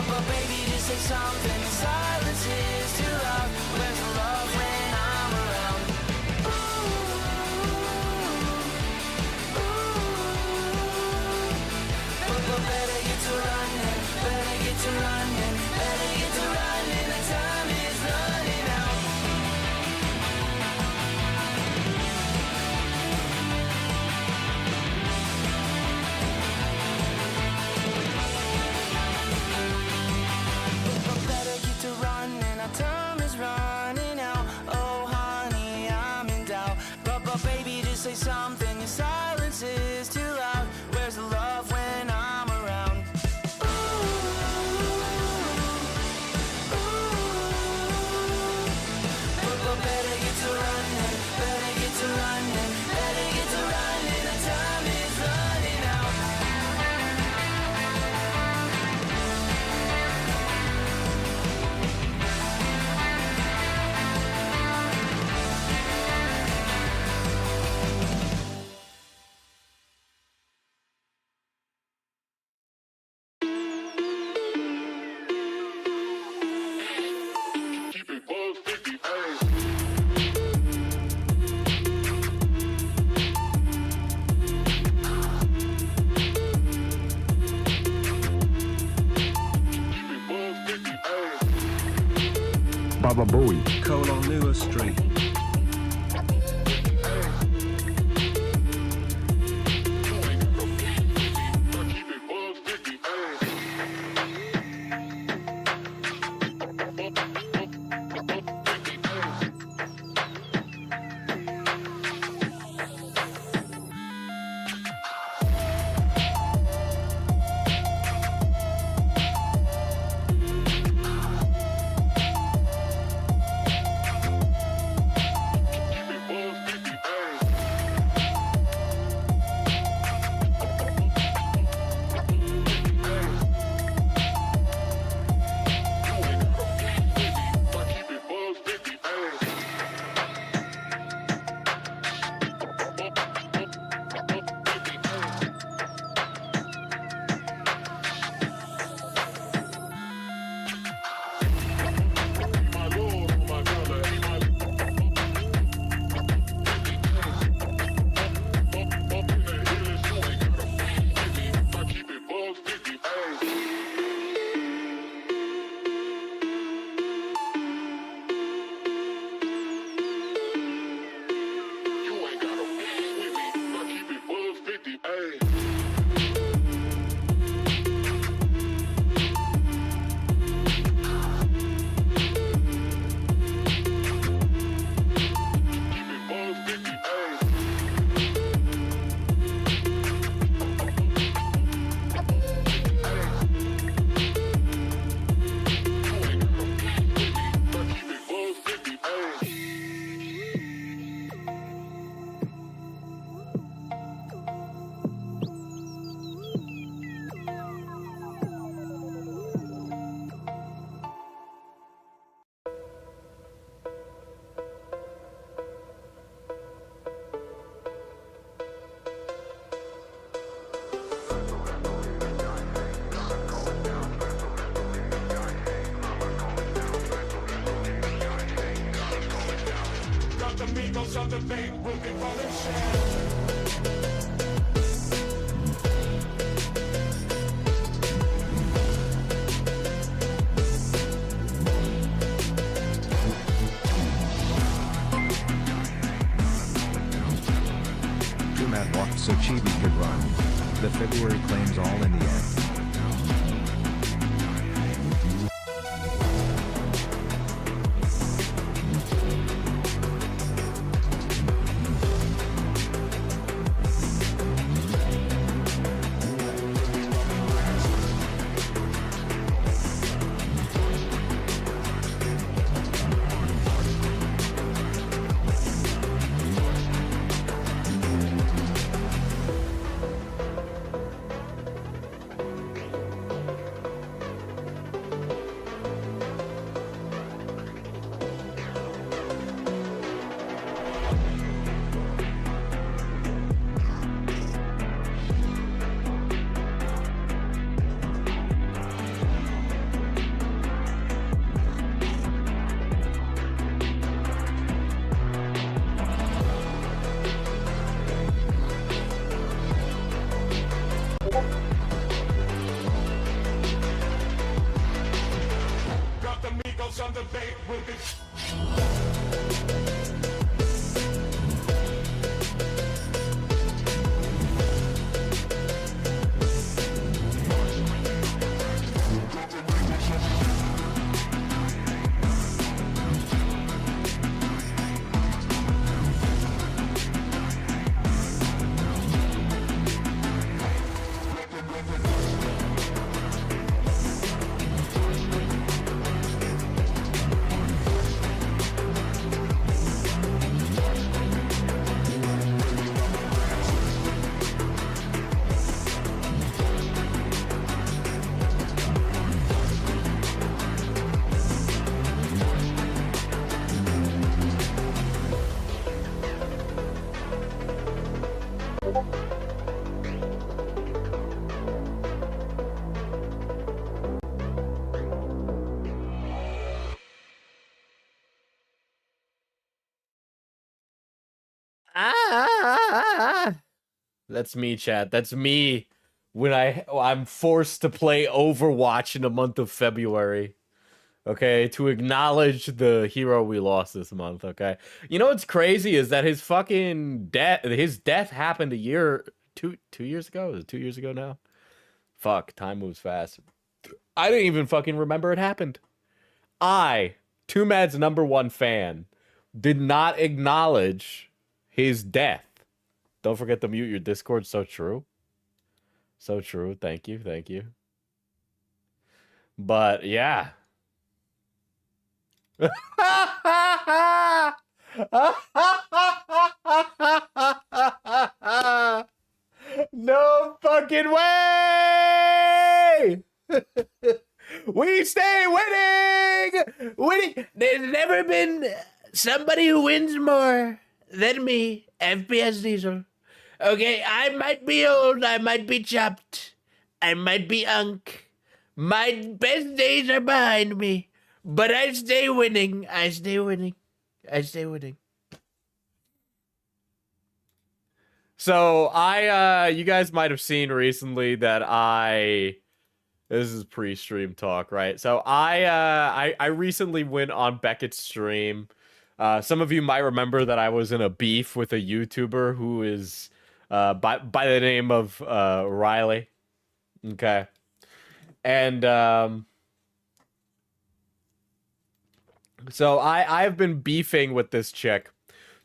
But baby, just say something. The silence is too loud. Where's the love when I'm around? But better get to running, better get to running, better get to running. The time is running out. But better get to running, our time is running out. Oh honey, I'm in doubt. But baby, just say something. Your silence is too loud. Where's the love when I'm around? But better get to running, better get to running, better get to running. The time is running out. Baba Bowie. Newer Street. Amigos of the bay will be rolling shit. Jumat walked so Chibi could run. The February claims all in the end. Thoughts on debate will be. That's me, chat. That's me when I'm forced to play Overwatch in the month of February. Okay, to acknowledge the hero we lost this month. Okay, you know what's crazy is that his fucking death happened two years ago. Is it 2 years ago now? Fuck, time moves fast. I didn't even fucking remember it happened. I, 2Mad's #1 fan, did not acknowledge his death. Don't forget to mute your Discord. So true. So true. Thank you. Thank you. But yeah. No fucking way! We stay winning! Winning! There's never been somebody who wins more than me, FPS Diesel. Okay, I might be old, I might be chopped, I might be unk. My best days are behind me, but I stay winning. I stay winning. I stay winning. So you guys might have seen recently that this is pre-stream talk, right? So I recently went on Beckett's stream. Some of you might remember that I was in a beef with a YouTuber who is by the name of Riley. Okay. And so I've been beefing with this chick.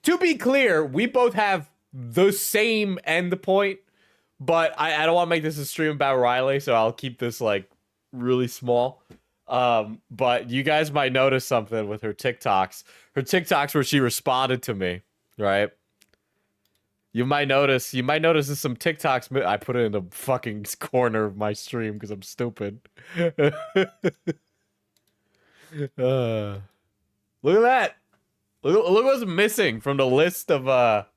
To be clear, we both have the same endpoint, but I don't want to make this a stream about Riley, so I'll keep this like really small. But you guys might notice something with her TikToks. Her TikToks where she responded to me, right? You might notice there's some TikToks. I put it in the fucking corner of my stream because I'm stupid. Look at that. Look what's missing from the list of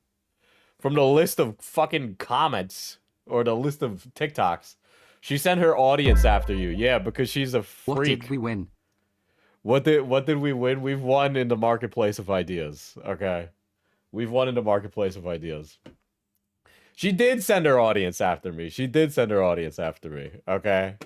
fucking comments or the list of TikToks. She sent her audience after you. Yeah, because she's a freak. What did we win? What did we win? We've won in the marketplace of ideas. Okay. We've won in the marketplace of ideas. She did send her audience after me. Okay.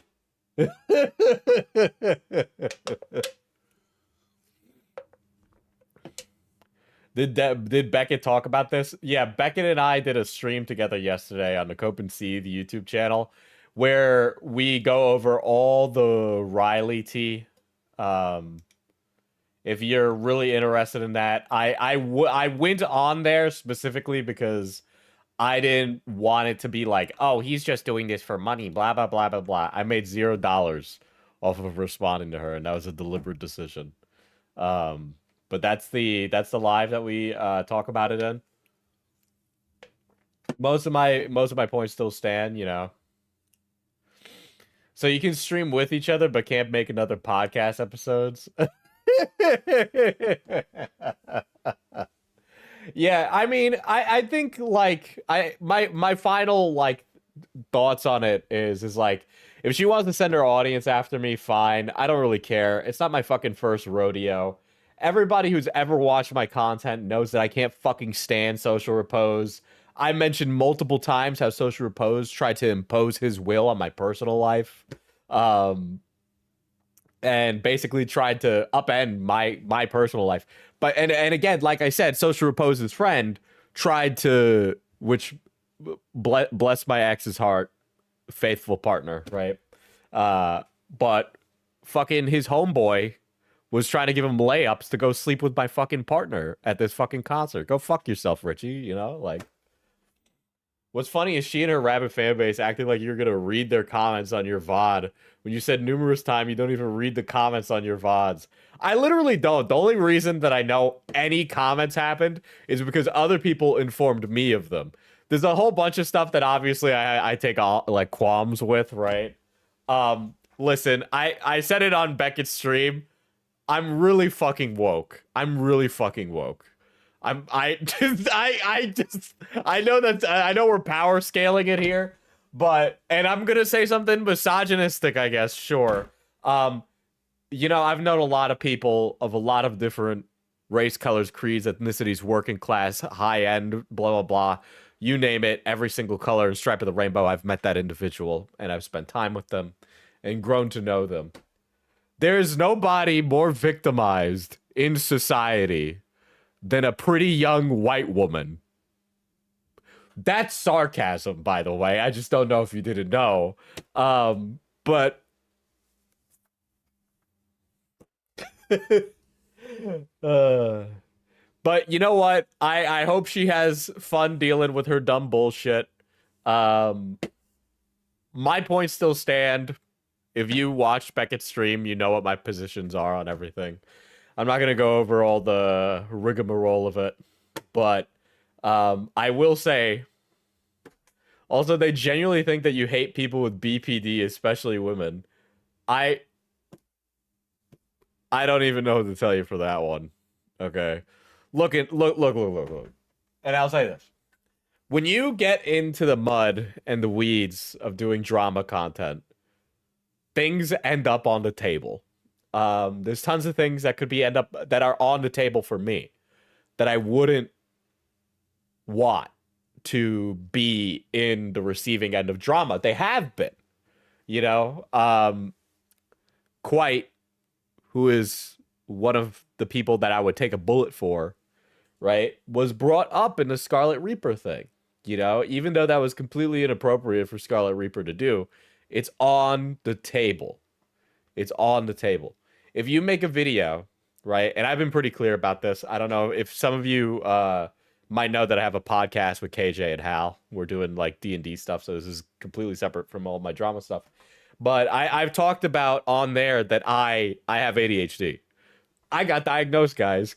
Did Beckett talk about this? Yeah, Beckett and I did a stream together yesterday on the Cope and See, the YouTube channel, where we go over all the Riley tea. If you're really interested in that, I went on there specifically because I didn't want it to be like, oh, he's just doing this for money, blah, blah, blah, blah, blah. I made $0 off of responding to her, and that was a deliberate decision. But that's the live that we talk about it in. Most of my points still stand, you know. So you can stream with each other, but can't make another podcast episodes. Yeah, I mean, I think like my final like thoughts on it is like, if she wants to send her audience after me, fine. I don't really care. It's not my fucking first rodeo. Everybody who's ever watched my content knows that I can't fucking stand Social Repose. I mentioned multiple times how Social Repose tried to impose his will on my personal life. and basically tried to upend my personal life. But and again, like I said, Social Repose's friend tried to, which bless my ex's heart, faithful partner, right? But fucking his homeboy was trying to give him layups to go sleep with my fucking partner at this fucking concert. Go fuck yourself, Richie, you know? Like, what's funny is she and her rabid fan base acting like you're gonna read their comments on your VOD when you said numerous times you don't even read the comments on your VODs. I literally don't. The only reason that I know any comments happened is because other people informed me of them. There's a whole bunch of stuff that obviously I take all like qualms with, right? Listen, I said it on Beckett's stream. I'm really fucking woke. I'm really fucking woke. I know that I know we're power scaling it here, but and I'm gonna say something misogynistic, I guess. Sure. You know, I've known a lot of people of a lot of different race, colors, creeds, ethnicities, working class, high end, blah blah blah. You name it, every single color and stripe of the rainbow. I've met that individual and I've spent time with them and grown to know them. There is nobody more victimized in society than a pretty young white woman. That's sarcasm, by the way. I just don't know if you didn't know. But but you know what? I hope she has fun dealing with her dumb bullshit. My points still stand. If you watched Beckett's stream, you know what my positions are on everything. I'm not going to go over all the rigmarole of it, but I will say, also, they genuinely think that you hate people with BPD, especially women. I don't even know what to tell you for that one. Okay. Look. And I'll say this. When you get into the mud and the weeds of doing drama content, things end up on the table. There's tons of things that could end up that are on the table for me that I wouldn't want to be in the receiving end of drama. They have been, you know. Quite, who is one of the people that I would take a bullet for, right, was brought up in the Scarlet Reaper thing. You know, even though that was completely inappropriate for Scarlet Reaper to do, it's on the table. It's on the table. If you make a video, right, and I've been pretty clear about this. I don't know if some of you might know that I have a podcast with KJ and Hal. We're doing like D&D stuff, so this is completely separate from all my drama stuff. But I've talked about on there that I have ADHD. I got diagnosed, guys.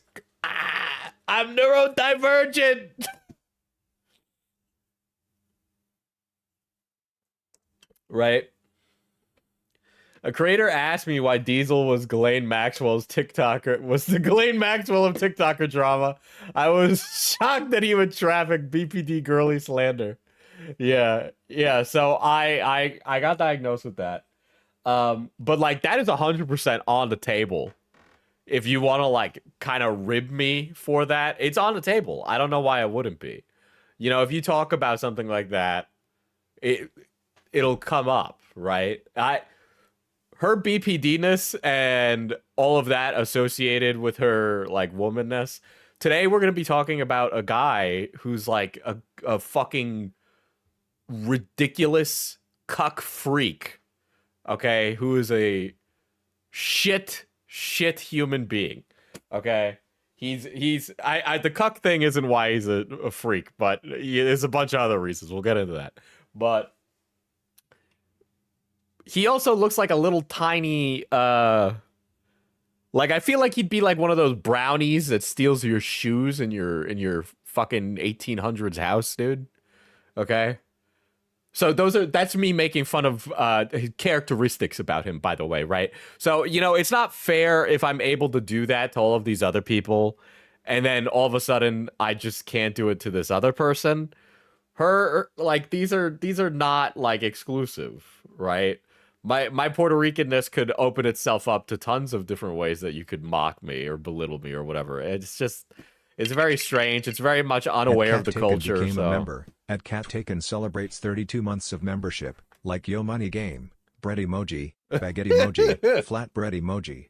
I'm neurodivergent. Right? A creator asked me why Diesel was Ghislaine Maxwell's TikToker, was the Ghislaine Maxwell of TikToker drama. I was shocked that he would traffic BPD girly slander. Yeah. So I got diagnosed with that. But like that is 100% on the table. If you want to like kind of rib me for that, it's on the table. I don't know why it wouldn't be. You know, if you talk about something like that, it'll come up, right? Her BPD-ness and all of that associated with her like womanness. Today we're gonna be talking about a guy who's like a fucking ridiculous cuck freak, okay, who is a shit human being, okay. He's the cuck thing isn't why he's a freak, but there's a bunch of other reasons. We'll get into that, but he also looks like a little tiny, like I feel like he'd be like one of those brownies that steals your shoes in your fucking 1800s house, dude. Okay. So that's me making fun of characteristics about him, by the way, right? So, you know, it's not fair if I'm able to do that to all of these other people, and then all of a sudden I just can't do it to this other person. Her, like, these are not like exclusive, right? My Puerto Ricanness could open itself up to tons of different ways that you could mock me or belittle me or whatever. It's very strange. It's very much unaware of the culture. Became a member. At Cat Taken celebrates 32 months of membership, like Yo Money Game. bread emoji, baguette emoji, flatbread emoji.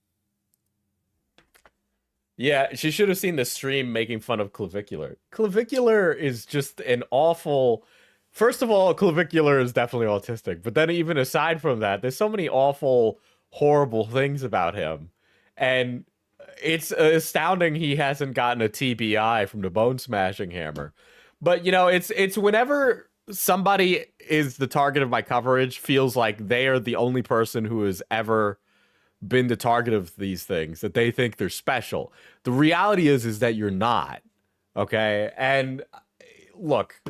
Yeah, she should have seen the stream making fun of clavicular. Clavicular is just an awful. First of all, clavicular is definitely autistic, but then even aside from that, there's so many awful, horrible things about him, and it's astounding he hasn't gotten a TBI from the bone smashing hammer. But you know, it's whenever somebody is the target of my coverage, feels like they are the only person who has ever been the target of these things, that they think they're special. The reality is that you're not. Okay? And look,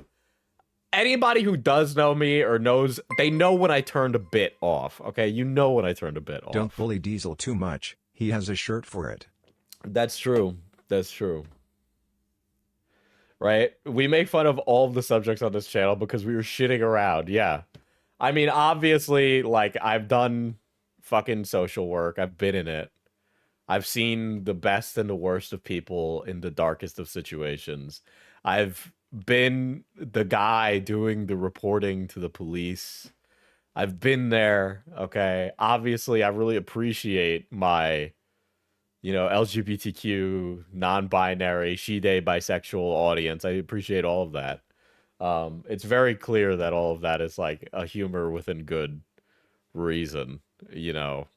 anybody who does know me or knows, they know when I turned a bit off. Okay? You know when I turned a bit off. Don't bully Diesel too much. He has a shirt for it. That's true. That's true. Right? We make fun of all of the subjects on this channel because we were shitting around. Yeah. I mean, obviously, like, I've done fucking social work. I've been in it. I've seen the best and the worst of people in the darkest of situations. I've been the guy doing the reporting to the police. I've been there, okay? Obviously, I really appreciate my, you know, LGBTQ, non-binary, she-they, bisexual audience. I appreciate all of that. It's very clear that all of that is like a humor within good reason, you know.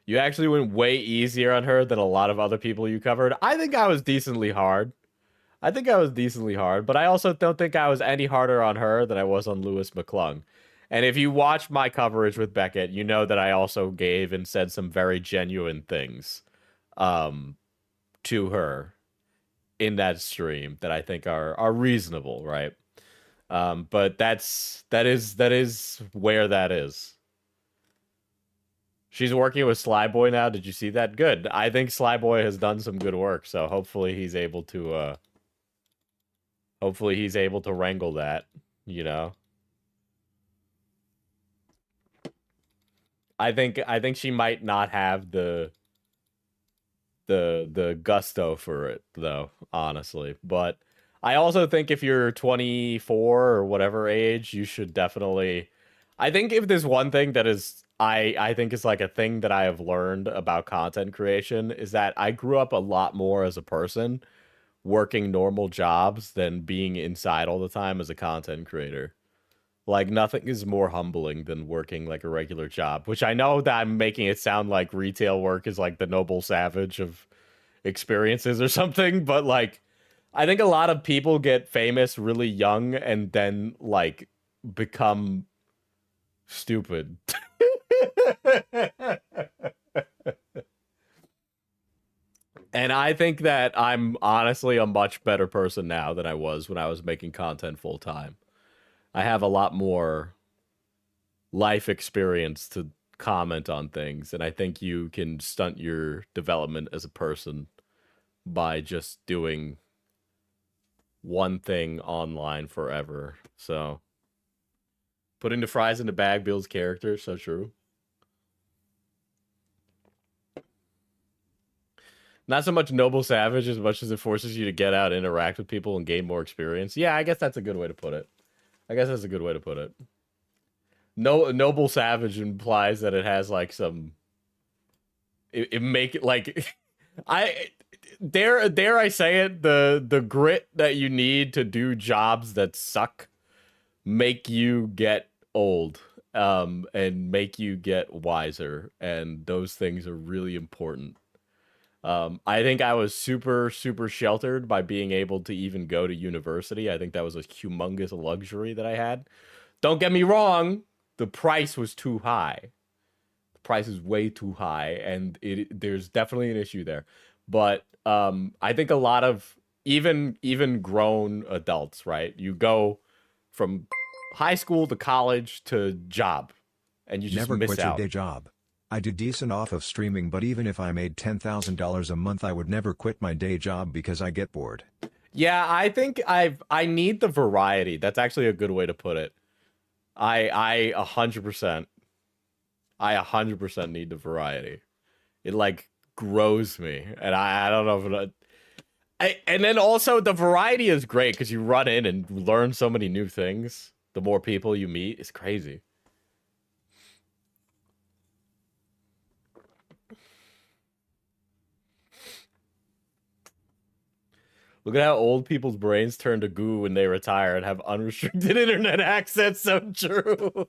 You actually went way easier on her than a lot of other people you covered. I think I was decently hard. But I also don't think I was any harder on her than I was on Lewis McClung. And if you watch my coverage with Beckett, you know that I also gave and said some very genuine things to her in that stream that I think are reasonable, right? But that is where that is. She's working with Slyboy now. Did you see that? Good. I think Slyboy has done some good work, so hopefully he's able to wrangle that, you know. I think she might not have the gusto for it though, honestly. But I also think if you're 24 or whatever age, you should definitely, I think if there's one thing that is I think is like a thing that I have learned about content creation is that I grew up a lot more as a person working normal jobs than being inside all the time as a content creator. Like, nothing is more humbling than working like a regular job, which I know that I'm making it sound like retail work is like the noble savage of experiences or something, but like, I think a lot of people get famous really young and then like become stupid. And I think that I'm honestly a much better person now than I was when I was making content full time. I have a lot more life experience to comment on things, and I think you can stunt your development as a person by just doing one thing online forever. So, putting the fries in the bag builds character, so true. Not so much noble savage as much as it forces you to get out, interact with people, and gain more experience. Yeah, I guess that's a good way to put it. No, noble savage implies that it has like some. It make it like, I dare I say it, the grit that you need to do jobs that suck make you get old, and make you get wiser, and those things are really important. I think I was super sheltered by being able to even go to university. I think that was a humongous luxury that I had. Don't get me wrong, the price was too high. The price is way too high, and there's definitely an issue there. But I think a lot of even grown adults, right? You go from high school to college to job, and you just Never miss quit out. your day job. I do decent off of streaming, but even if I made $10,000 a month, I would never quit my day job because I get bored. Yeah, I think I need the variety. That's actually a good way to put it. I 100% need the variety. It like grows me, and I don't know if and then also the variety is great because you run in and learn so many new things. The more people you meet, it's crazy. Look at how old people's brains turn to goo when they retire and have unrestricted internet access. So true.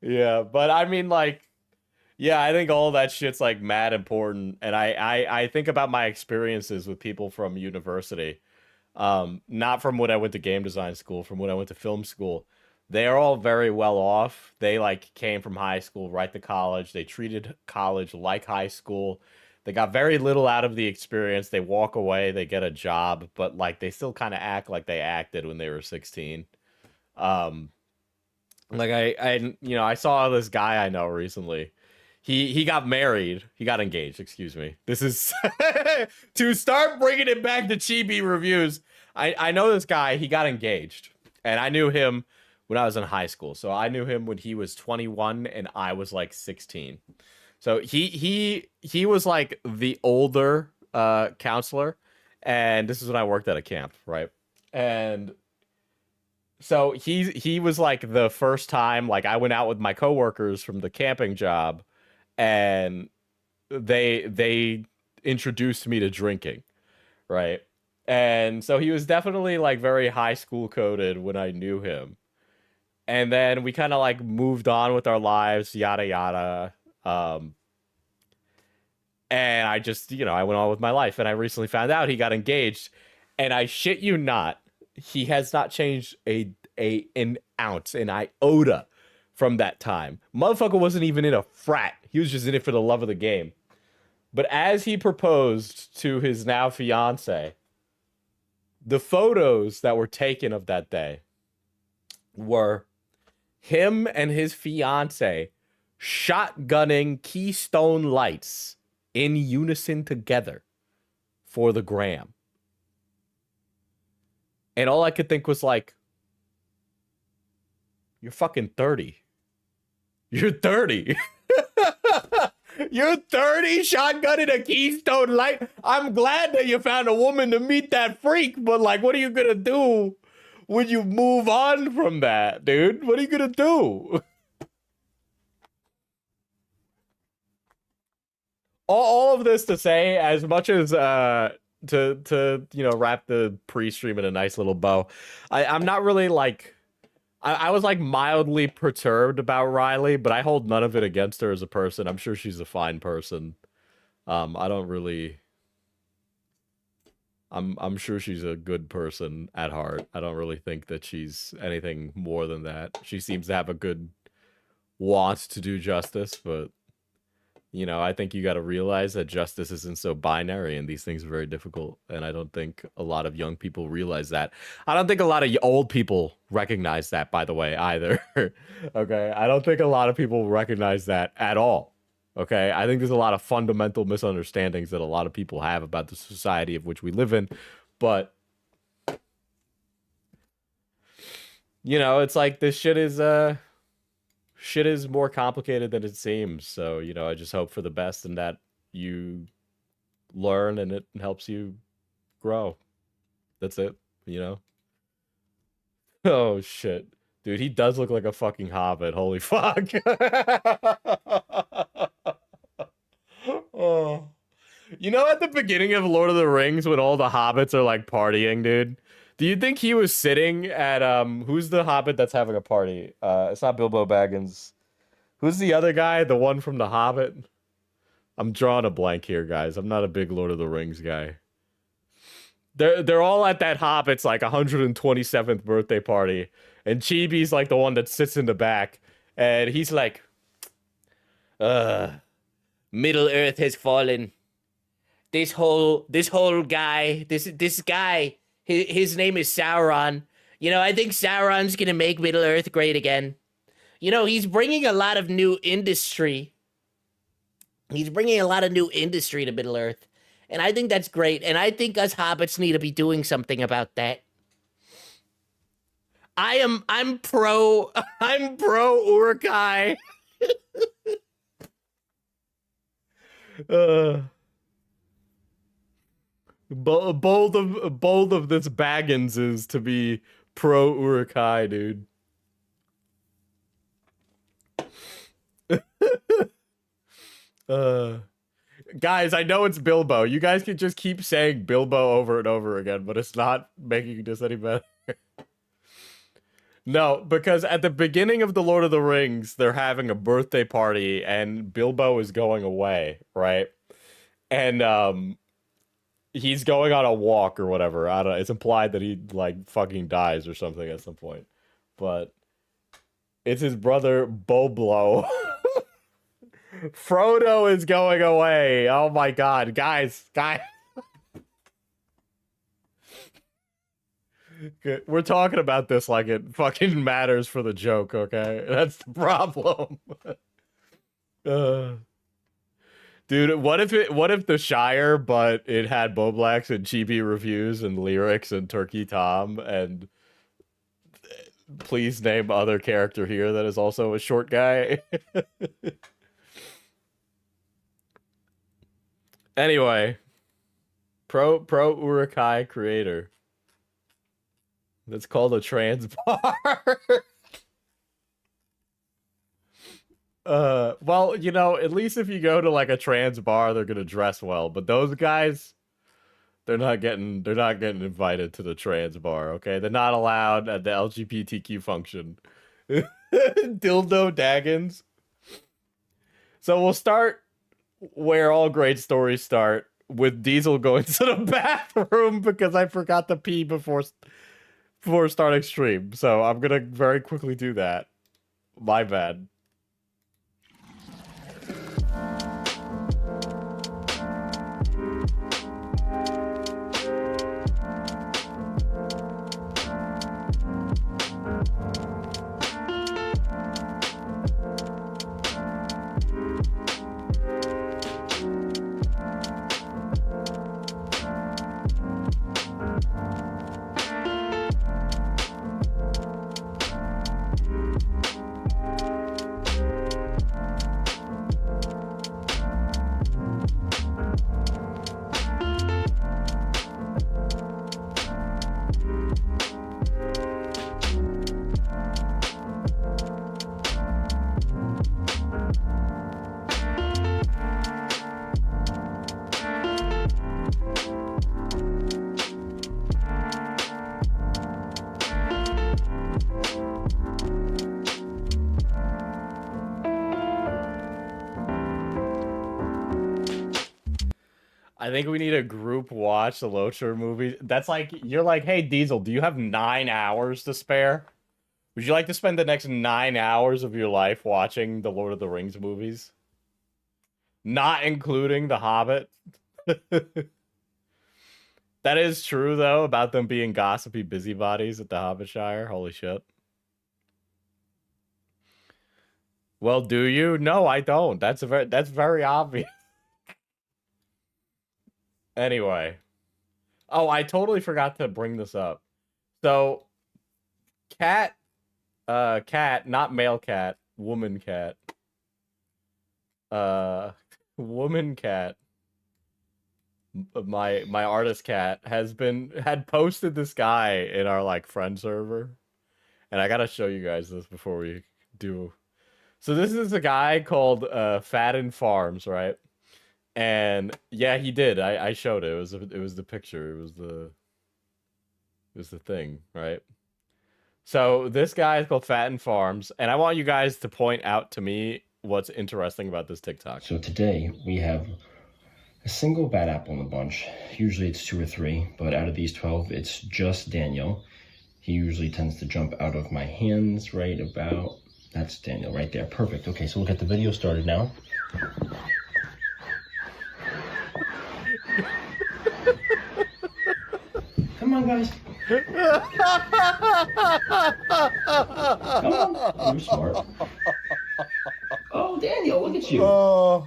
Yeah, but I mean, like, yeah, I think all that shit's like mad important, and I think about my experiences with people from university, not from when I went to game design school, from when I went to film school. They are all very well off. They like came from high school right to college. They treated college like high school. They got very little out of the experience. They walk away, they get a job, but like they still kind of act like they acted when they were 16. Um, like I saw this guy I know recently. He got married. He got engaged, excuse me. This is to start bringing it back to Chibi reviews. I know this guy, he got engaged. And I knew him when I was in high school. So I knew him when he was 21 and I was like 16. So he was like the older counselor, and this is when I worked at a camp, right? And so he was like the first time like I went out with my coworkers from the camping job, and they introduced me to drinking, right? And so he was definitely like very high school coded when I knew him. And then we kind of like moved on with our lives, yada yada. And I just, I went on with my life, and I recently found out he got engaged, and I shit you not, he has not changed an ounce, an iota from that time. Motherfucker wasn't even in a frat. He was just in it for the love of the game. But as he proposed to his now fiance, the photos that were taken of that day were him and his fiance shotgunning Keystone Lights in unison together for the gram. And all I could think was like, you're fucking 30. You're 30. You're 30 shotgunning a Keystone Light. I'm glad that you found a woman to meet that freak, but like, what are you gonna do when you move on from that, dude? What are you gonna do? All of this to say, as much as to wrap the pre-stream in a nice little bow, I'm not really like I was like mildly perturbed about Riley, but I hold none of it against her as a person. I'm sure she's a fine person. I don't really. I'm sure she's a good person at heart. I don't really think that she's anything more than that. She seems to have a good want to do justice, but I think you got to realize that justice isn't so binary, and these things are very difficult. And I don't think a lot of young people realize that. I don't think a lot of old people recognize that, by the way, either. Okay. I don't think a lot of people recognize that at all. Okay. I think there's a lot of fundamental misunderstandings that a lot of people have about the society of which we live in. But, it's like this shit is more complicated than it seems. So, I just hope for the best and that you learn and it helps you grow. That's it, Oh, shit. Dude, he does look like a fucking hobbit. Holy fuck. Oh. At the beginning of Lord of the Rings when all the hobbits are like partying, dude? Do you think he was sitting at who's the hobbit that's having a party? It's not Bilbo Baggins. Who's the other guy? The one from the Hobbit? I'm drawing a blank here, guys. I'm not a big Lord of the Rings guy. They're all at that hobbit's like 127th birthday party, and Chibi's like the one that sits in the back, and he's like, Middle Earth has fallen. This whole guy, this guy, his name is Sauron. I think Sauron's gonna make Middle Earth great again. He's bringing a lot of new industry. He's bringing a lot of new industry to Middle Earth. And I think that's great. And I think us hobbits need to be doing something about that. I'm pro Uruk-hai. Bold of this Baggins is to be Pro Urukai, dude. Guys, I know it's Bilbo. You guys can just keep saying Bilbo over and over again, but it's not making this any better. No, because at the beginning of The Lord of the Rings, they're having a birthday party and Bilbo is going away, right? And he's going on a walk or whatever. I don't know. It's implied that he like fucking dies or something at some point. But it's his brother Boblo. Frodo is going away. Oh my god, guys. We're talking about this like it fucking matters for the joke, okay? That's the problem. Dude, what if the Shire, but it had Boblax and Chibi reviews and lyrics and Turkey Tom and please name other character here that is also a short guy. Anyway, pro Urukai creator. That's called a trans bar. Well, you know, at least if you go to like a trans bar, they're gonna dress well. But those guys, they're not getting invited to the trans bar. Okay, they're not allowed at the LGBTQ function. Dildo Daggins. So we'll start where all great stories start, with Diesel going to the bathroom because I forgot to pee before starting stream. So I'm gonna very quickly do that. My bad. I think we need a group watch the Locher movie. That's like, you're like, hey, Diesel, do you have 9 hours to spare? Would you like to spend the next 9 hours of your life watching the Lord of the Rings movies? Not including The Hobbit? That is true, though, about them being gossipy busybodies at the Hobbit Shire. Holy shit. Well, do you? No, I don't. That's very obvious. Anyway. Oh, I totally forgot to bring this up. So, cat, not male cat, woman cat. Woman cat. My artist cat had posted this guy in our like friend server. And I gotta show you guys this before we do. So this is a guy called Fadden Farms, right? And yeah, he did. I showed it. It was the picture. It was the thing, right? So this guy is called Fadden Farms, and I want you guys to point out to me what's interesting about this TikTok. So today we have a single bad apple in the bunch. Usually it's 2 or 3, but out of these 12, it's just Daniel. He usually tends to jump out of my hands right about... That's Daniel right there. Perfect. Okay, so we'll get the video started now. Come on, guys. Come on. You're smart. Oh, Daniel, look at you. Oh,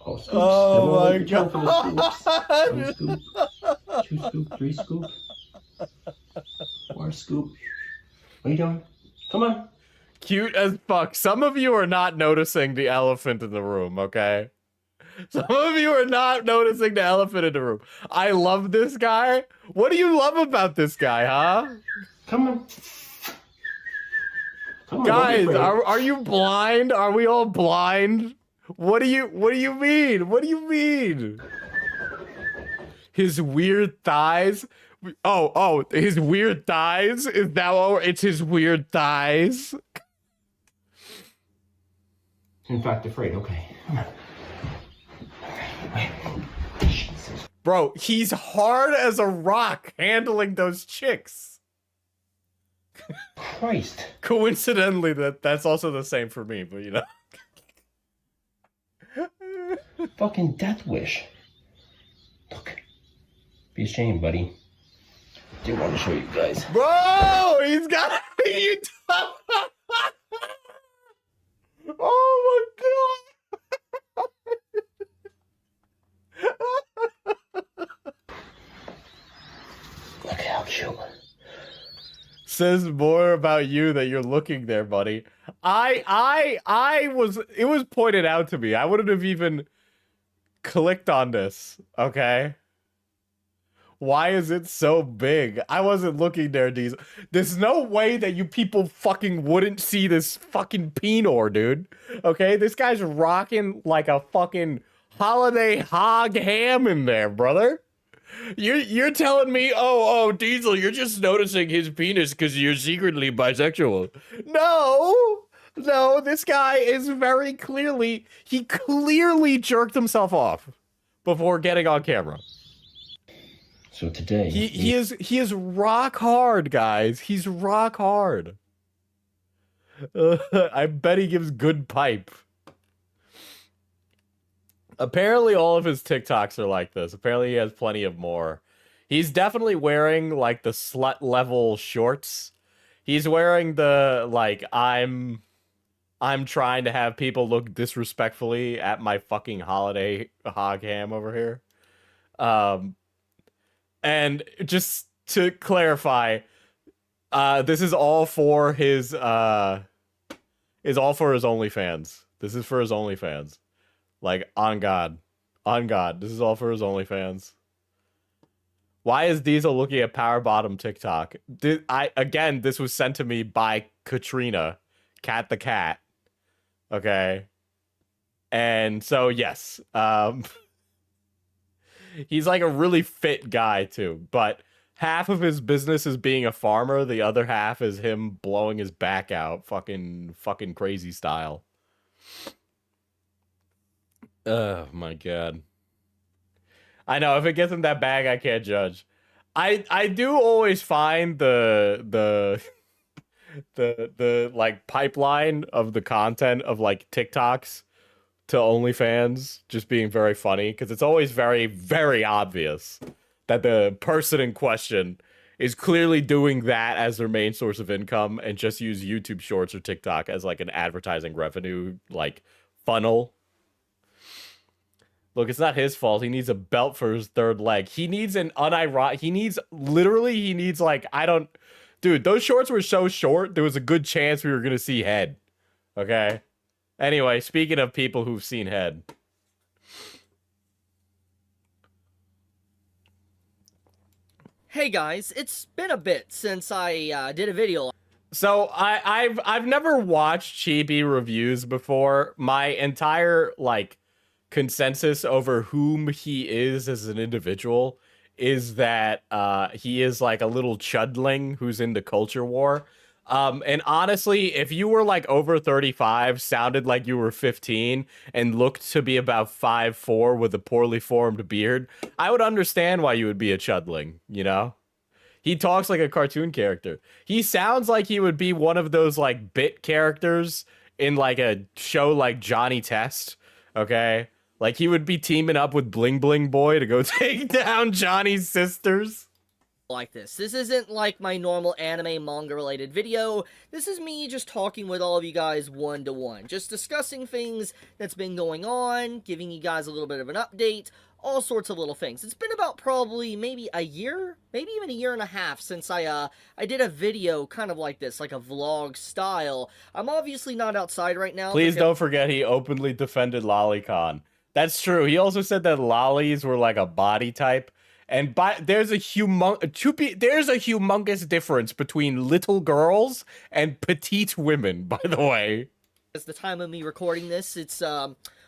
Oh, scoops. oh my God. For the scoops. 1 scoop, 2 scoop, 3 scoop. 4 scoop. What are you doing? Come on. cute as fuck. Some of you are not noticing the elephant in the room, okay? Some of you are not noticing the elephant in the room. I love this guy. What do you love about this guy, huh? Come on. Come on, Guys, don't be afraid. are you blind? Are we all blind? What do you mean? What do you mean? His weird thighs? Oh, his weird thighs? Is that what it's his weird thighs? In fact, afraid. Okay. Come on. Wait. Jesus Bro, he's hard as a rock handling those chicks. Christ. Coincidentally, that's also the same for me, but you know. Fucking death wish. Look. Be ashamed, buddy. Didn't want to show you guys. Bro, he's got you. Oh my god. Look how cute. Says more about you that you're looking there, buddy. It was pointed out to me. I wouldn't have even clicked on this, okay? Why is it so big? I wasn't looking there, Diesel. There's no way that you people fucking wouldn't see this fucking Pinor, dude. Okay? This guy's rocking like a fucking holiday hog ham in there, brother. You're telling me, oh, Diesel, you're just noticing his penis because you're secretly bisexual. No, this guy is very clearly, he clearly jerked himself off before getting on camera. So today... He is rock hard, guys. He's rock hard. I bet he gives good pipe. Apparently all of his TikToks are like this. Apparently he has plenty of more. He's definitely wearing like the slut level shorts. He's wearing the like I'm trying to have people look disrespectfully at my fucking holiday hog ham over here. And just to clarify, this is all for his OnlyFans. This is for his OnlyFans. Like, on God. On God. This is all for his OnlyFans. Why is Diesel looking at Power Bottom TikTok? Again, this was sent to me by Katrina. Cat the Cat. Okay. And so, yes. He's like a really fit guy, too. But half of his business is being a farmer. The other half is him blowing his back out. Fucking crazy style. Oh my god. I know, if it gets in that bag, I can't judge. I do always find the like pipeline of the content of like TikToks to OnlyFans just being very funny, because it's always very, very obvious that the person in question is clearly doing that as their main source of income and just use YouTube Shorts or TikTok as like an advertising revenue like funnel. Look, it's not his fault. He needs a belt for his third leg. He needs an unironic... He needs like... Dude, those shorts were so short, there was a good chance we were going to see head. Okay? Anyway, speaking of people who've seen head. Hey guys, it's been a bit since I did a video. So, I've never watched Chibi reviews before. My entire, like... consensus over whom he is as an individual is that he is like a little chudling who's into culture war. And honestly, if you were like over 35, sounded like you were 15, and looked to be about 5'4" with a poorly formed beard, I would understand why you would be a chudling, you know? He talks like a cartoon character. He sounds like he would be one of those like bit characters in like a show like Johnny Test, okay? Like, he would be teaming up with Bling Bling Boy to go take down Johnny's sisters. Like this. This isn't like my normal anime manga related video. This is me just talking with all of you guys one-to-one. Just discussing things that's been going on, giving you guys a little bit of an update, all sorts of little things. It's been about probably maybe a year, maybe even a year and a half since I did a video kind of like this, like a vlog style. I'm obviously not outside right now. Please don't forget he openly defended Lolicon. That's true. He also said that lollies were like a body type, And there's a humongous difference between little girls and petite women, by the way. It's the time of me recording this. It's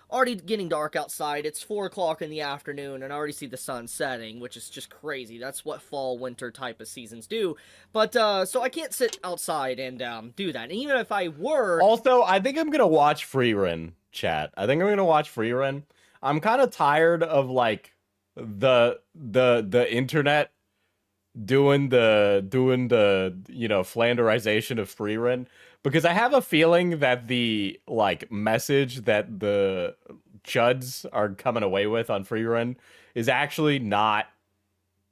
already getting dark outside. It's 4 o'clock in the afternoon, and I already see the sun setting, which is just crazy. That's what fall, winter type of seasons do. But, so I can't sit outside and do that. And even if I were... Also, I think I'm gonna watch Freerun, chat. I think I'm gonna watch Freerun. I'm kind of tired of, like, the internet doing the you know, flanderization of Freerun, because I have a feeling that the like message that the chuds are coming away with on Freerun is actually not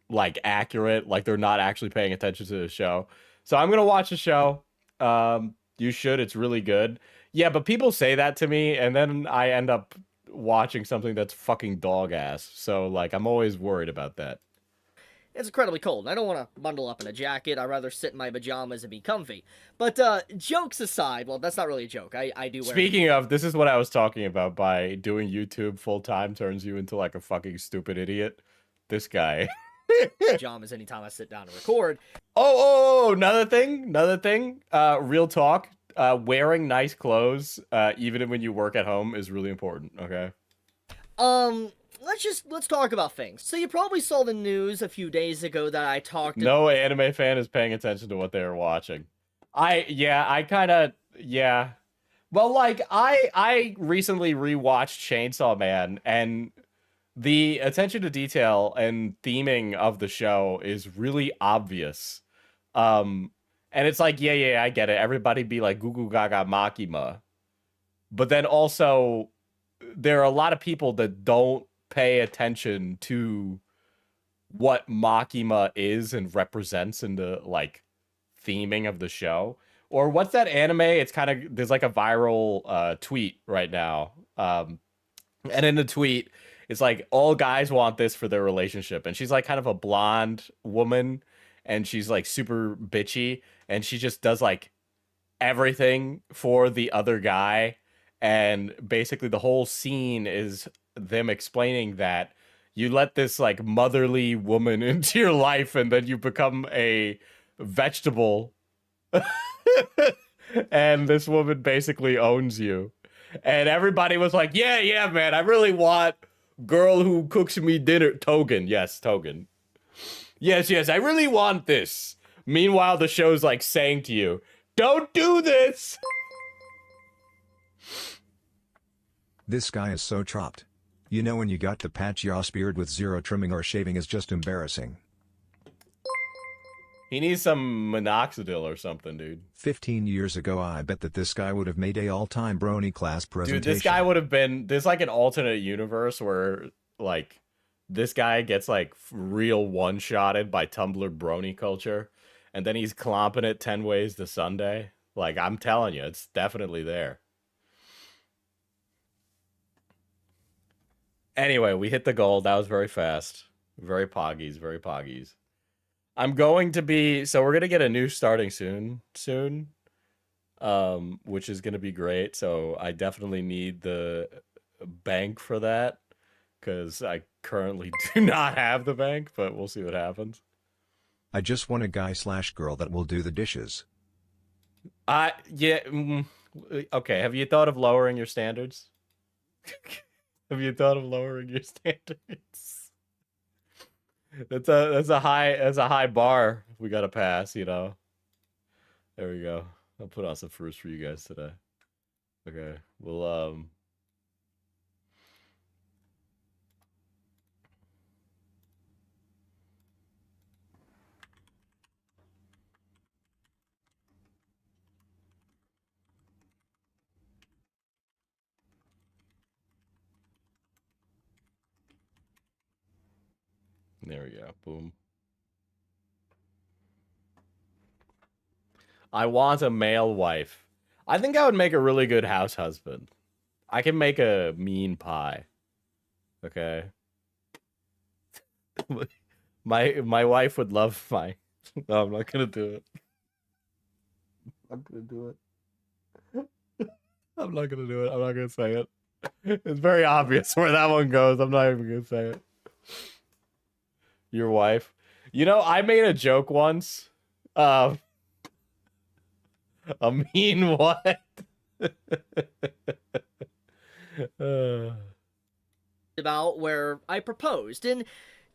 like accurate. Like they're not actually paying attention to the show. So I'm gonna watch the show. You should. It's really good. Yeah, but people say that to me, and then I end up watching something that's fucking dog ass. So like I'm always worried about that. It's incredibly cold. I don't want to bundle up in a jacket. I'd rather sit in my pajamas and be comfy. But, jokes aside, well, that's not really a joke. I do wear... Speaking of, this is what I was talking about. By doing YouTube full-time turns you into, like, a fucking stupid idiot. This guy. pajamas anytime I sit down to record. Oh, another thing. Real talk. Wearing nice clothes, even when you work at home, is really important, okay? Let's talk about things. So you probably saw the news a few days ago that I talked... No anime fan is paying attention to what they are watching. Well, like, I recently rewatched Chainsaw Man, and the attention to detail and theming of the show is really obvious. And it's like, yeah, I get it. Everybody be like, goo goo gaga makima. But then also, there are a lot of people that don't pay attention to what Makima is and represents in the like theming of the show. Or what's that anime? It's kind of, there's like a viral tweet right now. And in the tweet, it's like, all guys want this for their relationship. And she's like kind of a blonde woman, and she's like super bitchy, and she just does like everything for the other guy. And basically the whole scene is them explaining that you let this like motherly woman into your life, and then you become a vegetable. And this woman basically owns you. And everybody was like, yeah, man, I really want girl who cooks me dinner. Togen. Yes, Togen. Yes, I really want this. Meanwhile, the show's like saying to you, don't do this. This guy is so chopped. You know, when you got the patchy ass beard with zero trimming or shaving is just embarrassing. He needs some minoxidil or something, dude. 15 years ago, I bet that this guy would have made a all-time brony class presentation. Dude, this guy would have been... There's like an alternate universe where, like, this guy gets, like, real one-shotted by Tumblr brony culture, and then he's clomping it 10 ways to Sunday. Like, I'm telling you, it's definitely there. Anyway, we hit the goal. That was very fast. Very poggies, very poggies. I'm going to be... So we're going to get a new starting soon, which is going to be great. So I definitely need the bank for that, because I currently do not have the bank, but we'll see what happens. I just want a guy/girl that will do the dishes. Yeah. Okay, have you thought of lowering your standards? Have you thought of lowering your standards? That's a high bar we gotta pass, you know. There we go. I'll put on some fruits for you guys today. Okay, we'll there we go. Boom. I want a male wife. I think I would make a really good house husband. I can make a mean pie. Okay. My wife would love my... No, I'm not gonna do it. I'm gonna do it. I'm not gonna do it. I'm not gonna say it. It's very obvious where that one goes. I'm not even gonna say it. Your wife. You know, I made a joke once. A mean what? About where I proposed. And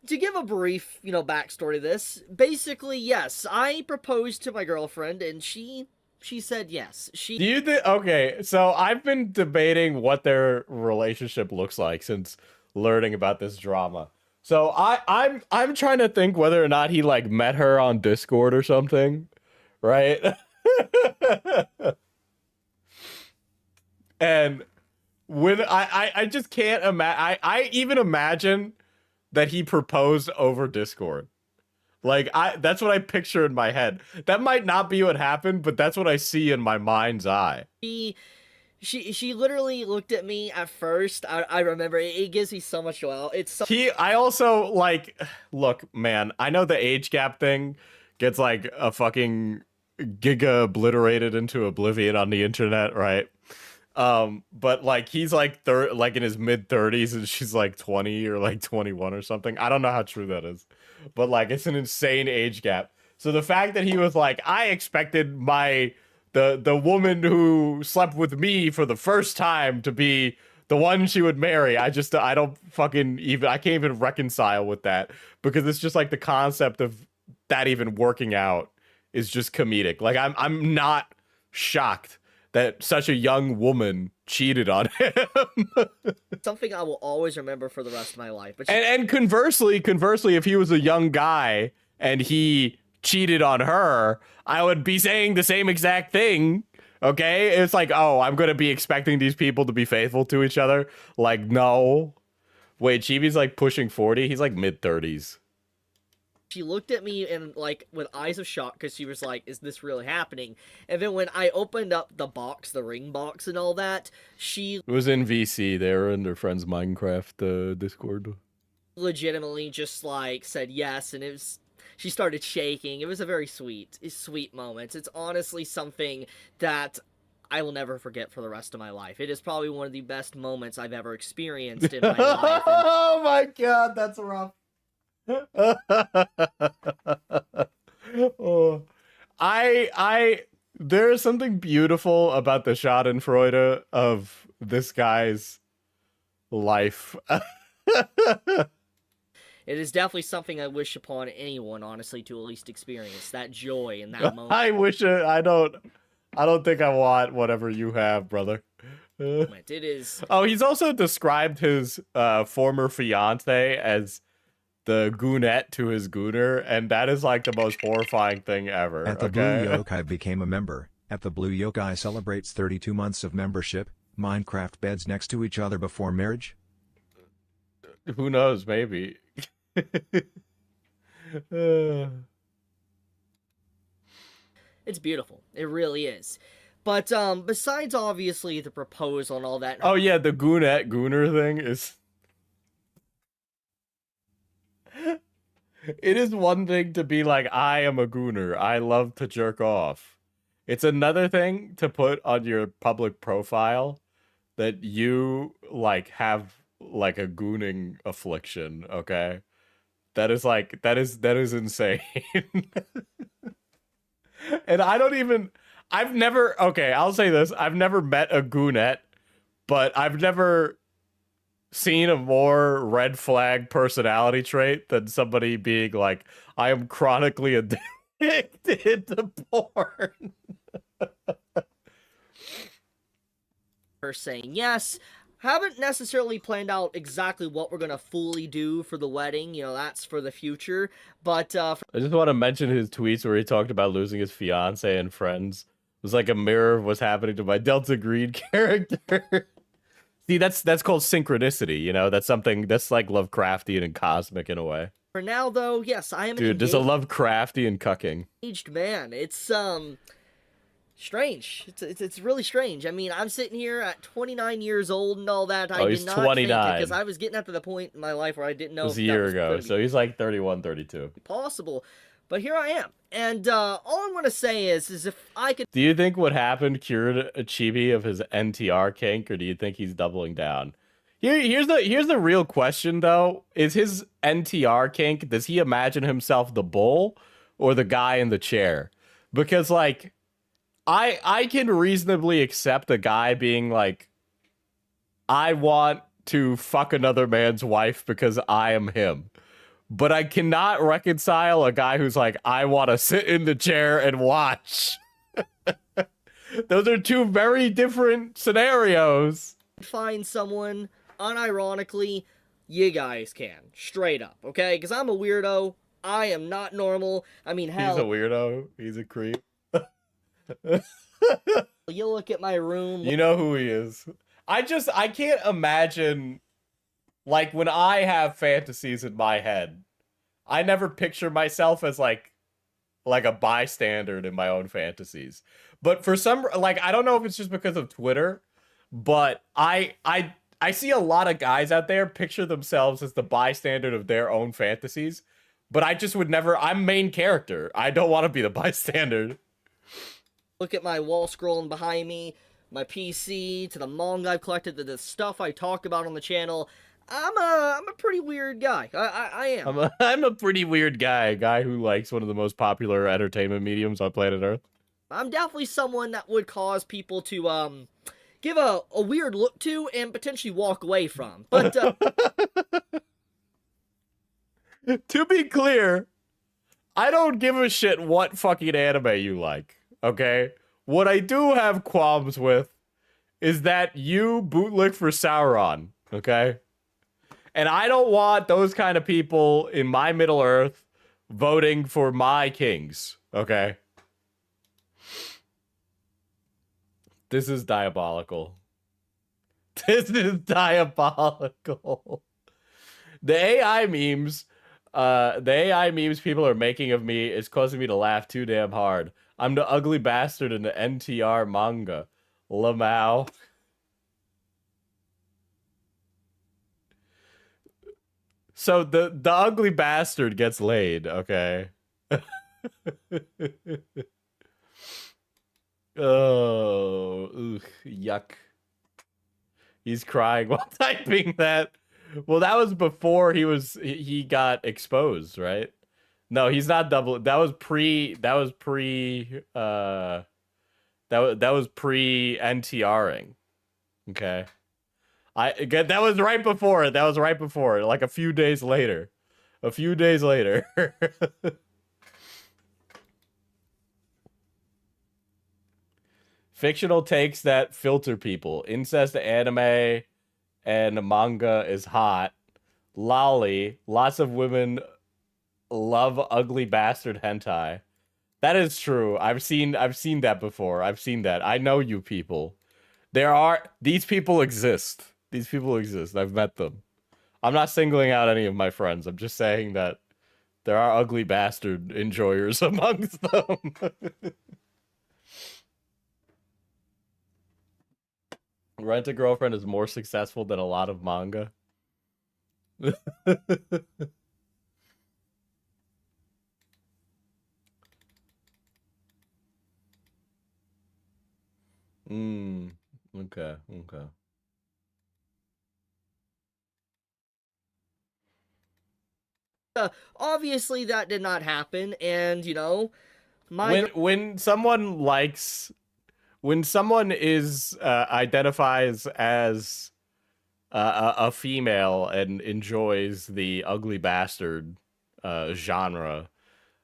to give a brief, backstory to this, basically, yes, I proposed to my girlfriend, and she said yes. Do you think? Okay, so I've been debating what their relationship looks like since learning about this drama. So I'm trying to think whether or not he like met her on Discord or something, right? And when I just can't imagine. I even imagine that he proposed over Discord. Like that's what I picture in my head. That might not be what happened, but that's what I see in my mind's eye. She literally looked at me at first. I remember it gives me so much joy. I also like look, man, I know the age gap thing gets like a fucking giga obliterated into oblivion on the internet, right? But like he's like like in his mid 30s and she's like 20 or like 21 or something. I don't know how true that is. But like it's an insane age gap. So the fact that he was like, I expected the woman who slept with me for the first time to be the one she would marry. I don't fucking even, I can't even reconcile with that because it's just like the concept of that even working out is just comedic. Like I'm not shocked that such a young woman cheated on him. Something I will always remember for the rest of my life. But and conversely, if he was a young guy and he cheated on her, I would be saying the same exact thing. Okay? It's like, oh, I'm going to be expecting these people to be faithful to each other. Like, no. Wait, Chibi's like pushing 40? He's like mid-30s. she looked at me and like with eyes of shock because she was like, is this really happening? And then when I opened up the box, the ring box and all that, she It was in VC. They were in their friend's Minecraft Discord. legitimately just like said yes, and she started shaking. It was a very sweet moment. It's honestly something that I will never forget for the rest of my life. It is probably one of the best moments I've ever experienced in my life. Oh my god, that's rough. Oh, there is something beautiful about the Schadenfreude of this guy's life. It is definitely something I wish upon anyone, honestly, to at least experience that joy in that moment. I wish it. I don't think I want whatever you have, brother. It is. Oh, he's also described his former fiance as the goonette to his gooner, and that is like the most horrifying thing ever. At the okay? Blue Yokai became a member. At the Blue Yokai celebrates 32 months of membership. Minecraft beds next to each other before marriage. Who knows? Maybe. It's beautiful. It really is. But besides obviously the proposal and all that. Oh yeah, the goonette gooner thing is. It is one thing to be like, I am a gooner. I love to jerk off. It's another thing to put on your public profile that you like have like a gooning affliction. Okay, that is insane. And I've never. Okay, I'll say this: I've never met a goonette, but I've never seen a more red flag personality trait than somebody being like, I am chronically addicted to porn. Her saying yes. Haven't necessarily planned out exactly what we're going to fully do for the wedding. You know, that's for the future. But I just want to mention his tweets where he talked about losing his fiance and friends. It was like a mirror of what's happening to my Delta Green character. See, that's called synchronicity, you know? That's something that's like Lovecraftian and cosmic in a way. For now, though, yes, I am Dude, there's a Lovecraftian cucking. engaged man. It's strange. It's really strange. I mean, I'm sitting here at 29 years old and all that. I he's did not 29. because I was getting up to the point in my life where I didn't know It was a year ago, so he's like 31, 32. possible. But here I am. And all I'm going to say is if I could... Do you think what happened cured a Chibi of his NTR kink, or do you think he's doubling down? Here's the real question though. Is his NTR kink, does he imagine himself the bull or the guy in the chair? Because like I can reasonably accept a guy being like, I want to fuck another man's wife because I am him. But I cannot reconcile a guy who's like, I want to sit in the chair and watch. Those are two very different scenarios. Find someone, unironically, you guys can. Straight up, okay? Because I'm a weirdo. I am not normal. I mean, hell... He's a weirdo. He's a creep. You look at my room... You know who he is. I can't imagine, like, when I have fantasies in my head, I never picture myself as, like a bystander in my own fantasies. But for some, like, I don't know if it's just because of Twitter, but I see a lot of guys out there picture themselves as the bystander of their own fantasies, but I just would never, I'm main character. I don't want to be the bystander. Look at my wall scrolling behind me, my PC, to the manga I've collected, to the stuff I talk about on the channel. I'm a pretty weird guy. I am. I'm a pretty weird guy, a guy who likes one of the most popular entertainment mediums on planet Earth. I'm definitely someone that would cause people to, give a weird look to and potentially walk away from. But, to be clear, I don't give a shit what fucking anime you like, okay? What I do have qualms with is that you bootlick for Sauron, okay? And I don't want those kind of people in my Middle Earth voting for my kings, okay? This is diabolical. This is diabolical. The AI memes people are making of me is causing me to laugh too damn hard. I'm the ugly bastard in the NTR manga. Lamau. So the ugly bastard gets laid, okay? Oh, ugh, yuck. He's crying while typing that. Well, that was before he got exposed, right? No, he's not double. That was pre NTRing. Okay. That was right before it. That was right before it. Like a few days later. A few days later. Fictional takes that filter people. Incest anime and manga is hot. Lolly. Lots of women love ugly bastard hentai. That is true. I've seen that before. I've seen that. I know you people. These people exist. These people exist. I've met them. I'm not singling out any of my friends. I'm just saying that there are ugly bastard enjoyers amongst them. Rent a Girlfriend is more successful than a lot of manga. Okay. Obviously that did not happen, and, you know, when someone is identifies as a female and enjoys the ugly bastard genre,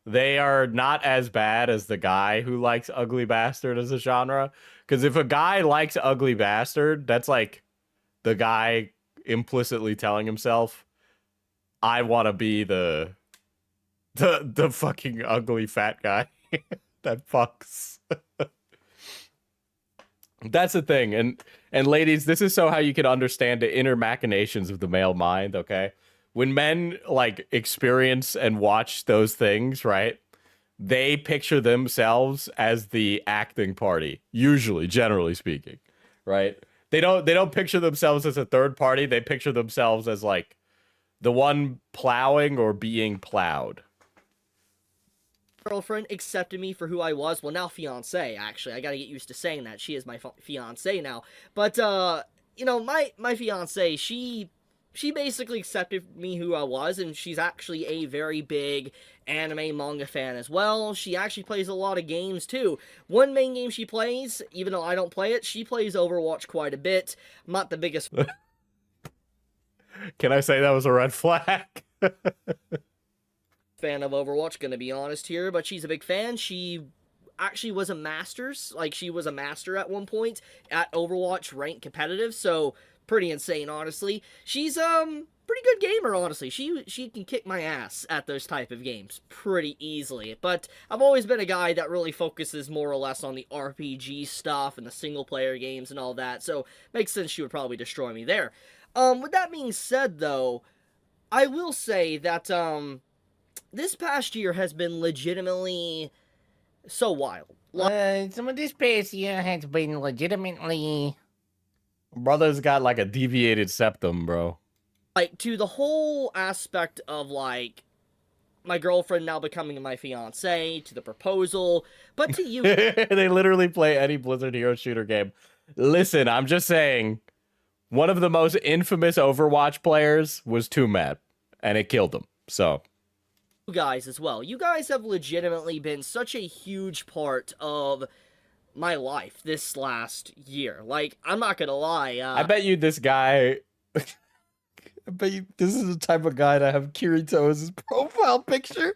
they are not as bad as the guy who likes ugly bastard as a genre. Because if a guy likes ugly bastard, that's like the guy implicitly telling himself, I want to be the fucking ugly fat guy that fucks. That's the thing. And ladies, this is so how you can understand the inner machinations of the male mind, okay? When men like experience and watch those things, right? They picture themselves as the acting party, usually, generally speaking, right? They don't picture themselves as a third party. They picture themselves as like the one plowing or being plowed. girlfriend accepted me for who I was. Well, now fiance, actually. I gotta get used to saying that. She is my fiance now. But, you know, my fiance, she basically accepted me who I was, and she's actually a very big anime manga fan as well. She actually plays a lot of games too. One main game she plays, even though I don't play it, she plays Overwatch quite a bit. I'm not the biggest Can I say that was a red flag? fan of Overwatch, gonna be honest here, but she's a big fan. She actually was a masters, like she was a master at one point at Overwatch ranked competitive, so pretty insane, honestly. She's pretty good gamer, honestly. She can kick my ass at those type of games pretty easily. But I've always been a guy that really focuses more or less on the RPG stuff and the single player games and all that, so makes sense she would probably destroy me there. With that being said, though, I will say that this past year has been legitimately so wild. Some of this past year has been legitimately. Brother's got like a deviated septum, bro. Like, to the whole aspect of, like, my girlfriend now becoming my fiance, to the proposal, but to you... They literally play any Blizzard hero shooter game. Listen, I'm just saying, one of the most infamous Overwatch players was too mad, and it killed him, so... You guys as well. You guys have legitimately been such a huge part of my life this last year. Like, I'm not gonna lie. I bet you this guy... I bet you this is the type of guy to have Kirito as his profile picture.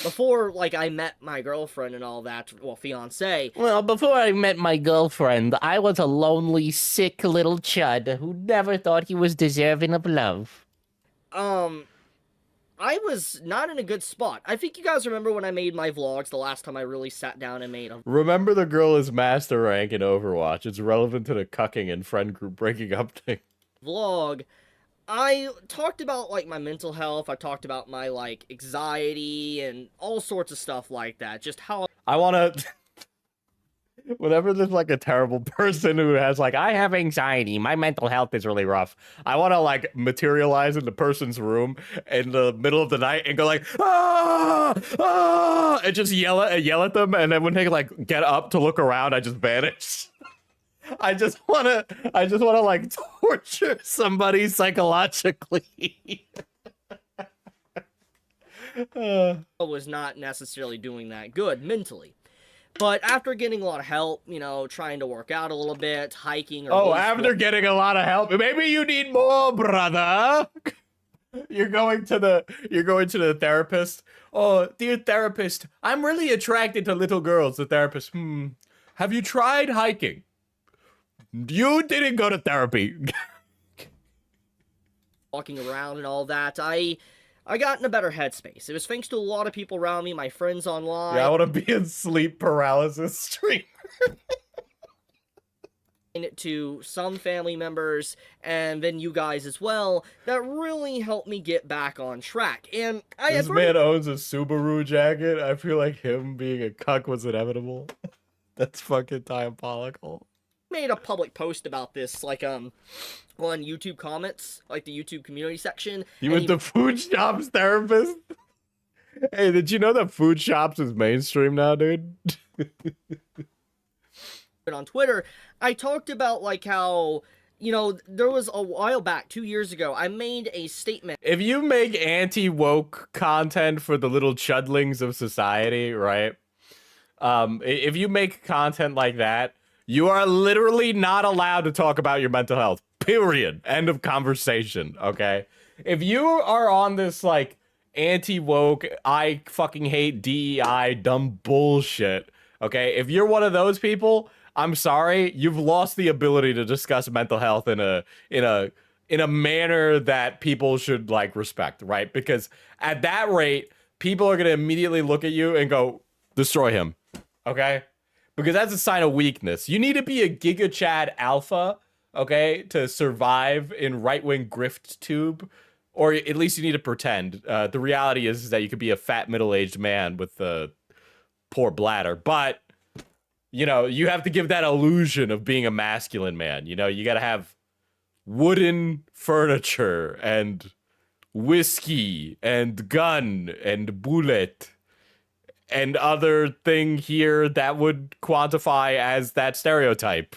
Before, like, I met my girlfriend and all that, well, fiance. Well, before I met my girlfriend, I was a lonely, sick little chud who never thought he was deserving of love. I was not in a good spot. I think you guys remember when I made my vlogs the last time I really sat down and made them. Remember the girl is master rank in Overwatch. It's relevant to the cucking and friend group breaking up thing. Vlog, I talked about, like, my mental health. I talked about my, like, anxiety and all sorts of stuff like that. Just how... I want to... Whenever there's like a terrible person who has like, I have anxiety, my mental health is really rough, I want to like materialize in the person's room in the middle of the night and go like, ah, ah, and just yell at them, and then when they like get up to look around, I just vanish. I just wanna like torture somebody psychologically. I was not necessarily doing that good mentally. But after getting a lot of help, you know, trying to work out a little bit, hiking... After getting a lot of help, maybe you need more, brother. You're going to the therapist. Oh, dear therapist, I'm really attracted to little girls. The therapist, have you tried hiking? You didn't go to therapy. Walking around and all that, I got in a better headspace. It was thanks to a lot of people around me, my friends online. Yeah, I want to be in sleep paralysis streamer. To some family members, and then you guys as well, that really helped me get back on track. And This man owns a Subaru jacket. I feel like him being a cuck was inevitable. That's fucking diabolical. Made a public post about this, like, on YouTube comments, like the YouTube community section. You went to Food Shops therapist? Hey, did you know that Food Shops is mainstream now, dude? On Twitter, I talked about, like, how, you know, there was a while back, 2 years ago, I made a statement. If you make anti-woke content for the little chudlings of society, right? If you make content like that, you are literally not allowed to talk about your mental health. Period. End of conversation, okay? If you are on this, like, anti-woke, I fucking hate DEI, dumb bullshit, okay? If you're one of those people, I'm sorry, you've lost the ability to discuss mental health in a manner that people should, like, respect, right? Because at that rate, people are gonna immediately look at you and go, destroy him, okay? Because that's a sign of weakness. You need to be a Giga Chad alpha, okay, to survive in right-wing grift tube, or at least you need to pretend. The reality is that you could be a fat middle-aged man with a poor bladder, but, you know, you have to give that illusion of being a masculine man. You know, you gotta have wooden furniture and whiskey and gun and bullet and other thing here that would quantify as that stereotype.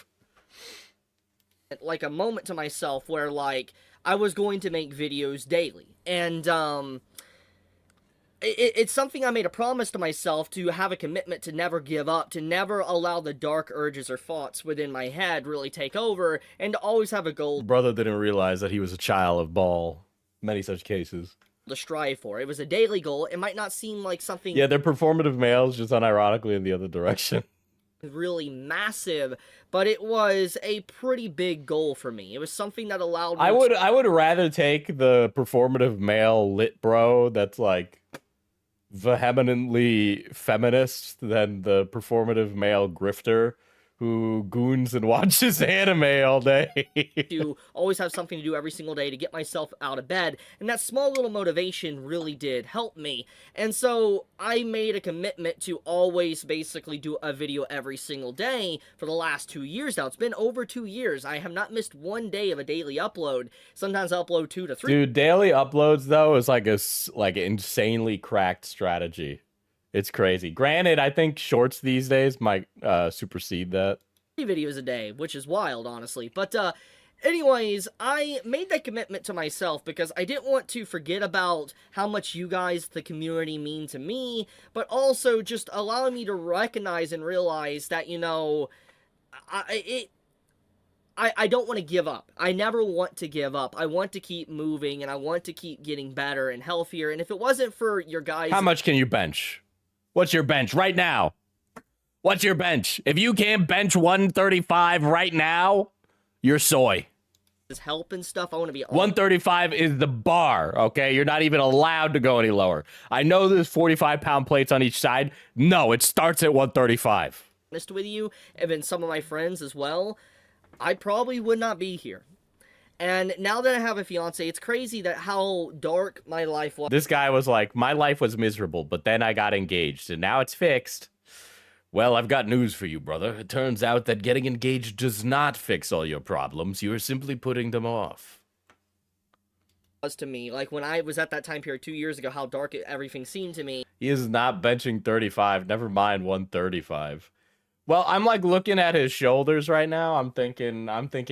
like a moment to myself where like I was going to make videos daily, and it's something I made a promise to myself to have a commitment to never give up, to never allow the dark urges or thoughts within my head really take over, and to always have a goal Brother didn't realize that he was a child of ball. Many such cases. to strive for. It was a daily goal. It might not seem like something Yeah, they're performative males, just unironically in the other direction. really massive, but it was a pretty big goal for me. It was something that allowed me I would rather take the performative male lit bro that's like vehemently feminist than the performative male grifter who goons and watches anime all day. to always have something to do every single day to get myself out of bed, and that small little motivation really did help me. And so I made a commitment to always basically do a video every single day for the last 2 years now. It's been over 2 years. I have not missed one day of a daily upload. Sometimes I upload 2 to 3. Dude, daily uploads though is like an insanely cracked strategy. It's crazy. Granted, I think shorts these days might supersede that. Videos a day, which is wild, honestly. But anyways, I made that commitment to myself because I didn't want to forget about how much you guys, the community, mean to me, but also just allowing me to recognize and realize that, you know, I don't want to give up. I never want to give up. I want to keep moving, and I want to keep getting better and healthier. And if it wasn't for your guys... How much can you bench? What's your bench right now? What's your bench? If you can't bench 135 right now, you're soy. help and stuff, I want to be... 135 is the bar, okay? You're not even allowed to go any lower. I know there's 45-pound plates on each side. No, it starts at 135. Honest with you, and then some of my friends as well, I probably would not be here. And now that I have a fiance, it's crazy that how dark my life was. This guy was like, my life was miserable, but then I got engaged, and now it's fixed. Well, I've got news for you, brother. It turns out that getting engaged does not fix all your problems. You are simply putting them off. To me, like when I was at that time period 2 years ago, how dark everything seemed to me. He is not benching 35, never mind 135. Well, I'm like looking at his shoulders right now. I'm thinking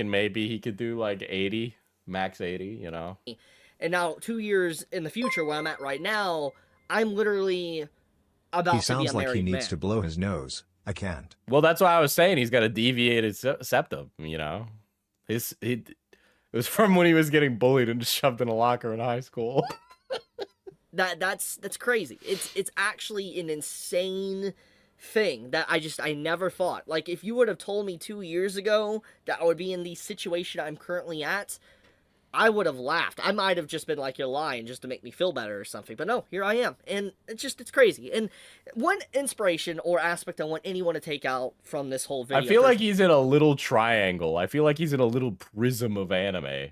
maybe he could do like 80, max 80, you know. And now 2 years in the future where I'm at right now, I'm literally about He to be sounds a like he married needs man. to blow his nose. I can't. Well, that's why I was saying he's got a deviated septum, you know. It was from when he was getting bullied and shoved in a locker in high school. That's crazy. It's actually an insane thing that I never thought. Like, if you would have told me 2 years ago that I would be in the situation I'm currently at, I would have laughed. I might have just been like, you're lying just to make me feel better or something. But no, here I am. And it's crazy. And one inspiration or aspect I want anyone to take out from this whole video. I feel like he's in a little triangle. I feel like he's in a little prism of anime.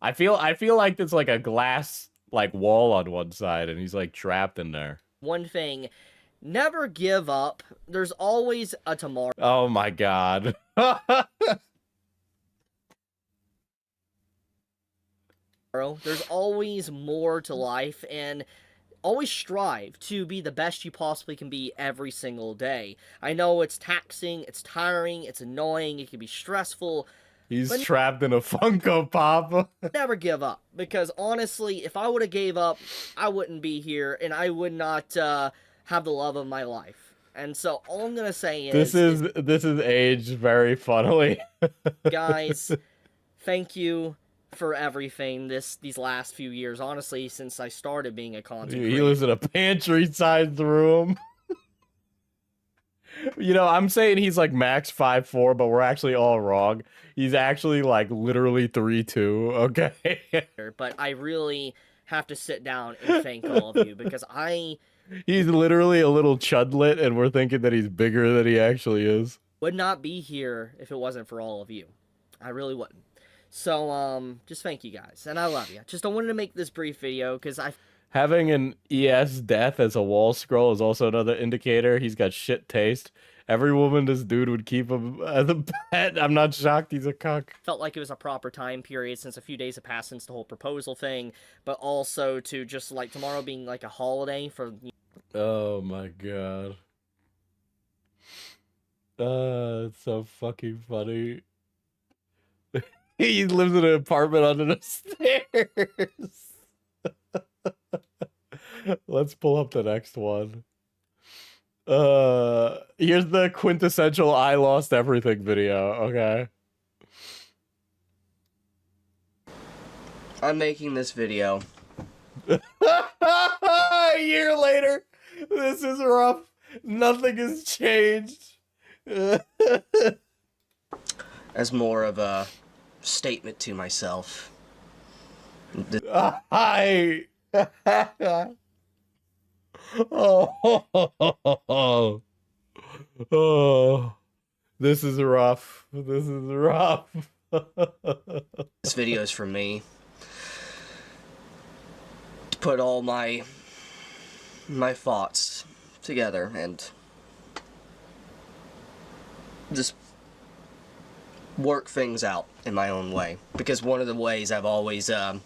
I feel like there's like a glass like wall on one side and he's like trapped in there. One thing, never give up. There's always a tomorrow. Oh my god. There's always more to life, and always strive to be the best you possibly can be every single day. I know it's taxing, it's tiring, it's annoying, it can be stressful. He's trapped in a Funko Pop. Never give up, because honestly, if I would have gave up, I wouldn't be here, and I would not have the love of my life. And so all I'm gonna say is this is aged very funnily. guys, thank you for everything these last few years, honestly, since I started being a content creator. He lives in a pantry-sized room. You know, I'm saying he's like max 5'4", but we're actually all wrong. He's actually like literally 3'2", okay? But I really have to sit down and thank all of you, because He's literally a little chudlet, and we're thinking that he's bigger than he actually is. would not be here if it wasn't for all of you. I really wouldn't. So, just thank you guys, and I love you. Just I wanted to make this brief video, because Having an ES death as a wall scroll is also another indicator he's got shit taste. Every woman this dude would keep him as a pet. I'm not shocked he's a cuck. felt like it was a proper time period, since a few days have passed since the whole proposal thing, but also to just, like, tomorrow being, like, a holiday for... Oh my god. It's so fucking funny. He lives in an apartment under the stairs. Let's pull up the next one. Here's the quintessential I lost everything video, okay? I'm making this video. A year later, this is rough. Nothing has changed. As more of a statement to myself. Hi. Oh, this is rough. This is rough. This video is for me. To put all my thoughts together and just work things out in my own way. Because one of the ways I've always gotten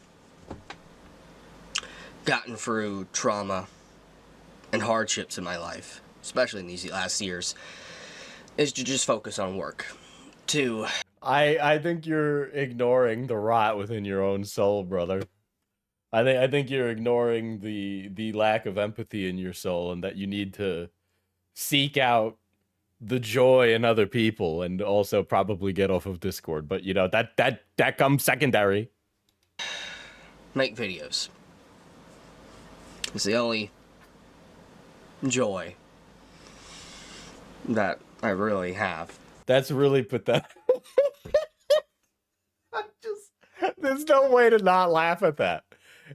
through trauma and hardships in my life, especially in these last years, is to just focus on work. I think you're ignoring the rot within your own soul, brother. I think you're ignoring the lack of empathy in your soul, and that you need to seek out the joy in other people, and also probably get off of Discord. But you know, that comes secondary. Make videos. It's the only joy that I really have. That's really pathetic. There's no way to not laugh at that.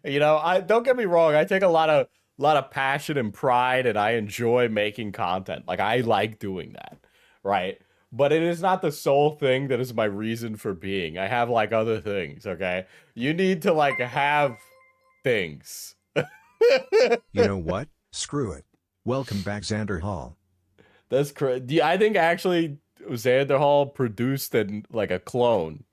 You know, I don't get me wrong, I take a lot of passion and pride, and I enjoy making content. Like, I like doing that, right? But it is not the sole thing that is my reason for being. I have like other things, okay? You need to like have things. You know what? Screw it. Welcome back, Xander Hall. That's crazy. I think actually Xander Hall produced like a clone.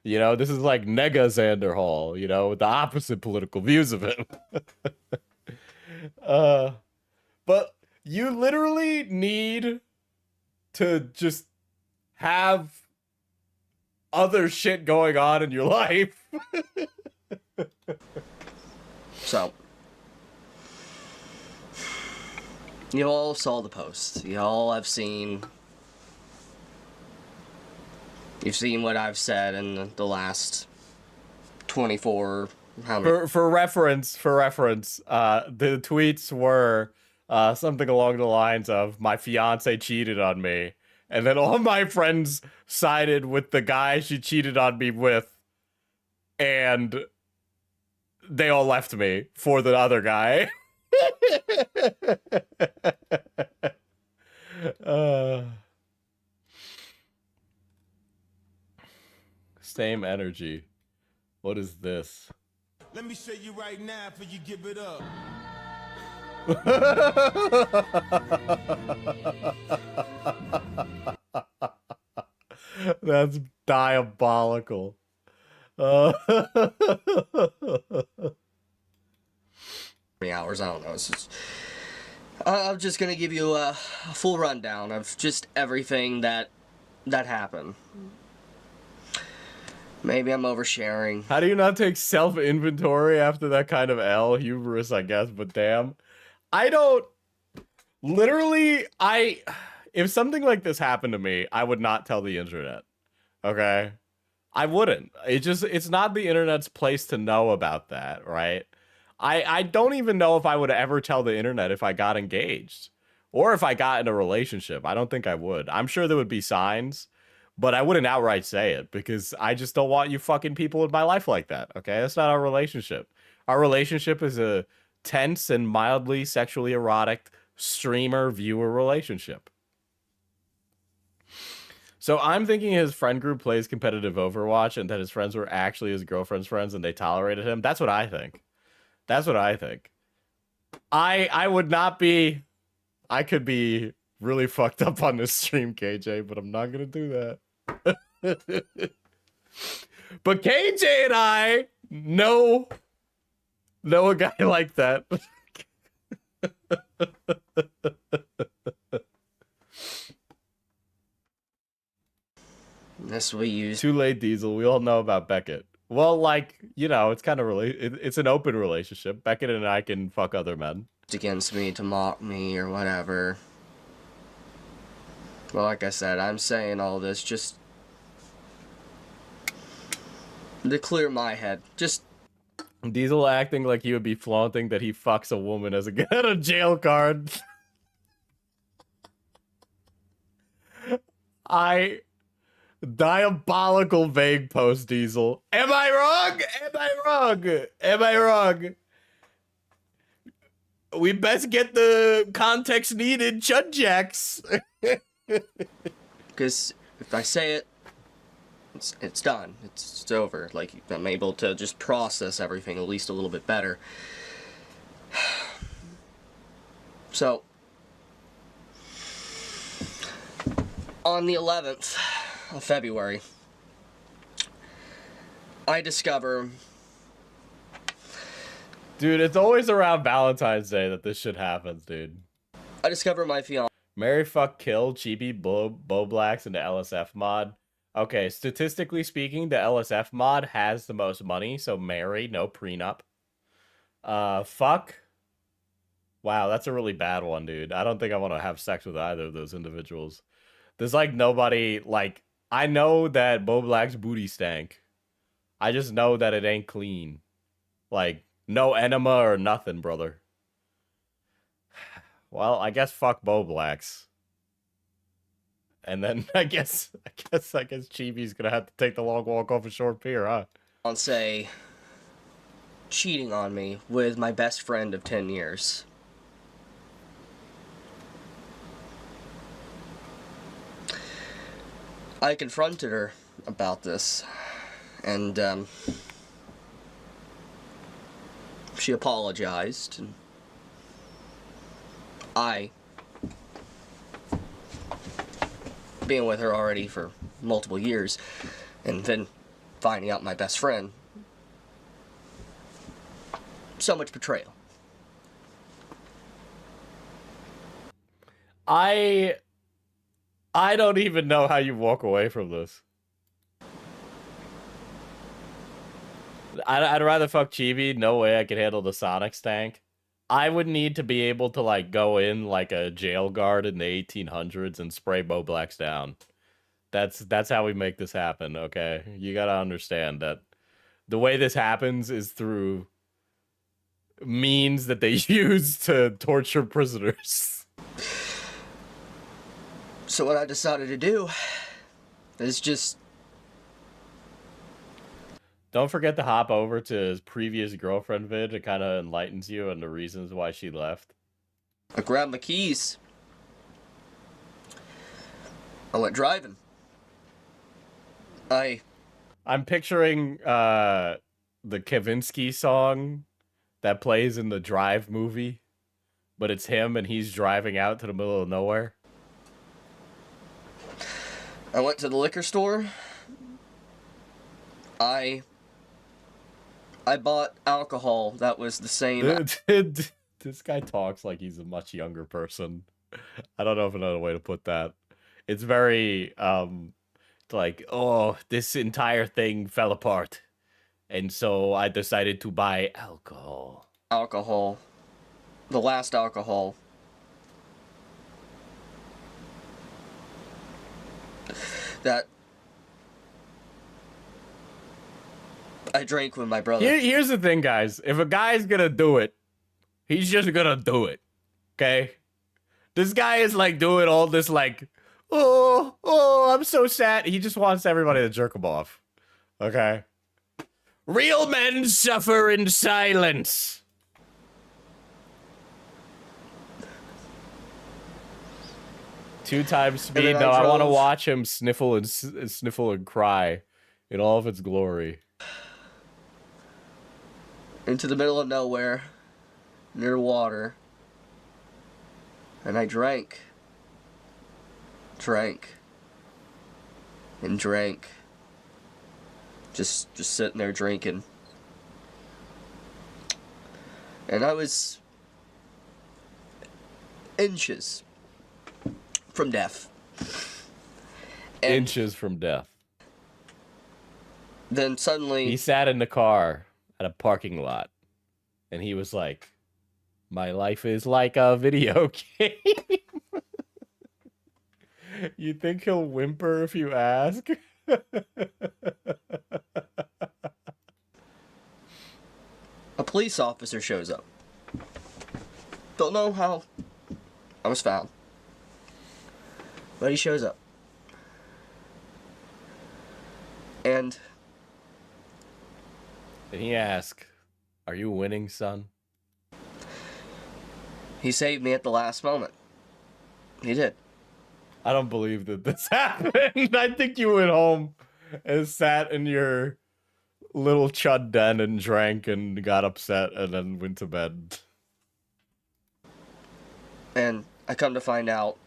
You know, this is like Nega Xander Hall, you know, with the opposite political views of him. But you literally need to just have other shit going on in your life. So, you all saw the post. You all have seen. You've seen what I've said in the last 24. How many? For reference, the tweets were something along the lines of "my fiance cheated on me," and then all my friends sided with the guy she cheated on me with, and they all left me for the other guy. Same energy. What is this? Let me show you right now before you give it up. That's diabolical. 3 hours, I don't know. It's just, I'm just gonna give you a full rundown of just everything that happened. Maybe I'm oversharing. How do you not take self-inventory after that kind of L? Hubris, I guess, but damn. I don't... Literally, if something like this happened to me, I would not tell the internet. Okay? I wouldn't. It's not the internet's place to know about that, right? I don't even know if I would ever tell the internet if I got engaged. Or if I got in a relationship. I don't think I would. I'm sure there would be signs, but I wouldn't outright say it because I just don't want you fucking people in my life like that, okay? That's not our relationship. Our relationship is a tense and mildly sexually erotic streamer-viewer relationship. So I'm thinking his friend group plays competitive Overwatch and that his friends were actually his girlfriend's friends and they tolerated him. That's what I think. That's what I think. I would not be... I could be really fucked up on this stream, KJ, but I'm not gonna do that. But KJ and I know a guy like that. This we use Too late, Diesel. We all know about Beckett. Well, like, you know, it's kind of it's an open relationship. Beckett and I can fuck other men. against me to mock me or whatever. Well, like I said, I'm saying all this just to clear my head. Just Diesel acting like he would be flaunting that he fucks a woman as a get a jail card. Diabolical vague post, Diesel. Am I wrong? Am I wrong? Am I wrong? We best get the context needed chud jacks. because if I say it, it's done. It's over. Like, I'm able to just process everything at least a little bit better. So, on the 11th of February, I discover... Dude, it's always around Valentine's Day that this shit happens, dude. I discover my fiance... Marry, fuck, kill, Chibi, Bo Blacks, and the LSF mod. Okay, statistically speaking, the LSF mod has the most money, so marry, no prenup. Fuck. Wow, that's a really bad one, dude. I don't think I want to have sex with either of those individuals. There's like nobody, like, I know that Bo Black's booty stank. I just know that it ain't clean. Like, no enema or nothing, brother. Well, I guess fuck Bo Blacks. And then I guess Chibi's gonna have to take the long walk off a short pier, huh? Fiance cheating on me with my best friend of 10 years. I confronted her about this, and she apologized, and I, being with her already for multiple years, and then finding out my best friend, so much betrayal. I don't even know how you walk away from this. I'd rather fuck Chibi. No way I could handle the Sonic stank. I would need to be able to, like, go in like a jail guard in the 1800s and spray Bo Blacks down. That's how we make this happen, okay? You gotta understand that the way this happens is through means that they use to torture prisoners. So what I decided to do is just... Don't forget to hop over to his previous girlfriend vid. It kind of enlightens you on the reasons why she left. I grabbed my keys. I went driving. I'm picturing the Kavinsky song that plays in the Drive movie, but it's him and he's driving out to the middle of nowhere. I went to the liquor store. I bought alcohol that was the same. This guy talks like he's a much younger person. I don't know if another way to put that. It's very like, oh, this entire thing fell apart, and so I decided to buy alcohol. Alcohol. The last alcohol. That I drank with my brother. Here's the thing, guys. If a guy's gonna do it, he's just gonna do it. Okay? This guy is like doing all this like, oh, I'm so sad. He just wants everybody to jerk him off. Okay? Real men suffer in silence. Two times speed. No, I want to watch him sniffle and cry in all of its glory. Into the middle of nowhere, near water, and I drank, and drank, just sitting there drinking, and I was inches from death. And Inches from death. Then suddenly, He sat in the car at a parking lot, and he was like, "My life is like a video game." You think he'll whimper if you ask? a police officer shows up. Don't know how I was found, but he shows up. And And he asked, "Are you winning, son?" he saved me at the last moment. He did. I don't believe that this happened. I think you went home and sat in your little chud den and drank and got upset and then went to bed. And I come to find out,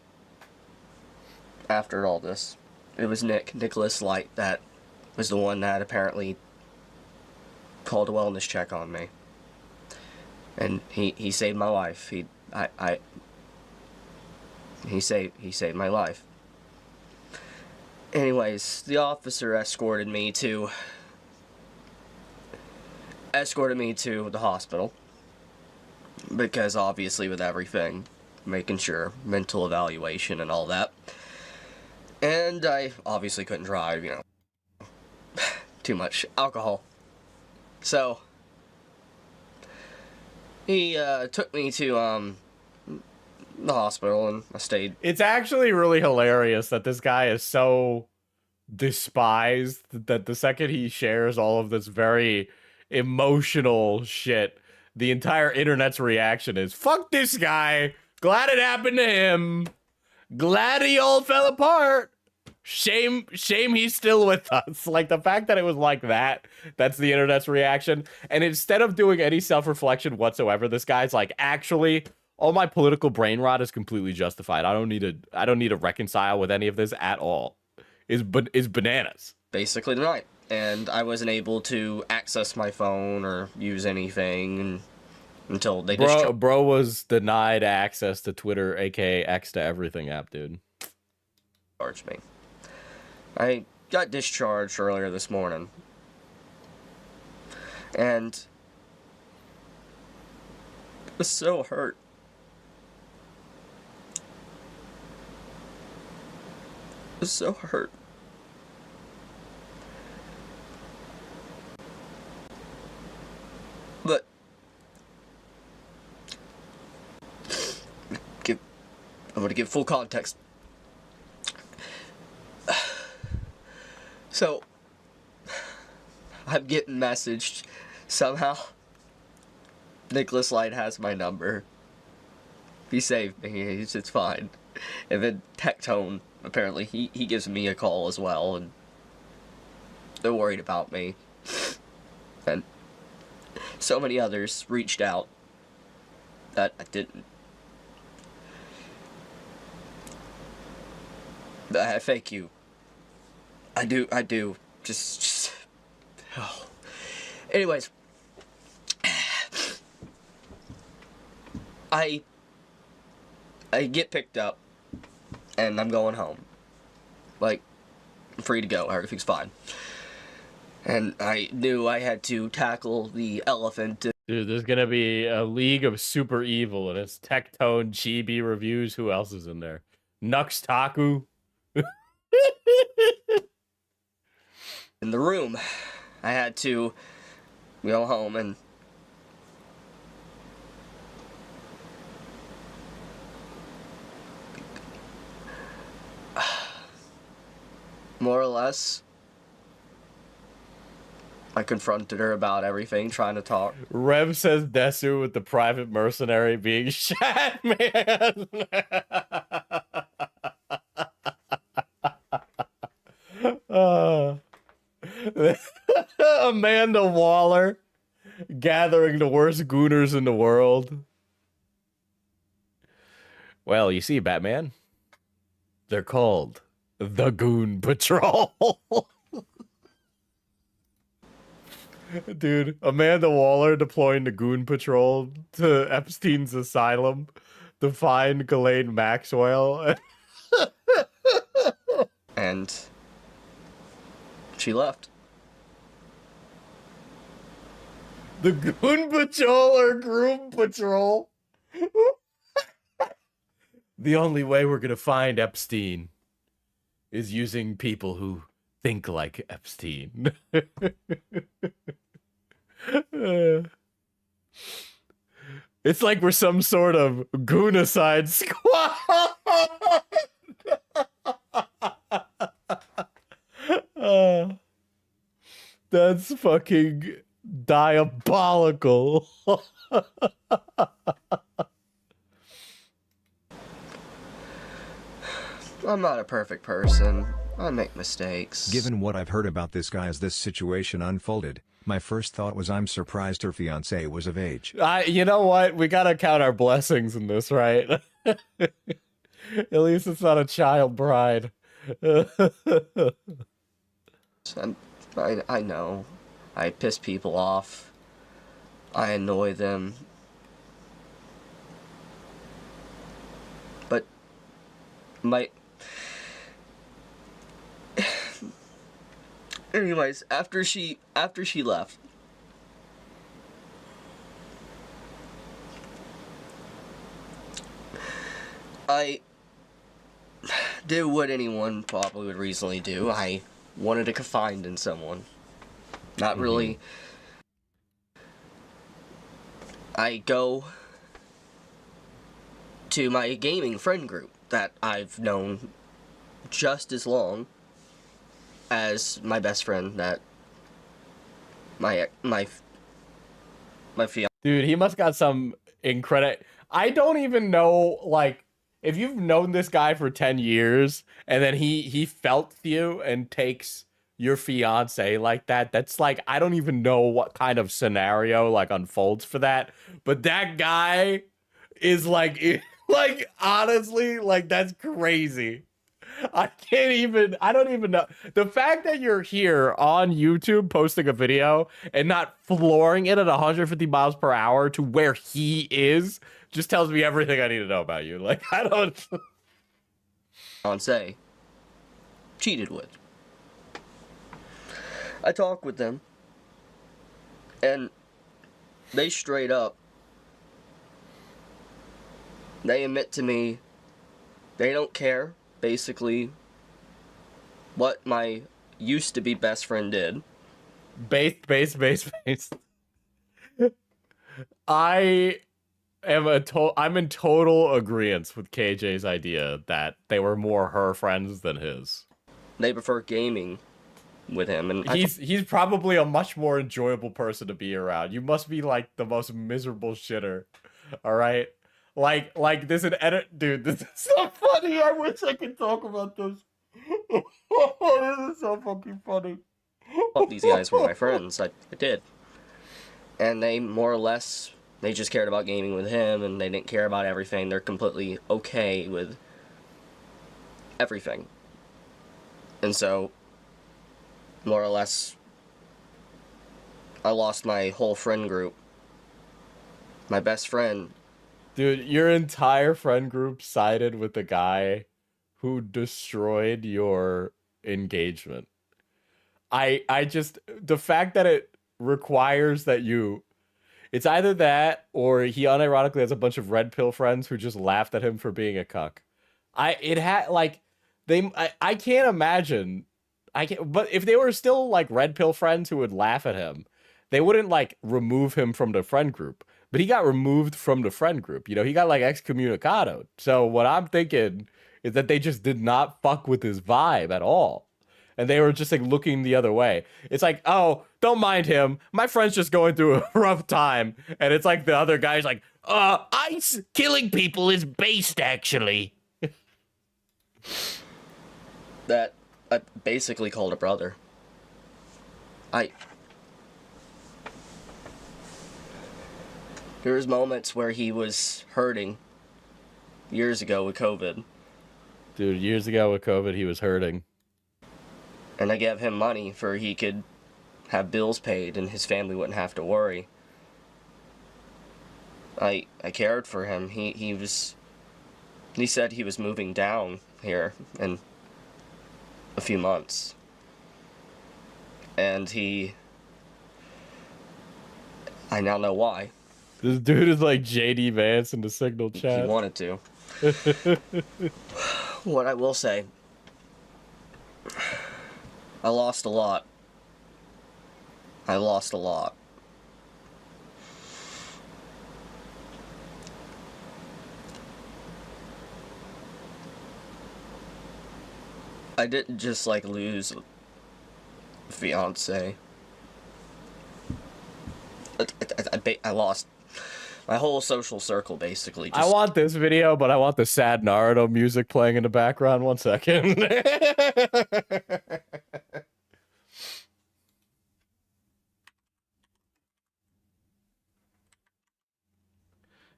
after all this, it was Nicholas Light, that was the one that apparently called a wellness check on me. And he saved my life. He saved my life. Anyways, the officer escorted me to the hospital, because obviously with everything, making sure mental evaluation and all that. And I obviously couldn't drive, you know, too much alcohol. So he took me to the hospital, and I stayed. It's actually really hilarious that this guy is so despised that the second he shares all of this very emotional shit, the entire internet's reaction is, "Fuck this guy. Glad it happened to him. Glad he all fell apart. Shame he's still with us." Like, the fact that it was like that, that's the internet's reaction. And instead of doing any self-reflection whatsoever, this guy's like, "Actually, all my political brain rot is completely justified. I don't need to reconcile with any of this at all." Is bananas. Basically tonight, and I wasn't able to access my phone or use anything until they Bro was denied access to Twitter, aka X to everything app, dude. discharged me. I got discharged earlier this morning, and I was so hurt. I was so hurt. But I'm gonna give full context. So I'm getting messaged somehow. Nicholas Light has my number. He saved me. It's fine. And then Tectone, apparently he gives me a call as well, and they're worried about me. And so many others reached out that I didn't. Thank you. I do. Just oh. Anyways, I get picked up, and I'm going home. Like, I'm free to go. Everything's fine. And I knew I had to tackle the elephant. Dude, there's gonna be a League of Super Evil, and it's Tectone, Chibi reviews. Who else is in there? Nux Taku. In the room. I had to go home and more or less I confronted her about everything, trying to talk. Rev says Desu with the private mercenary being shot, man. Amanda Waller gathering the worst gooners in the world. Well, you see, Batman, they're called the Goon Patrol. Dude, Amanda Waller deploying the Goon Patrol to Epstein's asylum to find Ghislaine Maxwell. And she left. The Goon Patrol or Groom Patrol? The only way we're gonna find Epstein is using people who think like Epstein. It's like we're some sort of Goonicide squad. That's fucking diabolical. I'm not a perfect person. I make mistakes. Given what I've heard about this guy as this situation unfolded, my first thought was I'm surprised her fiancé was of age. You know what? We gotta count our blessings in this, right? At least it's not a child bride. I know. I piss people off. I annoy them. But anyways, after she left, I did what anyone probably would reasonably do. I wanted to confide in someone. Not really. I go to my gaming friend group that I've known just as long as my best friend that my fiance. Dude, he must got some incredible. I don't even know, like, if you've known this guy for 10 years and then he felt you and takes your fiance like that, that's like, I don't even know what kind of scenario like unfolds for that. But that guy is like honestly, like, that's crazy. I don't even know. The fact that you're here on YouTube posting a video and not flooring it at 150 miles per hour to where he is just tells me everything I need to know about you. Like, I don't... Fiance cheated with. I talk with them, and they straight up, they admit to me they don't care, basically, what my used to be best friend did. Base. I'm in total agreement with KJ's idea that they were more her friends than his. They prefer gaming with him, and he's probably a much more enjoyable person to be around. You must be like the most miserable shitter. All right? Like this an edit, dude. This is so funny. I wish I could talk about this. This is so fucking funny. these guys were my friends. I did. And they more or less, they just cared about gaming with him, and they didn't care about everything. They're completely okay with everything. And so, more or less, I lost my whole friend group. My best friend. Dude, your entire friend group sided with the guy who destroyed your engagement. I just, the fact that it requires that it's either that or he unironically has a bunch of red pill friends who just laughed at him for being a cuck. I can't imagine. But if they were still like red pill friends who would laugh at him, they wouldn't like remove him from the friend group. But he got removed from the friend group. You know, he got like excommunicado. So what I'm thinking is that they just did not fuck with his vibe at all. And they were just like looking the other way. It's like, oh, don't mind him. My friend's just going through a rough time. And it's like the other guy's like, Ice killing people is based, actually. That I basically called a brother. There was moments where he was hurting years ago with COVID. dude, years ago with COVID, he was hurting. And I gave him money for he could have bills paid and his family wouldn't have to worry. I cared for him. He said he was moving down here in a few months. And I now know why. This dude is like JD Vance in the Signal He chat. wanted to. What I will say, I lost a lot. I lost a lot. I didn't just like lose a fiance. I lost my whole social circle basically. I want this video, but I want the sad Naruto music playing in the background. 1 second.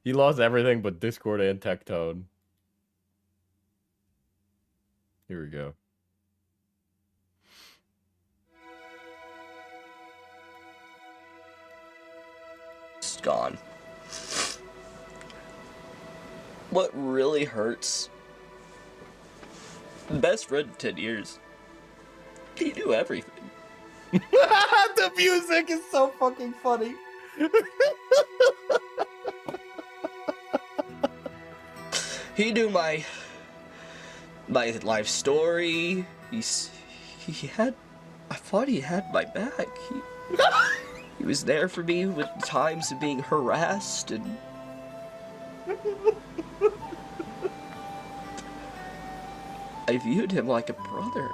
He lost everything but Discord and Tectone. Here we go. It's gone. What really hurts? Best friend in 10 years. He knew everything. The music is so fucking funny. He knew my life story. He had. I thought he had my back. He was there for me with times of being harassed and. I viewed him like a brother.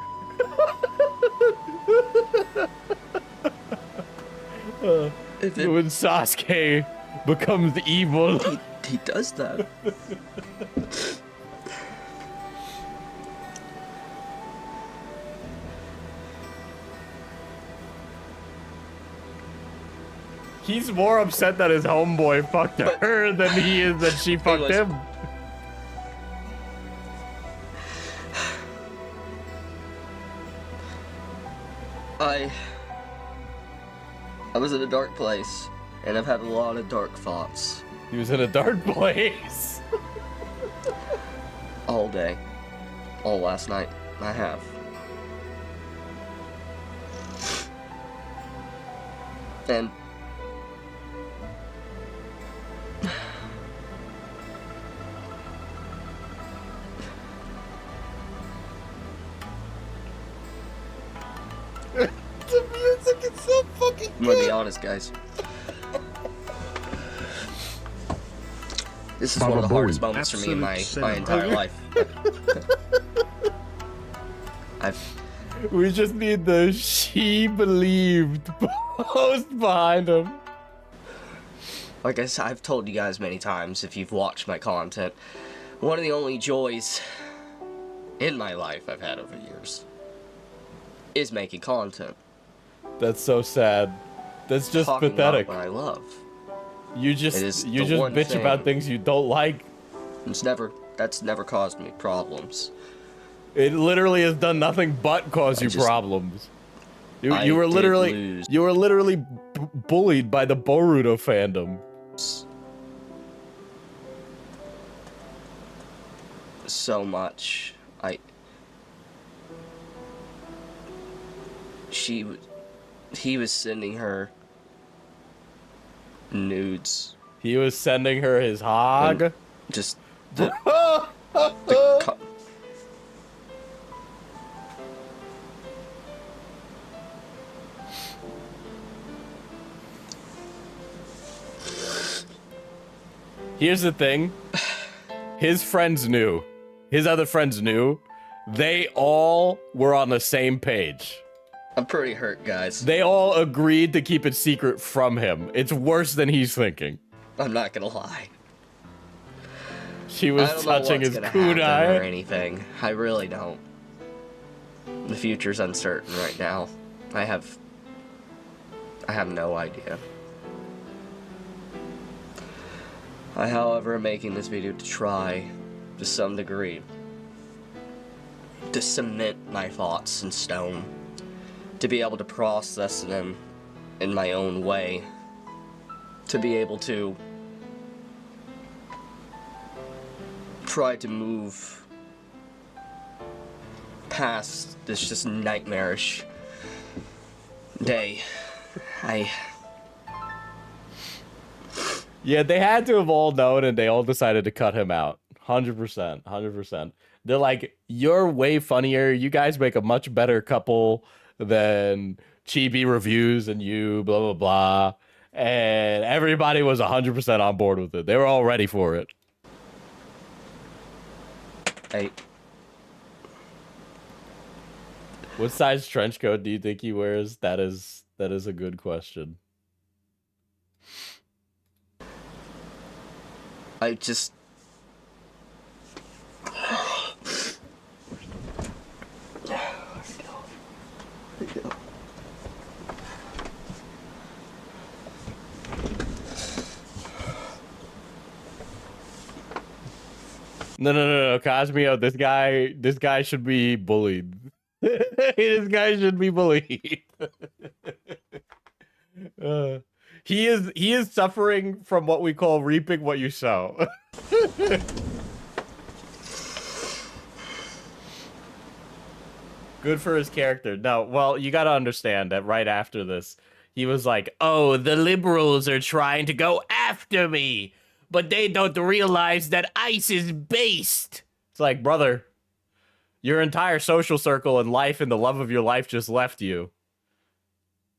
When Sasuke becomes evil. He does that. He's more upset that his homeboy fucked her than he is that she fucked Anyways. him. I was in a dark place, and I've had a lot of dark thoughts He was in a dark place. all day, all last night. I have. And The music is so fucking I'm gonna be honest, guys. This is one of the hardest moments for me in my entire life. We just need the "she believed" post behind him. Like I've told you guys many times, if you've watched my content, one of the only joys in my life I've had over years is making content. That's so sad. That's just Talking pathetic. about what I love. You It is just the one bitch about thing. things you don't like. That's never caused me problems. It literally has done nothing but cause you just- problems. I You were did literally lose. bullied by the Boruto fandom. So much. He was sending her nudes. He was sending her his hog. And just the co- Here's the thing. His friends knew. His other friends knew. They all were on the same page. I'm pretty hurt, guys. They all agreed to keep it secret from him. It's worse than he's thinking. I'm not gonna lie. She I was don't know touching what's his gonna happen or kunai. anything. I really don't. The future's uncertain right now. I have no idea. I, however, am making this video to try, to some degree, to cement my thoughts in stone, to be able to process them in my own way, to be able to try to move past this just nightmarish day. Yeah, they had to have all known, and they all decided to cut him out. 100%, 100%. They're like, you're way funnier. You guys make a much better couple than Chibi reviews and you, blah, blah, blah. And everybody was 100% on board with it. They were all ready for it. I What size trench coat do you think he wears? That is a good question. just. No, Cosmeo, this guy should be bullied. This guy should be bullied. He is suffering from what we call reaping what you sow. Good for his character. No, well, you gotta understand that right after this, he was like, oh, the liberals are trying to go after me, but they don't realize that ice is based. It's like, brother, your entire social circle and life and the love of your life just left you.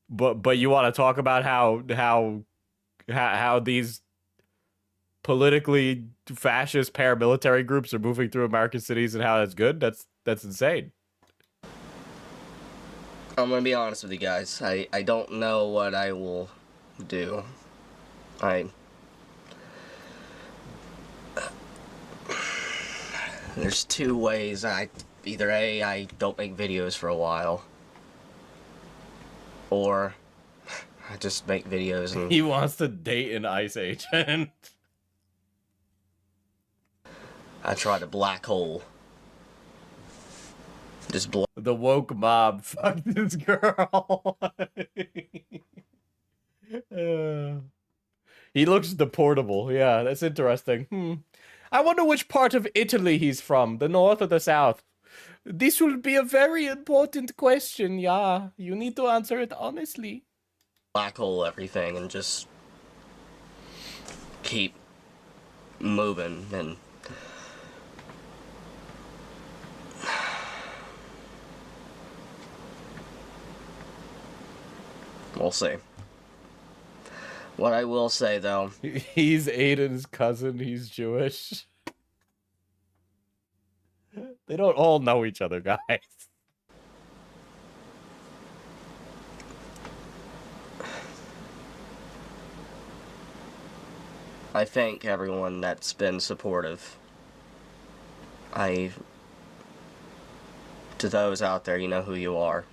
But you want to talk about how these politically fascist paramilitary groups are moving through American cities and how that's good? That's insane. I'm gonna be honest with you guys. I don't know what I will do. There's two ways. Either A, I don't make videos for a while, or I just make videos and He wants to date an ICE agent. I try to black hole. Just The woke mob fucked this girl. He looks deportable. Yeah, that's interesting. I wonder which part of Italy he's from, the north or the south. This will be a very important question, yeah. You need to answer it honestly. black hole everything and just keep moving, and we'll see. What I will say, though... He's Aiden's cousin. He's Jewish. They don't all know each other, guys. I thank everyone that's been supportive. To those out there, you know who you are.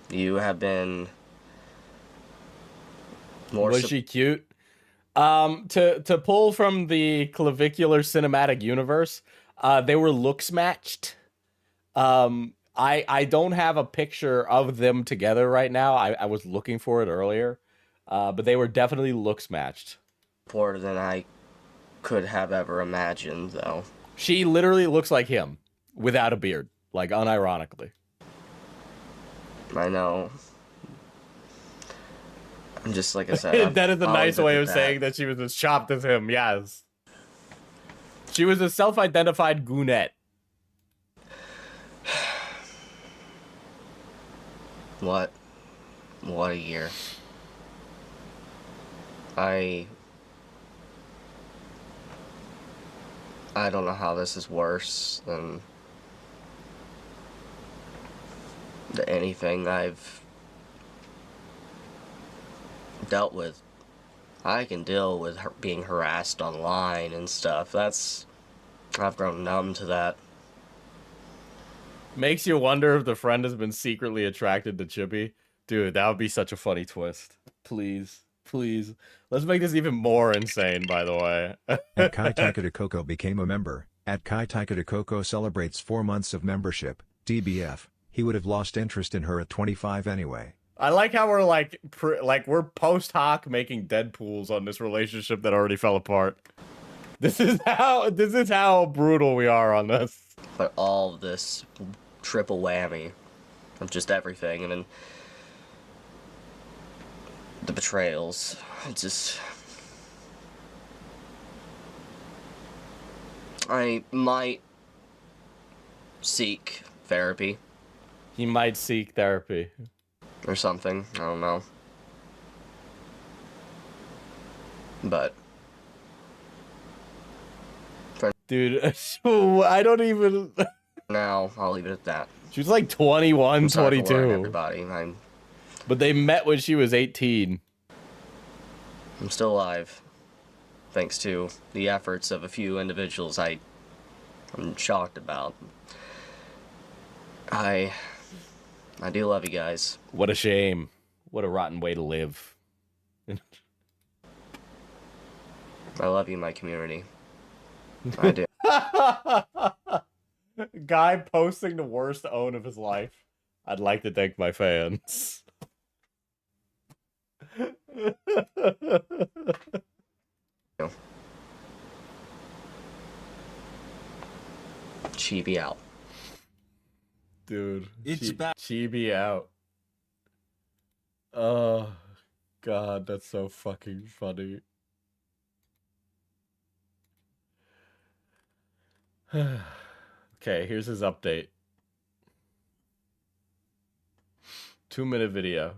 You have been... Was she cute? To pull from the clavicular cinematic universe, they were looks matched. I don't have a picture of them together right now. I was looking for it earlier, but they were definitely looks matched. More than I could have ever imagined, though. She literally looks like him without a beard, like unironically. I know. I'm just, like I said... That is a nice way of saying that she was as chopped as him, yes. She was a self-identified goonette. What a year. I don't know how this is worse than anything I've dealt with. I can deal with being harassed online and stuff. I've grown numb to that. Makes you wonder if the friend has been secretly attracted to Chibi. Dude, that would be such a funny twist. Please. Please. Let's make this even more insane, by the way. At Kai Takadakoko became a member. At Kai Takadakoko celebrates 4 months of membership. DBF, he would have lost interest in her at 25 anyway. I like how we're we're post hoc making Deadpools on this relationship that already fell apart. This is how brutal we are on this. But all of this triple whammy of just everything, and then the betrayals. It just... I might seek therapy He might seek therapy. or something. I don't know. But Dude, I don't even... now, I'll leave it at that. She was like 21, I'm sorry for worrying 22. everybody. But they met when she was 18. I'm still alive, thanks to the efforts of a few individuals I'm shocked about. I do love you guys. What a shame. What a rotten way to live. I love you, my community. I do. Guy posting the worst own of his life. I'd like to thank my fans. Chibi out. Dude. It's back. Chibi out. Oh, God, that's so fucking funny. Okay, here's his update. 2-minute video.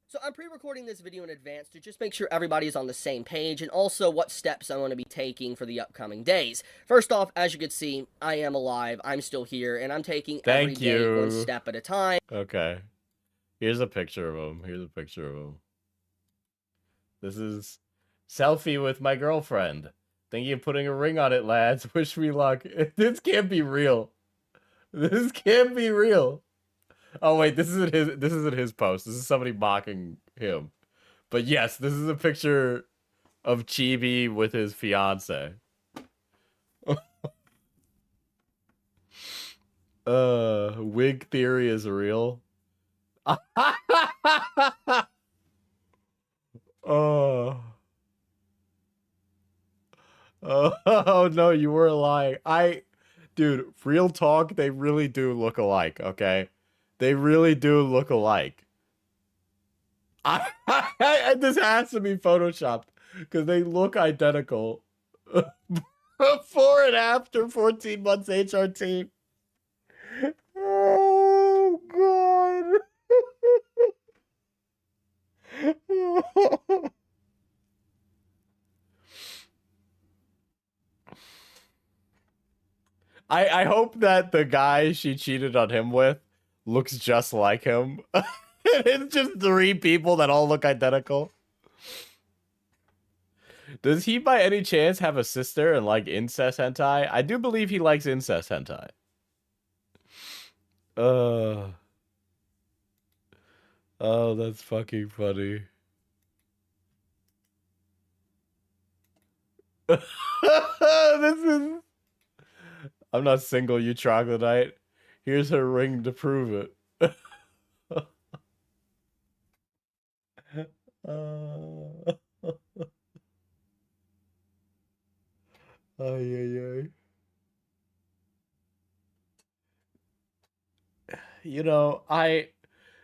So I'm pre-recording this video in advance to just make sure everybody's on the same page, and also what steps I'm going to be taking for the upcoming days. First off, as you can see, I am alive, I'm still here, and I'm taking every day one step at a time. Okay. Here's a picture of him. Here's a picture of him. This is selfie with my girlfriend. Thinking of putting a ring on it, lads. Wish me luck. This can't be real. This can't be real. Oh wait, this isn't his post. This is somebody mocking him. But yes, this is a picture of Chibi with his fiance. Wig theory is real. Oh. Oh no, you were lying. Dude, real talk, they really do look alike, okay? They really do look alike. This has to be photoshopped because they look identical. Before and after 14 months HRT. Oh god. I hope that the guy she cheated on him with looks just like him. It's just 3 people that all look identical. Does he by any chance have a sister and like incest hentai? I do believe he likes incest hentai. Oh, that's fucking funny. This is... I'm not single, you troglodyte. Here's her ring to prove it. Ay, ay, ay. You know,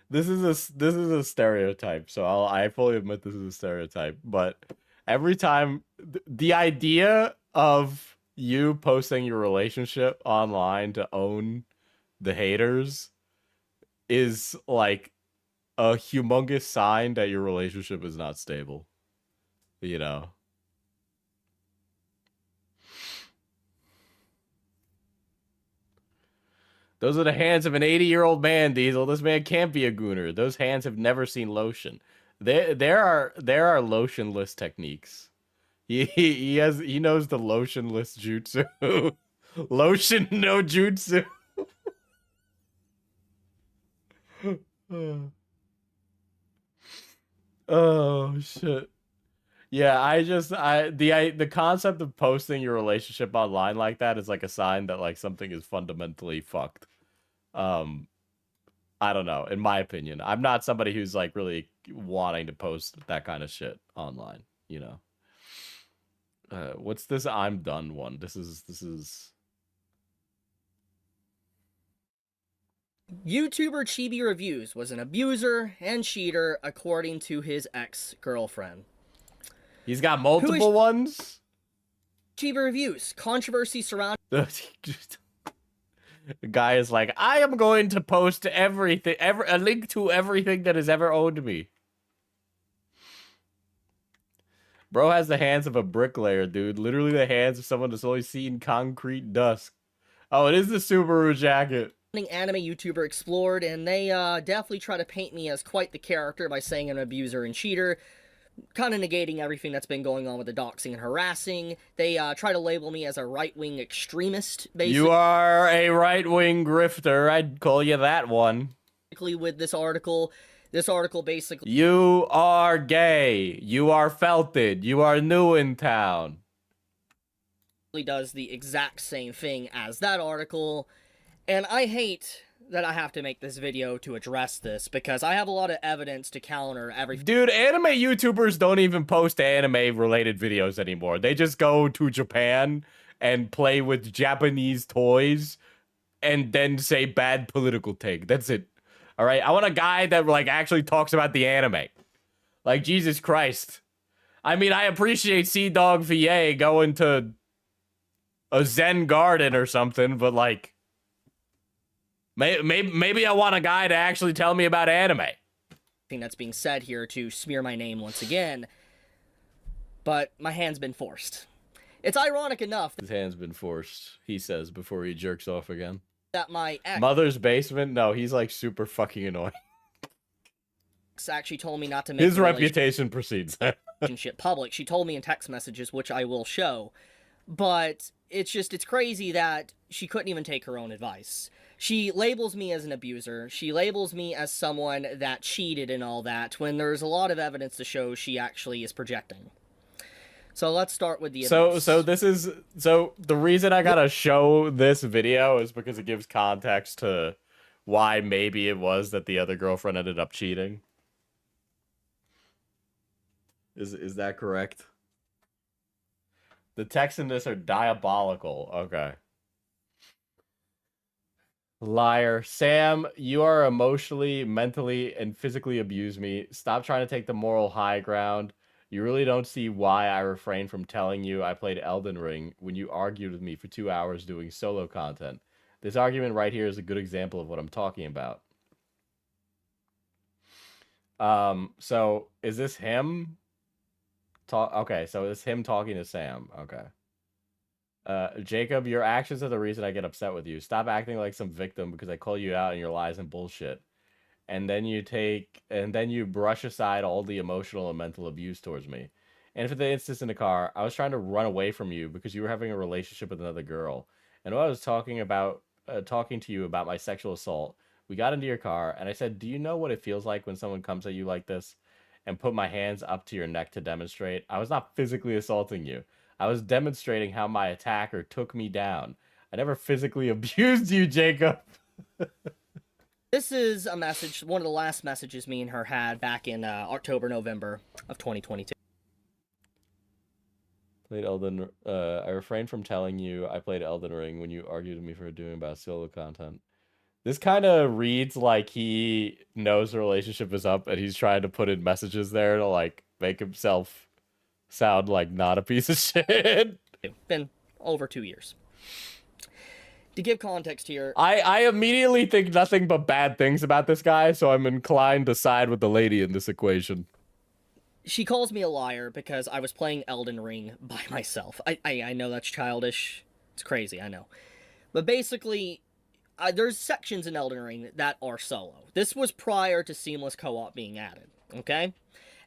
this is a stereotype, so I fully admit this is a stereotype, but every time the idea of you posting your relationship online to own the haters is like a humongous sign that your relationship is not stable. You know? Those are the hands of an 80-year-old man, Diesel. This man can't be a gooner. Those hands have never seen lotion. There are lotionless techniques. He knows the lotionless jutsu. Lotion no jutsu. Oh shit. Yeah, the concept of posting your relationship online like that is like a sign that like something is fundamentally fucked. I don't know, in my opinion. I'm not somebody who's like really wanting to post that kind of shit online, you know. What's this I'm done one? This is YouTuber Chibi Reviews was an abuser and cheater according to his ex-girlfriend. He's got multiple ones? Chibi reviews, controversy surrounding The guy is like, I am going to post everything, a link to everything that has ever owned me. Bro has the hands of a bricklayer, dude. Literally the hands of someone that's only seen concrete dust. Oh, it is the Subaru jacket. anime YouTuber explored, and they definitely try to paint me as quite the character by saying I'm an abuser and cheater, kind of negating everything that's been going on with the doxing and harassing. They try to label me as a right-wing extremist, basically. You are a right-wing grifter. I'd call you that one. With this article. This article basically... You are gay. You are felted. You are new in town. Does the exact same thing as that article, and I hate that I have to make this video to address this, because I have a lot of evidence to counter everything. Dude, anime YouTubers don't even post anime-related videos anymore. They just go to Japan and play with Japanese toys and then say bad political take. That's it. All right? I want a guy that, like, actually talks about the anime. Like, Jesus Christ. I mean, I appreciate Sea Dog VA going to a Zen garden or something, but, like, maybe I want a guy to actually tell me about anime. Thing that's being said here to smear my name once again, but my hand's been forced. It's ironic enough His hand's been forced, he says, before he jerks off again. that my ex Mother's basement? No, he's, like, super fucking annoying. actually told me not to make His the reputation precedes that. relationship public. She told me in text messages, which I will show, but it's crazy that she couldn't even take her own advice. She labels me as an abuser. She labels me as someone that cheated and all that, when there's a lot of evidence to show she actually is projecting. So let's start with the abuse. So the reason I gotta show this video is because it gives context to why maybe it was that the other girlfriend ended up cheating. Is that correct? The texts in this are diabolical. Okay. Liar. Sam, you are emotionally, mentally, and physically abused me. Stop trying to take the moral high ground. You really don't see why I refrained from telling you I played Elden Ring when you argued with me for 2 hours doing solo content. This argument right here is a good example of what I'm talking about. So is this him? Okay, so it's him talking to Sam. Okay. Jacob, your actions are the reason I get upset with you. Stop acting like some victim because I call you out on your lies and bullshit. And then you brush aside all the emotional and mental abuse towards me. And for the instance in the car, I was trying to run away from you because you were having a relationship with another girl. And while I was talking to you about my sexual assault, we got into your car, and I said, do you know what it feels like when someone comes at you like this? And put my hands up to your neck to demonstrate. I was not physically assaulting you. I was demonstrating how my attacker took me down. I never physically abused you, Jacob. This is a message, one of the last messages me and her had back in October, November of 2022. Played Elden. I refrained from telling you I played Elden Ring when you argued with me for doing about solo content. This kind of reads like he knows the relationship is up and he's trying to put in messages there to, like, make himself sound like not a piece of shit. Been over 2 years. To give context here, I immediately think nothing but bad things about this guy, so I'm inclined to side with the lady in this equation. she calls me a liar because I was playing Elden Ring by myself. I know that's childish. It's crazy, I know. But basically, there's sections in Elden Ring that are solo. This was prior to seamless co-op being added, okay?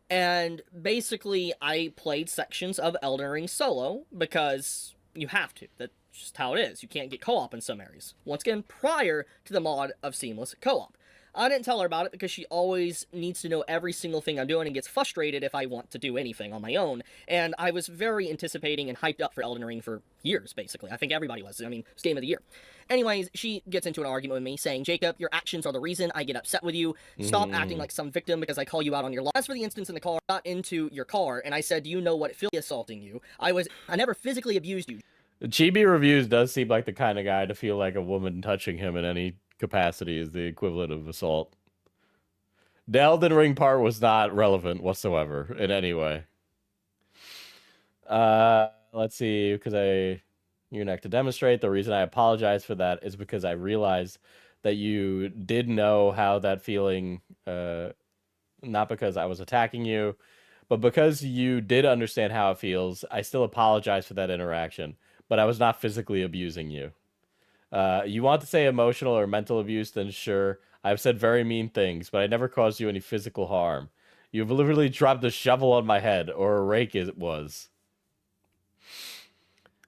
And basically, I played sections of Elden Ring solo because you have to. That's just how it is. You can't get co-op in some areas. Once again, prior to the mod of seamless co-op. I didn't tell her about it because she always needs to know every single thing I'm doing and gets frustrated if I want to do anything on my own. And I was very anticipating and hyped up for Elden Ring for years, basically. I think everybody was. I mean, it's game of the year. Anyways, she gets into an argument with me saying, Jacob, your actions are the reason I get upset with you. Stop acting like some victim because I call you out on your lies. As for the instance in the car, I got into your car and I said, do you know what it feels like assaulting you? I never physically abused you. Chibi Reviews does seem like the kind of guy to feel like a woman touching him in any capacity is the equivalent of assault. The Elden Ring part was not relevant whatsoever in any way. Let's see, because you're next to demonstrate. The reason I apologize for that is because I realized that you did know how that feeling, not because I was attacking you, but because you did understand how it feels. I still apologize for that interaction, but I was not physically abusing you. You want to say emotional or mental abuse, then sure. I've said very mean things, but I never caused you any physical harm. You've literally dropped a shovel on my head, or a rake it was.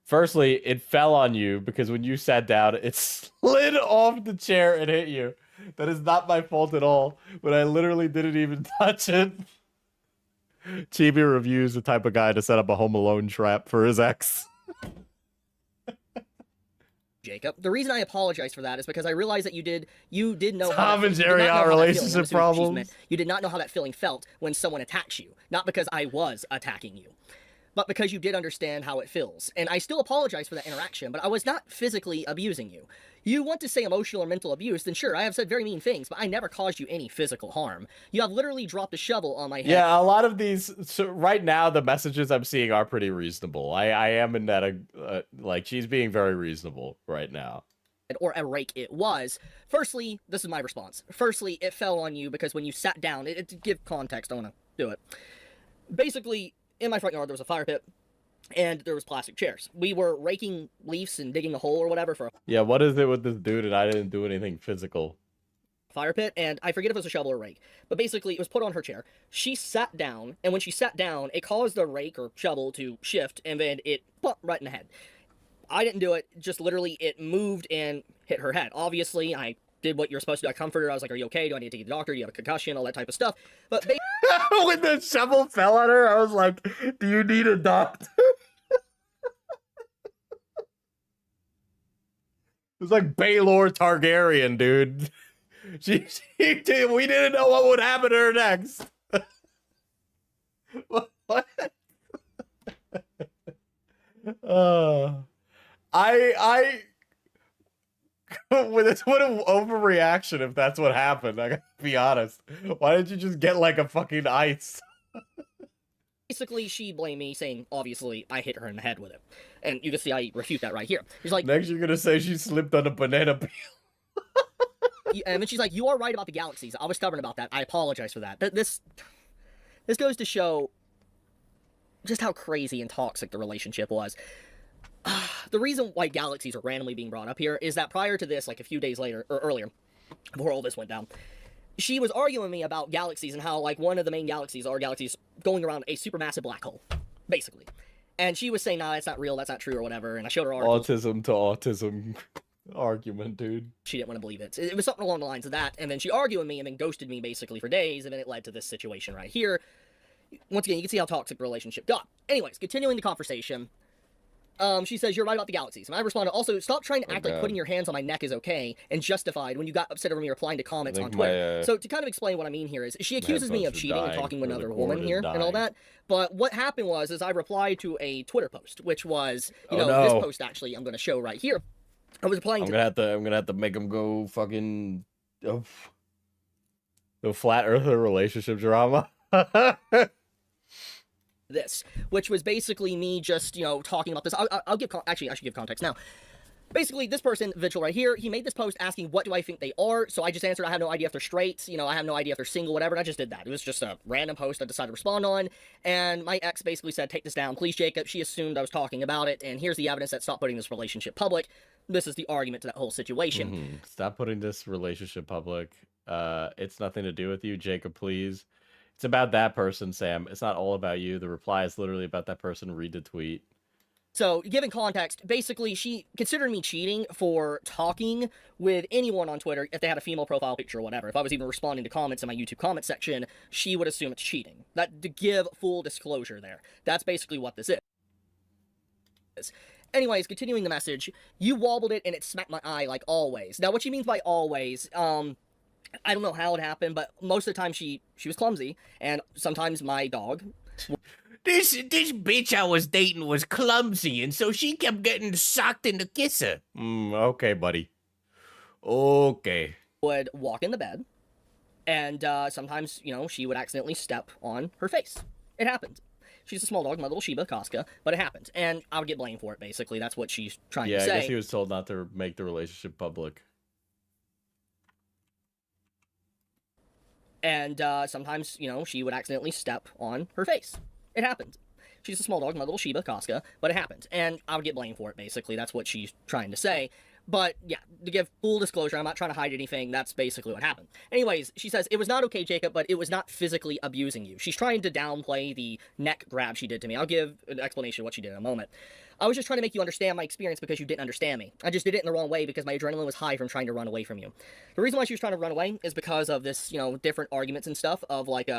Firstly, it fell on you because when you sat down, it slid off the chair and hit you. That is not my fault at all, but I literally didn't even touch it. Chibi reviews the type of guy to set up a Home Alone trap for his ex. Jacob. The reason I apologize for that is because I realized that you did know Tom how and that, Jerry are relationship problems. You did not know how that feeling felt when someone attacks you. Not because I was attacking you, but because you did understand how it feels. And I still apologize for that interaction, but I was not physically abusing you. You want to say emotional or mental abuse, then sure, I have said very mean things, but I never caused you any physical harm. You have literally dropped a shovel on my head. Yeah, a lot of these, so right now, the messages I'm seeing are pretty reasonable. I am in that, like, she's being very reasonable right now. Or a rake it was. Firstly, this is my response. Firstly, it fell on you because when you sat down, to give context, I want to do it. Basically, in my front yard, there was a fire pit, and there was plastic chairs. We were raking leaves and digging a hole or whatever for a Yeah, what is it with this dude and I didn't do anything physical? fire pit, and I forget if it was a shovel or rake, but basically it was put on her chair. She sat down, and when she sat down, it caused the rake or shovel to shift, and then it bumped right in the head. I didn't do it, just literally it moved and hit her head. Obviously, I did what you're supposed to do. I comforted her. I was like, are you okay? Do I need to take you to the doctor? Do you have a concussion? All that type of stuff. But when the shovel fell on her, I was like, do you need a doctor? It was like Baelor Targaryen, dude. We didn't know what would happen to her next. What? What an overreaction if that's what happened. I gotta be honest. Why didn't you just get like a fucking ice? basically, she blamed me, saying, obviously, I hit her in the head with it. And you can see I refute that right here. She's like, next you're gonna say she slipped on a banana peel. and then she's like, you are right about the galaxies. I was stubborn about that. I apologize for that. This goes to show just how crazy and toxic the relationship was. The reason why galaxies are randomly being brought up here is that prior to this, like a few days later, or earlier, before all this went down, she was arguing with me about galaxies and how, like, one of the main galaxies are galaxies going around a supermassive black hole, basically. And she was saying, nah, that's not real, that's not true, or whatever, and I showed her articles. Autism to autism argument, dude. She didn't want to believe it. It was something along the lines of that, and then she argued with me and then ghosted me, basically, for days, and then it led to this situation right here. Once again, you can see how toxic the relationship got. Anyways, continuing the conversation, she says, you're right about the galaxies. And I responded, also, stop trying to act like putting your hands on my neck is okay and justified when you got upset over me replying to comments on Twitter. So to kind of explain what I mean here is, she accuses me of cheating and talking with another woman here and all that. But what happened was, I replied to a Twitter post, which was, this post actually I'm going to show right here. I was replying I'm gonna have to make him go fucking the flat earther relationship drama. This, which was basically me just, talking about this. I'll give, actually, I should give context now. Basically, this person, Vigil right here, he made this post asking, what do I think they are? So I just answered, I have no idea if they're straight, I have no idea if they're single, whatever, and I just did that. It was just a random post I decided to respond on, and my ex basically said, take this down, please, Jacob. She assumed I was talking about it, and here's the evidence that stop putting this relationship public. This is the argument to that whole situation. Stop putting this relationship public. It's nothing to do with you, Jacob, please. It's about that person, Sam. It's not all about you. The reply is literally about that person. Read the tweet. So, given context, basically, she considered me cheating for talking with anyone on Twitter if they had a female profile picture or whatever. If I was even responding to comments in my YouTube comment section, she would assume it's cheating. That, to give full disclosure there. That's basically what this is. Anyways, continuing the message, you wobbled it and it smacked my eye like always. Now, what she means by always, I don't know how it happened, but most of the time she was clumsy, and sometimes my dog. This bitch I was dating was clumsy, and so she kept getting socked in the kisser. Okay, buddy. Okay. Would walk in the bed, and sometimes, she would accidentally step on her face. It happened. She's a small dog, my little Shiba, Casca, but it happens, and I would get blamed for it, basically. That's what she's trying to Yeah, say. I guess he was told not to make the relationship public. And sometimes, you know, she would accidentally step on her face. It happens. She's a small dog, my little Shiba, Casca, but it happens, and I would get blamed for it, basically. That's what she's trying to say. But, yeah, to give full disclosure, I'm not trying to hide anything, that's basically what happened. Anyways, she says, it was not okay, Jacob, but it was not physically abusing you. She's trying to downplay the neck grab she did to me. I'll give an explanation of what she did in a moment. I was just trying to make you understand my experience because you didn't understand me. I just did it in the wrong way because my adrenaline was high from trying to run away from you. The reason why she was trying to run away is because of this, you know, different arguments and stuff of, like,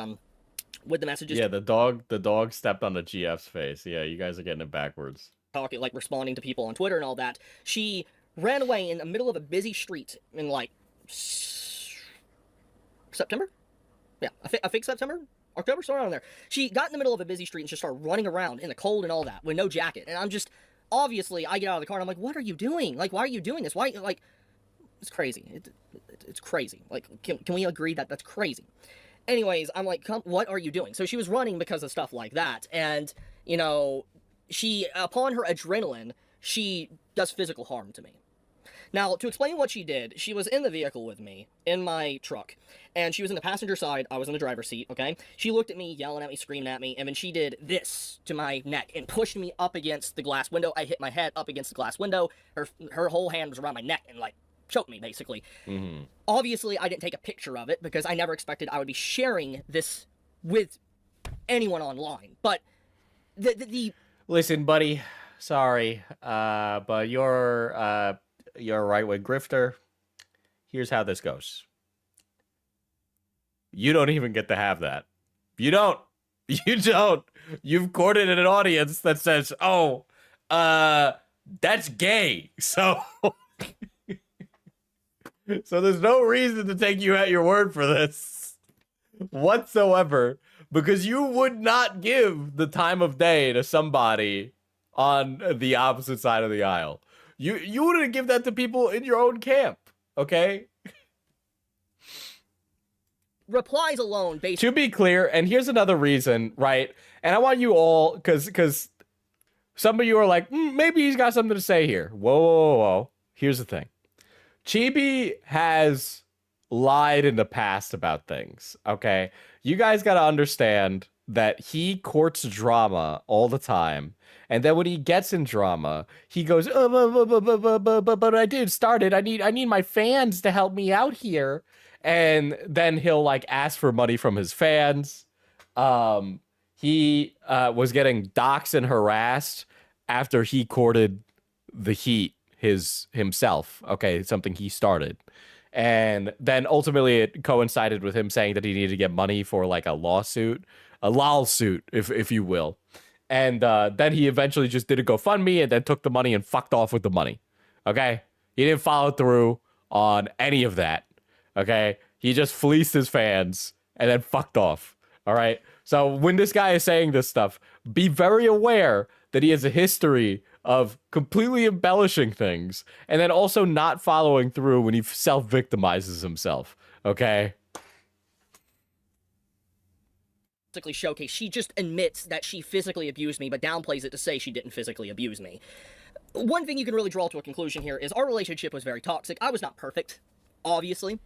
with the messages. Yeah, the dog stepped on the GF's face. Yeah, you guys are getting it backwards. Talking, like, responding to people on Twitter and all that. She ran away in the middle of a busy street in, like, September? Yeah, I think September? October, somewhere around there. She got in the middle of a busy street and just started running around in the cold and all that with no jacket. And I'm just, obviously, I get out of the car and I'm like, what are you doing? Like, why are you doing this? Why, like, it's crazy. It's crazy. Like, can we agree that that's crazy? Anyways, I'm like, what are you doing? So she was running because of stuff like that. And, you know, she, upon her adrenaline, she does physical harm to me. Now, to explain what she did, she was in the vehicle with me, in my truck, and she was in the passenger side, I was in the driver's seat, okay? She looked at me, yelling at me, screaming at me, and then she did this to my neck and pushed me up against the glass window. I hit my head up against the glass window. Her whole hand was around my neck and, like, choked me, basically. Mm-hmm. Obviously, I didn't take a picture of it because I never expected I would be sharing this with anyone online, but the Listen, buddy, sorry, but you're a right-wing grifter. Here's how this goes. You don't even get to have that. You don't. You don't. You've courted an audience that says, oh, that's gay. So, so there's no reason to take you at your word for this whatsoever, because you would not give the time of day to somebody on the opposite side of the aisle. You wouldn't give that to people in your own camp, okay? replies alone, basically. To be clear, and here's another reason, right? And I want you all, because some of you are like, maybe he's got something to say here. Whoa, whoa, whoa. Here's the thing. Chibi has lied in the past about things, okay? You guys got to understand that he courts drama all the time. And then when he gets in drama, he goes, but I did start it. I need my fans to help me out here. And then he'll like ask for money from his fans. He was getting doxxed and harassed after he courted the Heat himself. Okay, something he started. And then ultimately it coincided with him saying that he needed to get money for like a lawsuit, a lawsuit, if you will. And then he eventually just did a GoFundMe and then took the money and fucked off with the money. Okay? He didn't follow through on any of that. Okay? He just fleeced his fans and then fucked off. All right? So when this guy is saying this stuff, be very aware that he has a history of completely embellishing things and then also not following through when he self-victimizes himself. Okay? Showcase. She just admits that she physically abused me, but downplays it to say she didn't physically abuse me. One thing you can really draw to a conclusion here is our relationship was very toxic. I was not perfect, obviously,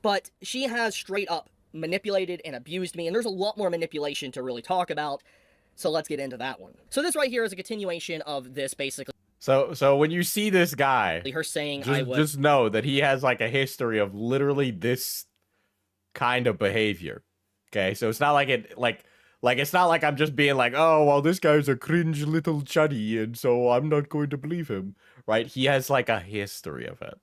but she has straight up manipulated and abused me, and there's a lot more manipulation to really talk about, so let's get into that one. So this right here is a continuation of this, basically. So when you see this guy, her saying just know that he has like a history of literally this kind of behavior. Okay, so it's not like it's not like I'm just being like, oh, well, this guy's a cringe little chuddy, and so I'm not going to believe him, right? He has like a history of it.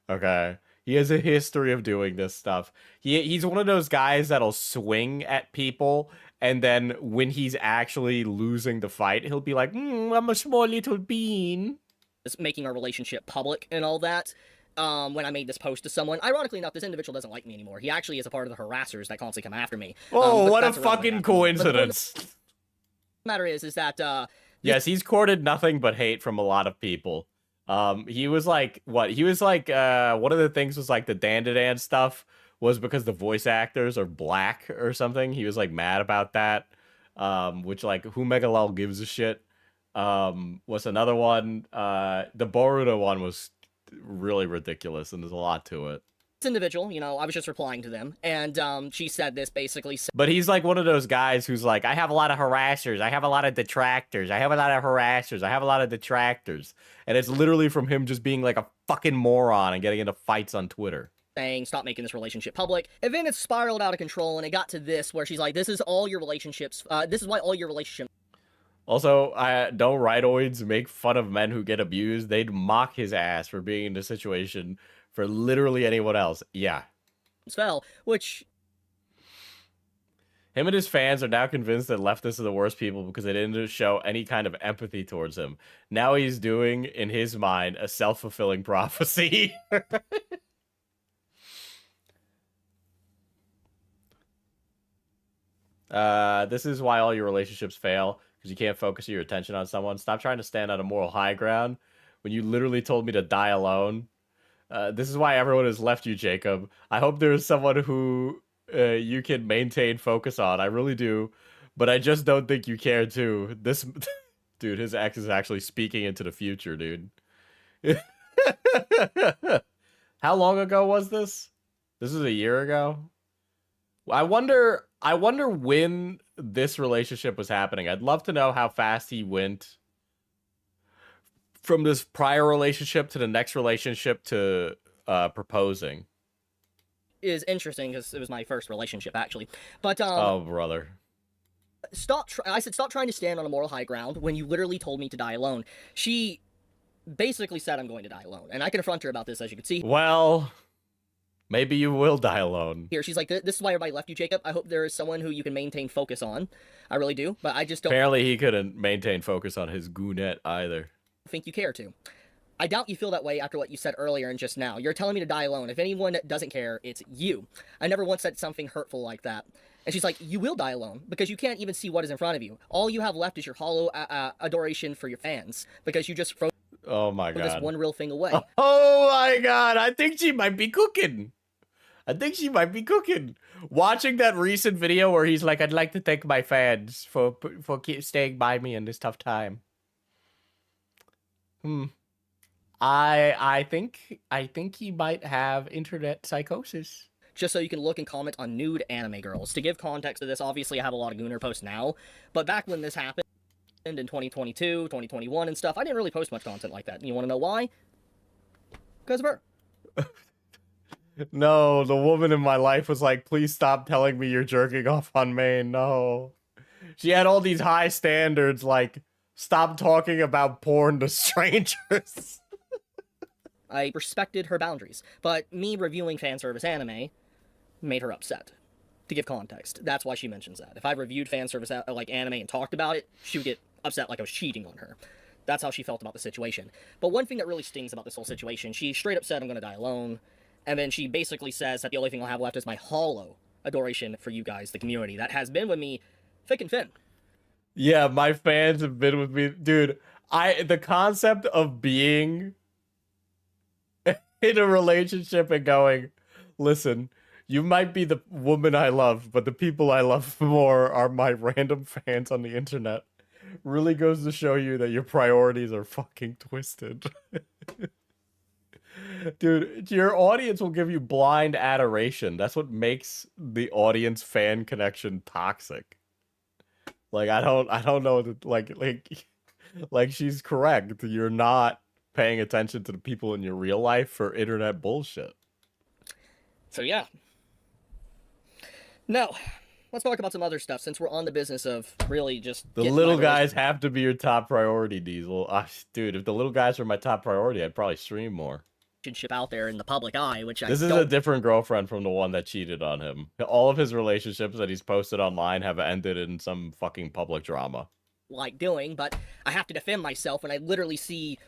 Okay, he has a history of doing this stuff. He's one of those guys that'll swing at people, and then when he's actually losing the fight, he'll be like, I'm a small little bean. It's making our relationship public and all that. When I made this post to someone. Ironically enough, this individual doesn't like me anymore. He actually is a part of the harassers that constantly come after me. Oh, what a fucking coincidence. The matter is that, yes, he's courted nothing but hate from a lot of people. He was like, what? He was like, one of the things was like the Dan stuff was because the voice actors are black or something. He was like mad about that. which like who Megalel gives a shit. What's another one? The Boruto one was really ridiculous, and there's a lot to it. individual, you know, I was just replying to them, and she said this basically. But he's like one of those guys who's like, I have a lot of harassers, I have a lot of detractors, I have a lot of harassers, I have a lot of detractors. And it's literally from him just being like a fucking moron and getting into fights on Twitter. Saying, stop making this relationship public. And then it spiraled out of control, and it got to this, where she's like, this is all your relationships, this is why all your relationships. Also, don't rightoids make fun of men who get abused? They'd mock his ass for being in a situation for literally anyone else. Yeah. Fell, which... Him and his fans are now convinced that leftists are the worst people because they didn't show any kind of empathy towards him. Now he's doing, in his mind, a self-fulfilling prophecy. This is why all your relationships fail, because you can't focus your attention on someone. Stop trying to stand on a moral high ground when you literally told me to die alone. This is why everyone has left you, Jacob. I hope there's someone who you can maintain focus on. I really do. But I just don't think you care, too. This... Dude, his ex is actually speaking into the future, dude. How long ago was this? This is a year ago? I wonder when this relationship was happening. I'd love to know how fast he went from this prior relationship to the next relationship to proposing. Is interesting because it was my first relationship, actually. But oh, brother. I said stop trying to stand on a moral high ground when you literally told me to die alone. She basically said I'm going to die alone, and I confront her about this, as you can see. Well, maybe you will die alone. Here, she's like, this is why everybody left you, Jacob. I hope there is someone who you can maintain focus on. I really do, but I just don't... Apparently he couldn't maintain focus on his goonette either. think you care to. I doubt you feel that way after what you said earlier and just now. You're telling me to die alone. If anyone doesn't care, it's you. I never once said something hurtful like that. And she's like, you will die alone, because you can't even see what is in front of you. All you have left is your hollow adoration for your fans, because you just throw this one real thing away. Oh my god, I think she might be cooking. Watching that recent video where he's like, I'd like to thank my fans for staying by me in this tough time. I think he might have internet psychosis. Just so you can look and comment on nude anime girls. To give context to this, obviously I have a lot of Gooner posts now, but back when this happened in 2022, 2021 and stuff, I didn't really post much content like that. And you want to know why? Because of her. No, the woman in my life was like, please stop telling me you're jerking off on Maine. No. She had all these high standards, like, stop talking about porn to strangers. I respected her boundaries, but me reviewing fan service anime made her upset. To give context, that's why she mentions that. If I reviewed fan service like anime and talked about it, she would get upset like I was cheating on her. That's how she felt about the situation. But one thing that really stings about this whole situation, she straight up said I'm gonna die alone, and then she basically says that the only thing I'll have left is my hollow adoration for you guys, the community, that has been with me thick and thin. Yeah, my fans have been with me. Dude, the concept of being in a relationship and going, listen, you might be the woman I love, but the people I love more are my random fans on the internet, really goes to show you that your priorities are fucking twisted. Dude, your audience will give you blind adoration. That's what makes the audience fan connection toxic. Like, I don't know, like she's correct. You're not paying attention to the people in your real life for internet bullshit. So yeah. Now, let's talk about some other stuff, since we're on the business of really just... The little guys have to be your top priority, Diesel. Dude, if the little guys were my top priority, I'd probably stream more. Relationship out there in the public eye, which This is a different girlfriend from the one that cheated on him. All of his relationships that he's posted online have ended in some fucking public drama. Like doing, but I have to defend myself when I literally see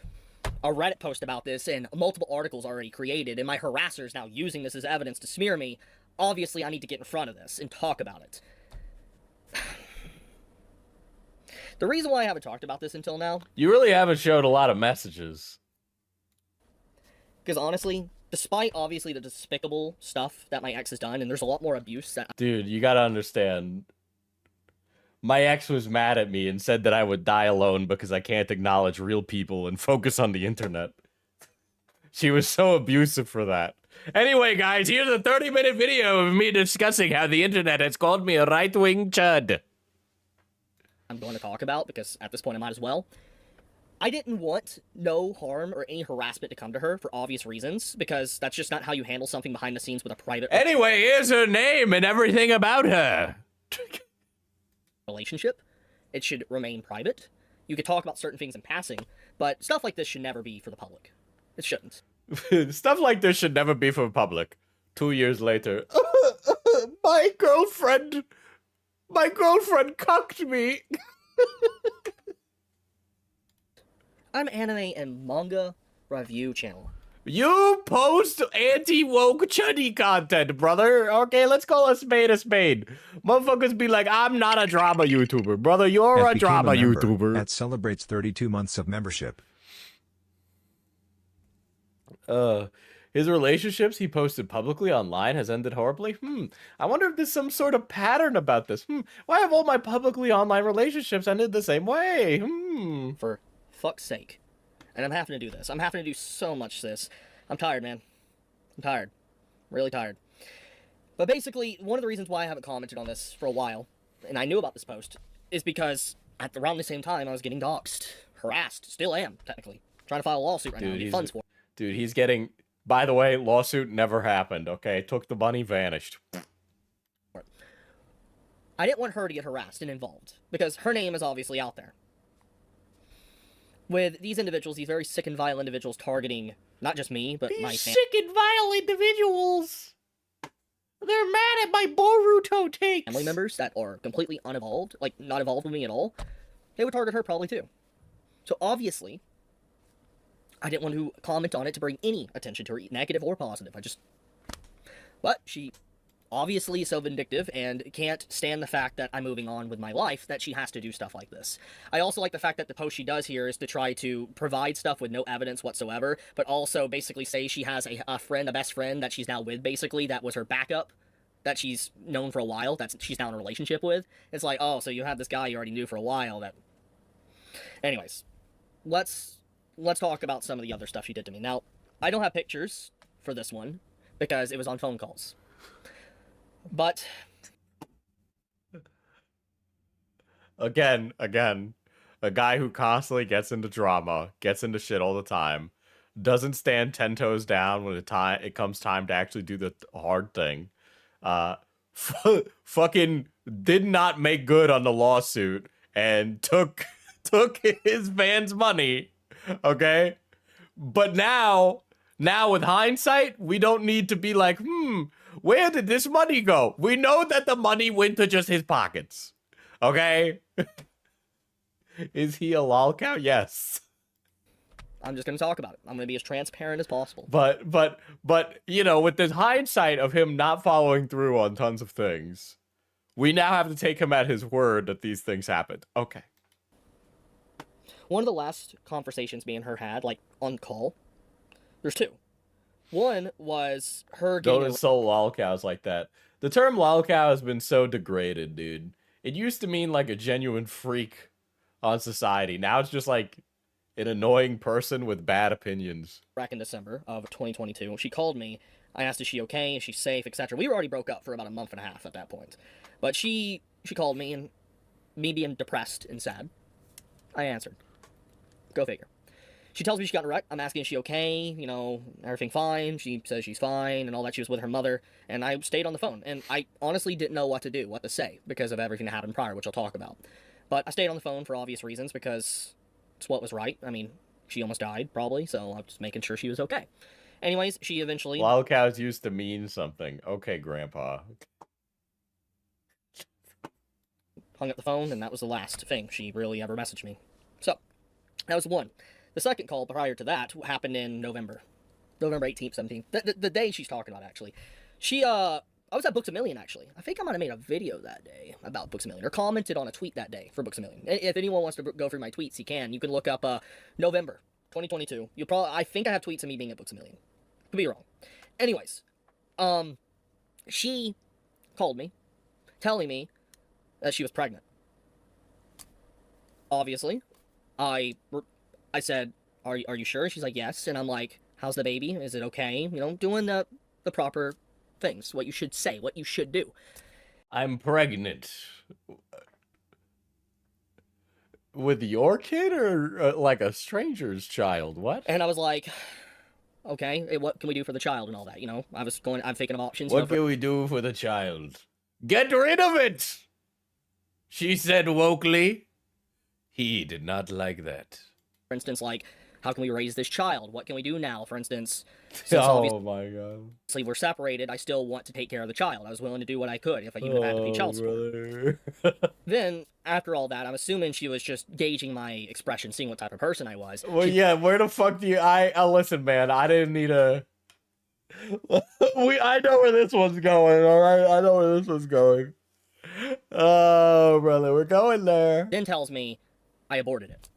a Reddit post about this and multiple articles already created, and my harassers now using this as evidence to smear me. Obviously, I need to get in front of this and talk about it. The reason why I haven't talked about this until now... You really haven't showed a lot of messages. Because honestly, despite obviously the despicable stuff that my ex has done, and there's a lot more abuse that... Dude, you gotta understand. My ex was mad at me and said that I would die alone because I can't acknowledge real people and focus on the internet. She was so abusive for that. Anyway, guys, here's a 30-minute video of me discussing how the internet has called me a right-wing chud. I'm going to talk about, because at this point I might as well. I didn't want no harm or any harassment to come to her for obvious reasons, because that's just not how you handle something behind the scenes with a private Anyway, here's her name and everything about her. relationship. It should remain private. You could talk about certain things in passing, but stuff like this should never be for the public. It shouldn't. Stuff like this should never be for the public. 2 years later, my girlfriend cucked me. I'm anime and manga review channel. You post anti-woke chuddy content, brother. Okay, let's call a spade a spade. Motherfuckers be like, I'm not a drama YouTuber. Brother, you're F a became drama member YouTuber. At celebrates 32 months of membership. His relationships he posted publicly online has ended horribly. I wonder if there's some sort of pattern about this. Why have all my publicly online relationships ended the same way? For fuck's sake. And I'm having to do this. I'm having to do so much this. I'm tired, man. I'm tired. Really tired. But basically, one of the reasons why I haven't commented on this for a while, and I knew about this post, is because at around the same time I was getting doxxed, harassed, still am, technically. Trying to file a lawsuit right now and get funds for it. Dude, he's getting... By the way, lawsuit never happened, okay? Took the money, vanished. I didn't want her to get harassed and involved, because her name is obviously out there. With these individuals, these very sick and vile individuals targeting not just me, but my family. Sick and vile individuals! They're mad at my Boruto takes! Family members that are completely uninvolved, like, not involved with me at all, they would target her probably too. So obviously, I didn't want to comment on it to bring any attention to her, negative or positive. But she obviously is so vindictive and can't stand the fact that I'm moving on with my life that she has to do stuff like this. I also like the fact that the post she does here is to try to provide stuff with no evidence whatsoever, but also basically say she has a friend, a best friend that she's now with, basically, that was her backup, that she's known for a while, that she's now in a relationship with. It's like, oh, so you had this guy you already knew for a while that... Anyways, let's talk about some of the other stuff she did to me. Now, I don't have pictures for this one, because it was on phone calls. But... Again, a guy who constantly gets into drama, gets into shit all the time, doesn't stand 10 toes down when it comes time to actually do the hard thing. Fucking did not make good on the lawsuit and took his fans' money. Okay? But now with hindsight, we don't need to be like, where did this money go? We know that the money went to just his pockets. Okay? Is he a lolcow? Yes. I'm just going to talk about it. I'm going to be as transparent as possible. But, you know, with this hindsight of him not following through on tons of things, we now have to take him at his word that these things happened. Okay. One of the last conversations me and her had, like, on call, there's two. One was her getting... Don't insult lolcows like that. The term lolcow has been so degraded, dude. It used to mean, like, a genuine freak on society. Now it's just, like, an annoying person with bad opinions. Back in December of 2022, she called me. I asked, is she okay? Is she safe? Etc. We were already broke up for about a month and a half at that point. But she called me, and me being depressed and sad, I answered. Go figure. She tells me she got in a wreck. I'm asking, is she okay? You know, everything fine? She says she's fine and all that. She was with her mother. And I stayed on the phone. And I honestly didn't know what to say because of everything that happened prior, which I'll talk about. But I stayed on the phone for obvious reasons because it's what was right. I mean, she almost died, probably. So I was just making sure she was okay. Anyways, she eventually... Lolcows used to mean something. Okay, Grandpa. Hung up the phone, and that was the last thing she really ever messaged me. So, that was one. The second call prior to that happened in November 18th, 17th. The day she's talking about, actually. I was at Books A Million, actually. I think I might have made a video that day about Books A Million, or commented on a tweet that day for Books A Million. If anyone wants to go through my tweets, you can. You can look up November 2022. I think I have tweets of me being at Books A Million. Could be wrong. Anyways, she called me, telling me that she was pregnant. obviously, I said, are you sure? She's like, yes. And I'm like, how's the baby? Is it okay? You know, doing the proper things, what you should say, what you should do. I'm pregnant. With your kid or like a stranger's child? What? And I was like, okay, what can we do for the child and all that? You know, I'm thinking of options. What can we do for the child? Get rid of it! She said wokely. He did not like that. For instance, like, how can we raise this child? What can we do now? For instance, since Oh my god. obviously we're separated, I still want to take care of the child. I was willing to do what I could if I even had to pay child support. Then, after all that, I'm assuming she was just gauging my expression, seeing what type of person I was. Well, yeah, where the fuck do you... listen, man, I didn't need a... I know where this one's going, alright? I know where this one's going. Oh, brother, we're going there. Then tells me I aborted it.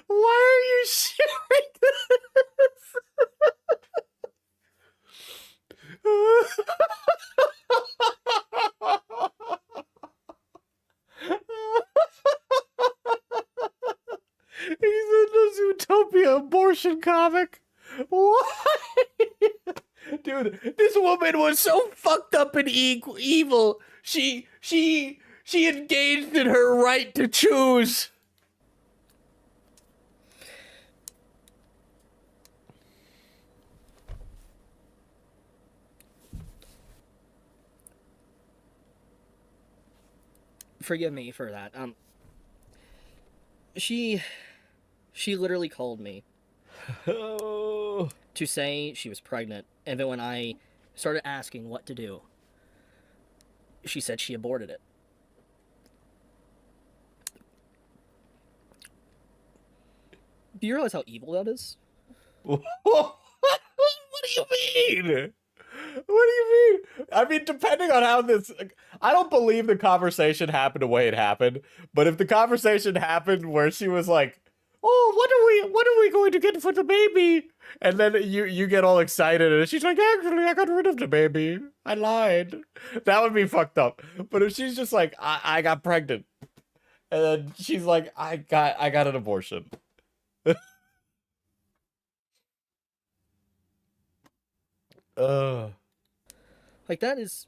Why are you sharing this? He's in the Zootopia abortion comic. Why? Dude, this woman was so fucked up and evil. She engaged in her right to choose. Forgive me for that. She literally called me Oh. to say she was pregnant, and then when I started asking what to do, she said she aborted it. Do you realize how evil that is? What do you mean? What do you mean? I mean, depending on how this... I don't believe the conversation happened the way it happened, but if the conversation happened where she was like, oh, what are we going to get for the baby? And then you get all excited and she's like, actually, I got rid of the baby. I lied. That would be fucked up. But if she's just like, I got pregnant. And then she's like, I got an abortion. Like, that is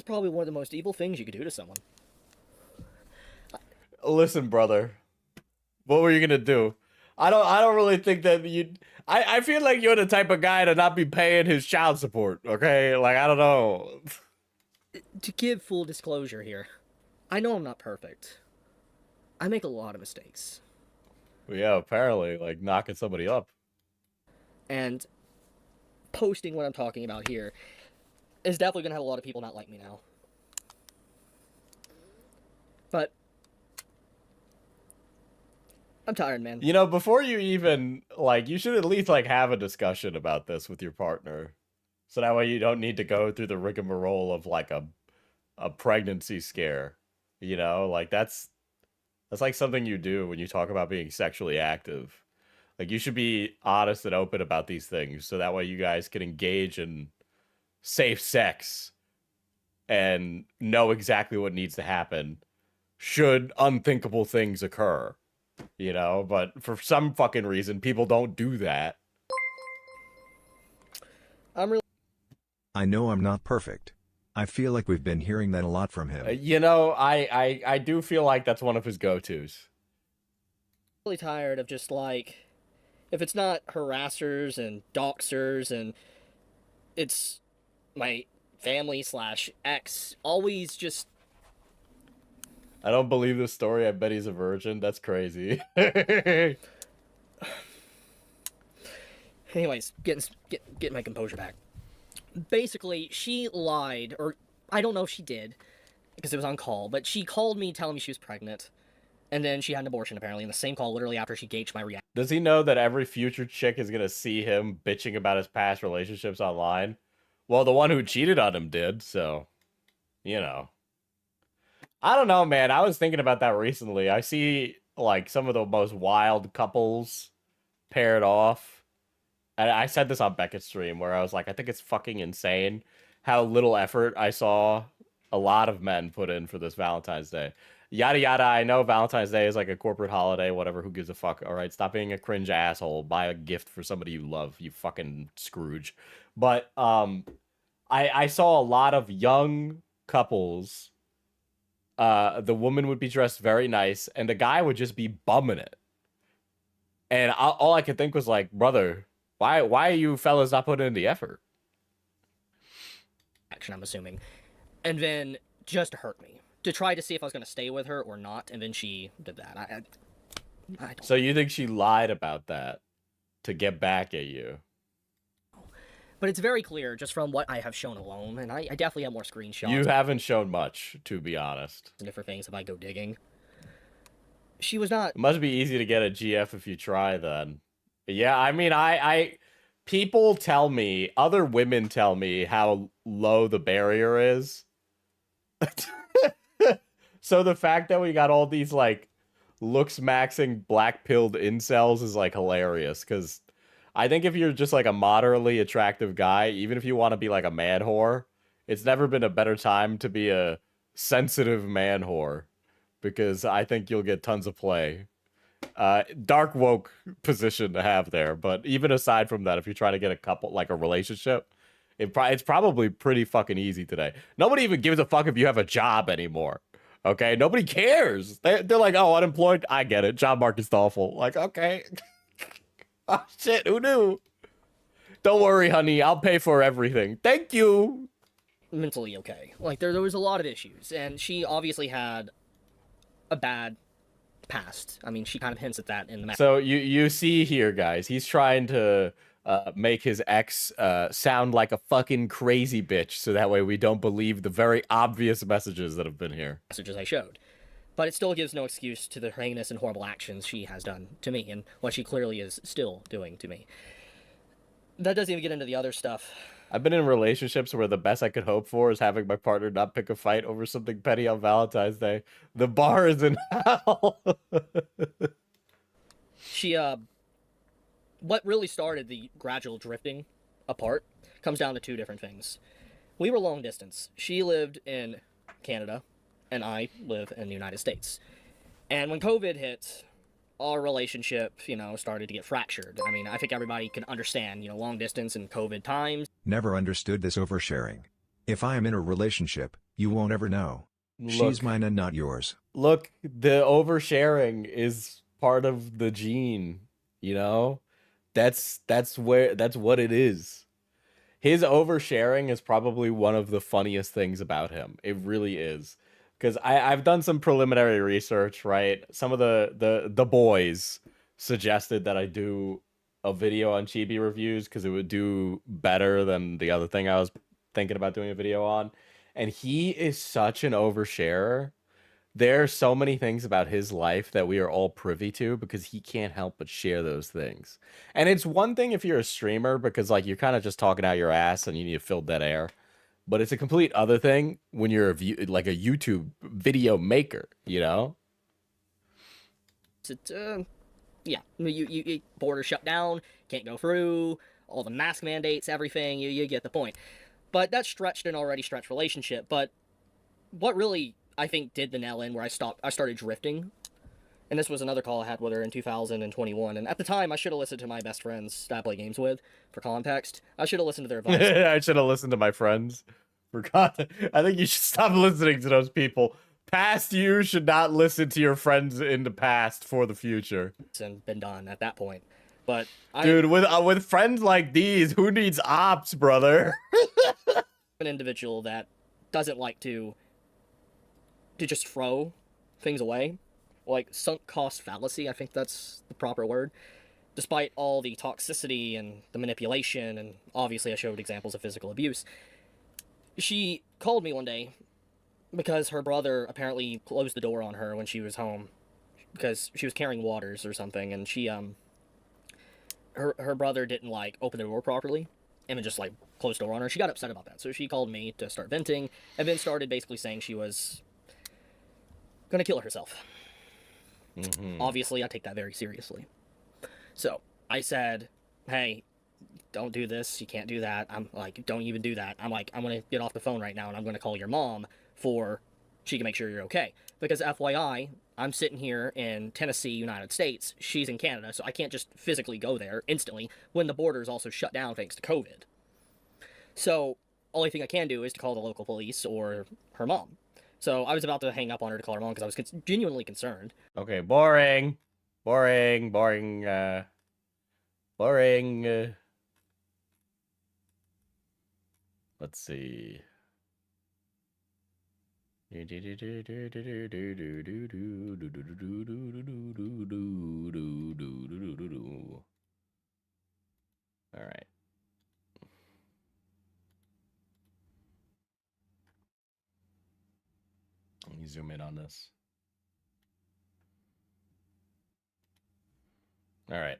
probably one of the most evil things you could do to someone. Listen, brother. What were you gonna do? I don't really think that you... I feel like you're the type of guy to not be paying his child support, okay? Like, I don't know. To give full disclosure here, I know I'm not perfect. I make a lot of mistakes. Yeah, apparently, like, knocking somebody up. And posting what I'm talking about here is definitely going to have a lot of people not like me now. But I'm tired, man. You know, before you even, like, you should at least, like, have a discussion about this with your partner. So that way you don't need to go through the rigmarole of, like, a pregnancy scare. You know, like, that's like something you do when you talk about being sexually active. Like, you should be honest and open about these things so that way you guys can engage in safe sex and know exactly what needs to happen should unthinkable things occur. You know, but for some fucking reason, people don't do that. I know I'm not perfect. I feel like we've been hearing that a lot from him. You know, I do feel like that's one of his go-tos. Really tired of just, like, if it's not harassers and doxers and it's my family / ex, always just... I don't believe this story. I bet he's a virgin. That's crazy. Anyways, getting my composure back. Basically, she lied, or I don't know if she did, because it was on call, but she called me telling me she was pregnant, and then she had an abortion, apparently, in the same call, literally after she gauged my reaction. Does he know that every future chick is going to see him bitching about his past relationships online? Well, the one who cheated on him did, so, you know. I don't know, man. I was thinking about that recently. I see, like, some of the most wild couples paired off, I said this on Beckett's stream where I was like, I think it's fucking insane how little effort I saw a lot of men put in for this Valentine's Day. Yada yada. I know Valentine's Day is like a corporate holiday, whatever. Who gives a fuck? All right, stop being a cringe asshole. Buy a gift for somebody you love. You fucking Scrooge. But I saw a lot of young couples. The woman would be dressed very nice, and the guy would just be bumming it. And all I could think was like, brother, why are you fellas not putting in the effort? Action, I'm assuming. And then just to hurt me. To try to see if I was going to stay with her or not, and then she did that. I don't... So you think she lied about that to get back at you? But it's very clear just from what I have shown alone, and I definitely have more screenshots. You haven't shown much, to be honest. And different things if I go digging. She was not... It must be easy to get a GF if you try, then. Yeah, I mean, people tell me, other women tell me how low the barrier is. So the fact that we got all these, like, looks-maxing black-pilled incels is, like, hilarious, because I think if you're just, like, a moderately attractive guy, even if you want to be, like, a man whore, it's never been a better time to be a sensitive man whore, because I think you'll get tons of play. Dark woke position to have there, but even aside from that, if you're trying to get a couple, like, a relationship, it's probably pretty fucking easy today. Nobody even gives a fuck if you have a job anymore. Okay, nobody cares. They're like, oh, unemployed. I get it. Job market's awful. Like, okay. Oh shit, who knew? Don't worry, honey. I'll pay for everything. Thank you. Mentally okay. Like there was a lot of issues, and she obviously had a bad past. I mean, she kind of hints at that in the. So you see here, guys. He's trying to make his ex sound like a fucking crazy bitch, so that way we don't believe the very obvious messages that have been here. Messages I showed. But it still gives no excuse to the heinous and horrible actions she has done to me, and what she clearly is still doing to me. That doesn't even get into the other stuff. I've been in relationships where the best I could hope for is having my partner not pick a fight over something petty on Valentine's Day. The bar is in hell. She, what really started the gradual drifting apart comes down to two different things. We were long distance. She lived in Canada, and I live in the United States. And when COVID hit, our relationship, started to get fractured. I mean, I think everybody can understand, long distance and COVID times. Never understood this oversharing. If I am in a relationship, you won't ever know. She's mine and not yours. Look, the oversharing is part of the gene, That's what it is. His oversharing is probably one of the funniest things about him. It really is. Because I've done some preliminary research, right? Some of the boys suggested that I do a video on Chibi reviews because it would do better than the other thing I was thinking about doing a video on. And he is such an oversharer. There are so many things about his life that we are all privy to because he can't help but share those things. And it's one thing if you're a streamer because like you're kind of just talking out your ass and you need to fill dead air. But it's a complete other thing when you're like a YouTube video maker, It's, yeah, you border shut down, can't go through, all the mask mandates, everything, you get the point. But that stretched an already stretched relationship. But what really, I think, did the nail in where I started drifting, and this was another call I had with her in 2021, and at the time, I should have listened to my best friends that I play games with, for context. I should have listened to their advice. I should have listened to my friends. For context. I think you should stop listening to those people. Past you should not listen to your friends in the past for the future. And been done at that point. But dude, with friends like these, who needs ops, brother? An individual that doesn't like to just throw things away. Like sunk cost fallacy, I think that's the proper word. Despite all the toxicity and the manipulation, and obviously I showed examples of physical abuse, she called me one day because her brother apparently closed the door on her when she was home because she was carrying waters or something, and she her brother didn't like open the door properly and then just like closed the door on her. She got upset about that, so she called me to start venting, and then started basically saying she was gonna kill herself. Obviously I take that very seriously, so I said, hey, don't do this, you can't do that. I'm like, don't even do that. I'm like, I'm gonna get off the phone right now and I'm gonna call your mom for she can make sure you're okay. Because FYI, I'm sitting here in Tennessee, United States. She's in Canada, so I can't just physically go there instantly when the border is also shut down thanks to COVID. So, only thing I can do is to call the local police or her mom. So, I was about to hang up on her to call her mom because I was genuinely concerned. Okay, boring. Boring, boring, boring. Let's see. All right. Let me zoom in on this. All right.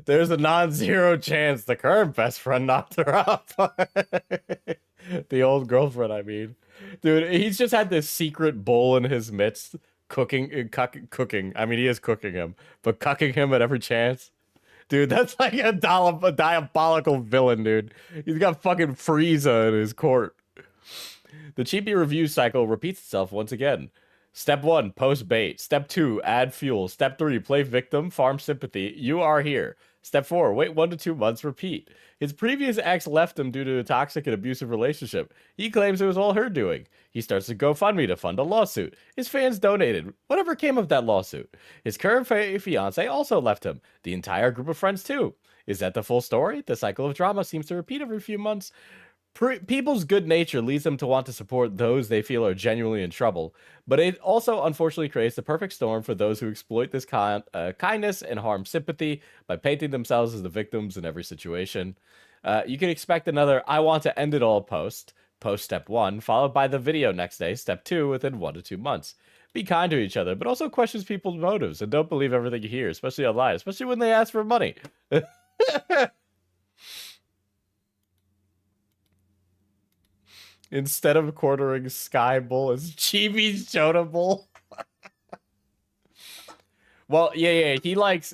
There's a non-zero chance the current best friend knocked her up. The old girlfriend, I mean. Dude, he's just had this secret bull in his midst, cooking. I mean, he is cooking him, but cucking him at every chance. Dude, that's like a diabolical villain, dude. He's got fucking Frieza in his court. The Chibi review cycle repeats itself once again. Step 1, post bait. Step 2, add fuel. Step 3, play victim, farm sympathy. You are here. Step 4, wait 1 to 2 months, repeat. His previous ex left him due to a toxic and abusive relationship. He claims it was all her doing. He starts a GoFundMe to fund a lawsuit. His fans donated. Whatever came of that lawsuit? His current fiance also left him. The entire group of friends too. Is that the full story? The cycle of drama seems to repeat every few months. People's good nature leads them to want to support those they feel are genuinely in trouble, but it also unfortunately creates the perfect storm for those who exploit this kindness and harm sympathy by painting themselves as the victims in every situation. You can expect another I want to end it all post step 1, followed by the video next day, step 2, within 1 to 2 months. Be kind to each other, but also questions people's motives, and don't believe everything you hear, especially online, especially when they ask for money. Instead of quartering Sky Bull as Chibi's Jonah Bull. Well, yeah, he likes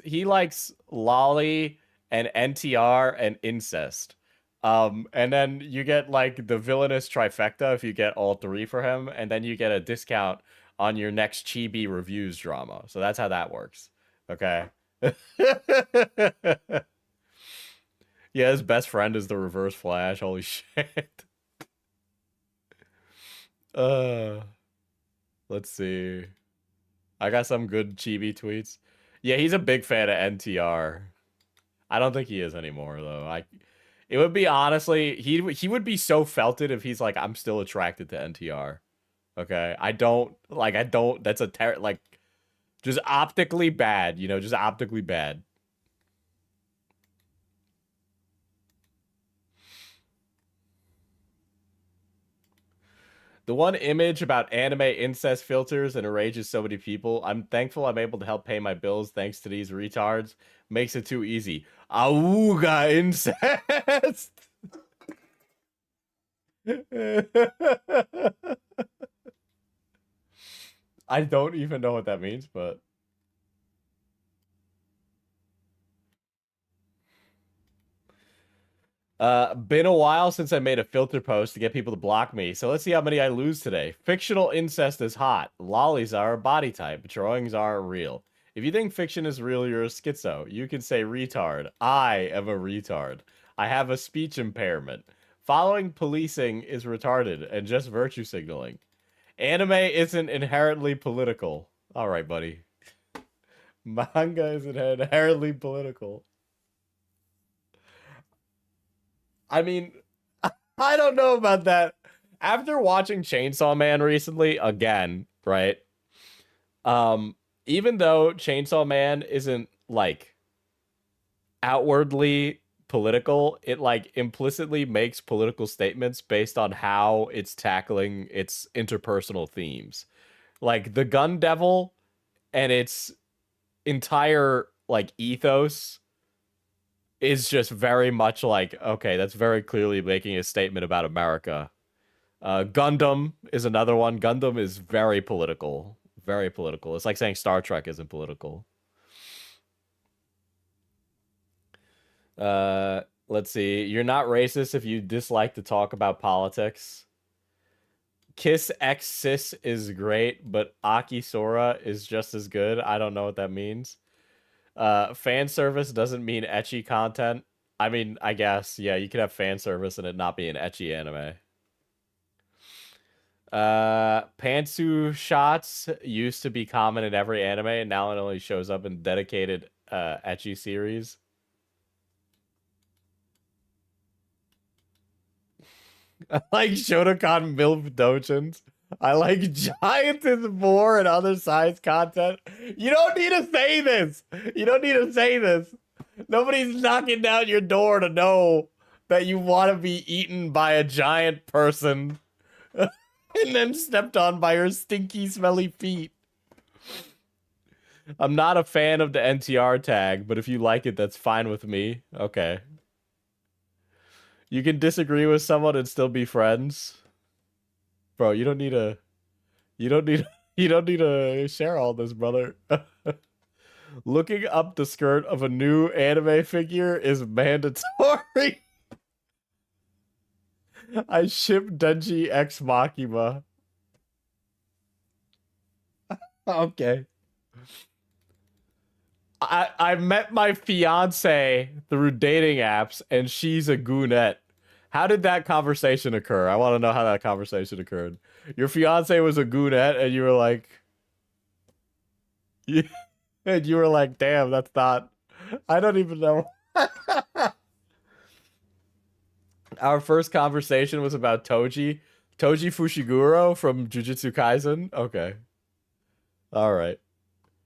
Lolly and NTR and incest. And then you get like the villainous trifecta if you get all 3 for him, and then you get a discount on your next Chibi reviews drama. So that's how that works. Okay. Yeah, his best friend is the Reverse Flash. Holy shit. Let's see. I got some good Chibi tweets. Yeah, he's a big fan of NTR. I don't think he is anymore though. It would be honestly, he would be so felted if he's like, I'm still attracted to NTR. Okay, that's a just optically bad, you know, just optically bad. The one image about anime incest filters and enrages so many people. I'm thankful I'm able to help pay my bills thanks to these retards. Makes it too easy. Awooga incest! I don't even know what that means, but... Been a while since I made a filter post to get people to block me, so let's see how many I lose today. Fictional incest is hot. Lollies are a body type. Drawings aren't real. If you think fiction is real, you're a schizo. You can say retard. I am a retard. I have a speech impairment. Following policing is retarded and just virtue signaling. Anime isn't inherently political. Alright, buddy. Manga isn't inherently political. I mean, I don't know about that. After watching Chainsaw Man recently, again, right? Even though Chainsaw Man isn't, like, outwardly political, it, like, implicitly makes political statements based on how it's tackling its interpersonal themes. Like, the Gun Devil and its entire, like, ethos is just very much like, okay, that's very clearly making a statement about America. Gundam is another one. Gundam is very political. Very political. It's like saying Star Trek isn't political. Let's see. You're not racist if you dislike to talk about politics. Kiss X Sis is great, but Aki Sora is just as good. I don't know what that means. Fan service doesn't mean ecchi content. I mean, I guess, yeah, you could have fan service and it not be an ecchi anime. Pantsu shots used to be common in every anime, and now it only shows up in dedicated ecchi series. I like Shotokan MILF Dojins. I like Giantess More and other size content. You don't need to say this. You don't need to say this. Nobody's knocking down your door to know that you want to be eaten by a giant person and then stepped on by her stinky, smelly feet. I'm not a fan of the NTR tag, but if you like it, that's fine with me. Okay. You can disagree with someone and still be friends. Bro, you don't need to share all this, brother. Looking up the skirt of a new anime figure is mandatory. I ship Denji X Makima. Okay. I met my fiance through dating apps, and she's a goonette. How did that conversation occur? I want to know how that conversation occurred. Your fiance was a goonette, and you were like, and you were like, damn, that's not. I don't even know. Our first conversation was about Toji Fushiguro from Jujutsu Kaisen. Okay. All right.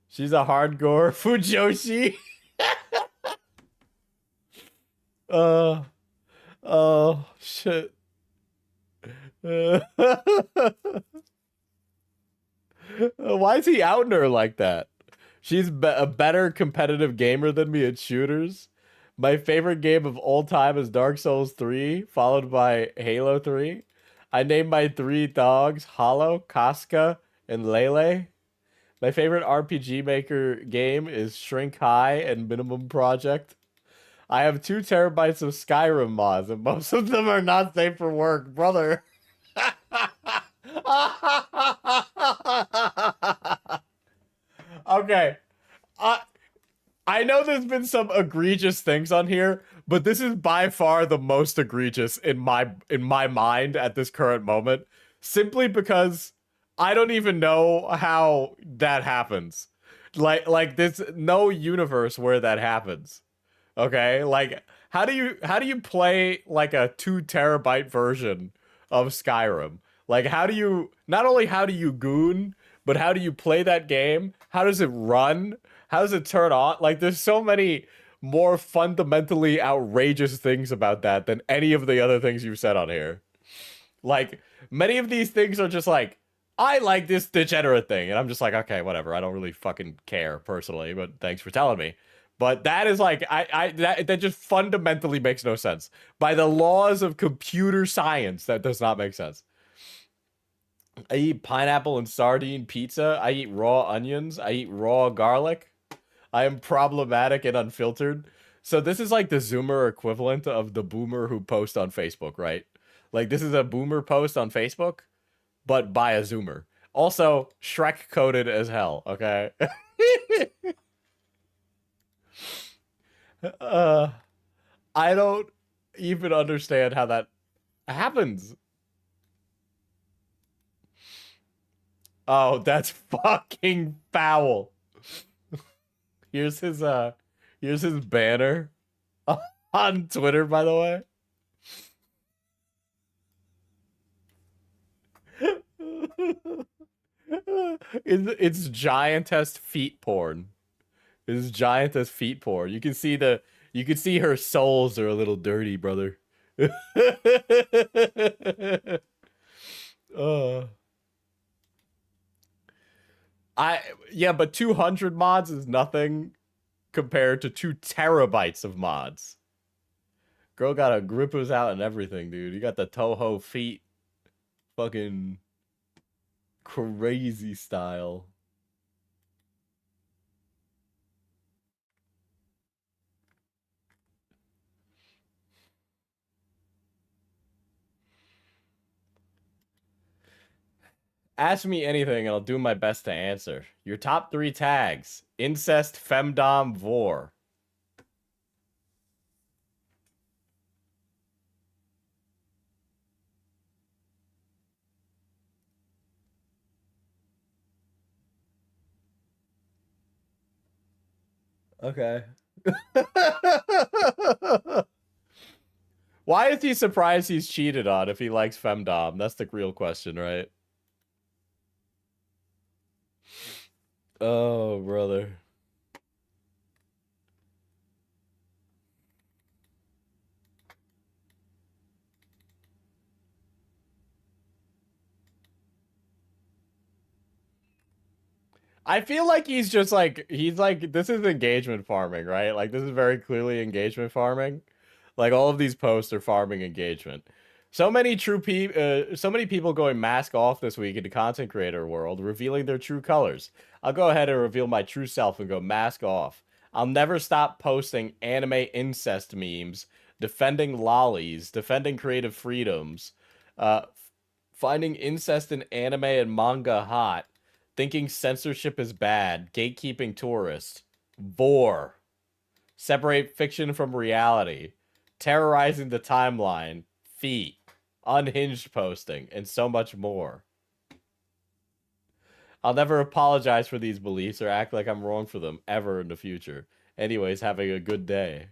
She's a hardcore Fujoshi. Oh, shit. Why is he outing her like that? She's a better competitive gamer than me at shooters. My favorite game of all time is Dark Souls 3, followed by Halo 3. I named my 3 dogs Hollow, Casca, and Lele. My favorite RPG Maker game is Shrink High and Minimum Project. I have 2 terabytes of Skyrim mods, and most of them are not safe for work, brother. Okay. I know there's been some egregious things on here, but this is by far the most egregious in my mind at this current moment, simply because I don't even know how that happens. Like there's no universe where that happens. Okay? Like how do you play like a 2 terabyte version of Skyrim? Like how do you goon, but how do you play that game? How does it run? How does it turn on? Like there's so many more fundamentally outrageous things about that than any of the other things you've said on here. Like many of these things are just like, I like this degenerate thing, and I'm just like, okay, whatever. I don't really fucking care personally, but thanks for telling me. But that is like, that just fundamentally makes no sense. By the laws of computer science, that does not make sense. I eat pineapple and sardine pizza. I eat raw onions. I eat raw garlic. I am problematic and unfiltered. So this is like the Zoomer equivalent of the boomer who posts on Facebook, right? Like this is a boomer post on Facebook, but by a Zoomer. Also, Shrek coded as hell, okay? I don't even understand how that happens. Oh, that's fucking foul. Here's his banner on Twitter, by the way. It's giantess feet porn. It's giantess feet porn. You can see her soles are a little dirty, brother. Yeah, but 200 mods is nothing compared to 2 terabytes of mods. Girl got a grippers out and everything, dude. You got the Toho feet. Fucking crazy style. Ask me anything and I'll do my best to answer. Your top 3 tags. Incest, femdom, vor. Okay. Why is he surprised he's cheated on if he likes femdom? That's the real question, right? Oh, brother. I feel like he's just like, this is engagement farming, right? Like, this is very clearly engagement farming. Like, all of these posts are farming engagement. So many so many people going mask off this week in the content creator world, revealing their true colors. I'll go ahead and reveal my true self and go mask off. I'll never stop posting anime incest memes, defending lollies, defending creative freedoms, finding incest in anime and manga hot, thinking censorship is bad, gatekeeping tourists, vor, separate fiction from reality, terrorizing the timeline, feet, unhinged posting, and so much more. I'll never apologize for these beliefs or act like I'm wrong for them ever in the future. Anyways, having a good day.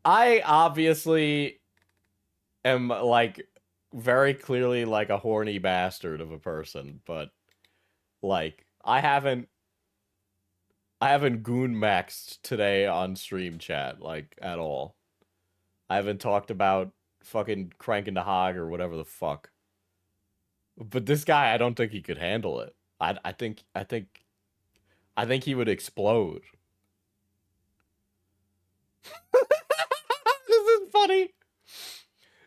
I obviously am like very clearly like a horny bastard of a person, but like I haven't goon maxed today on stream chat like at all. I haven't talked about fucking cranking the hog or whatever the fuck. But this guy, I don't think he could handle it. I think he would explode. This is funny.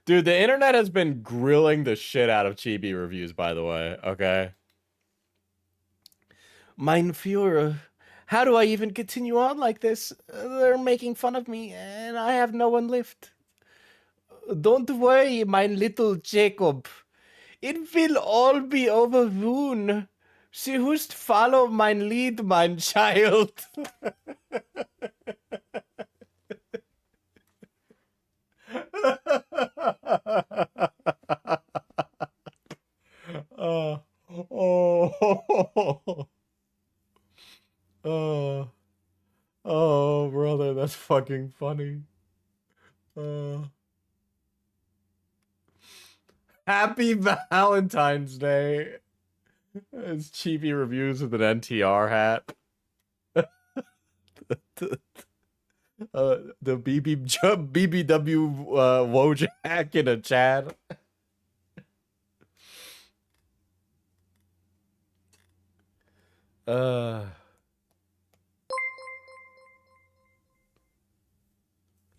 Dude, the internet has been grilling the shit out of Chibi reviews, by the way, okay? Mein Führer, how do I even continue on like this? They're making fun of me, and I have no one left. Don't worry, mein little Jacob. It will all be over soon. Sie just follow mein lead, mein child. Oh, brother, that's fucking funny. Happy Valentine's Day. It's Chibi reviews with an NTR hat. The BBW Wojak in a chat.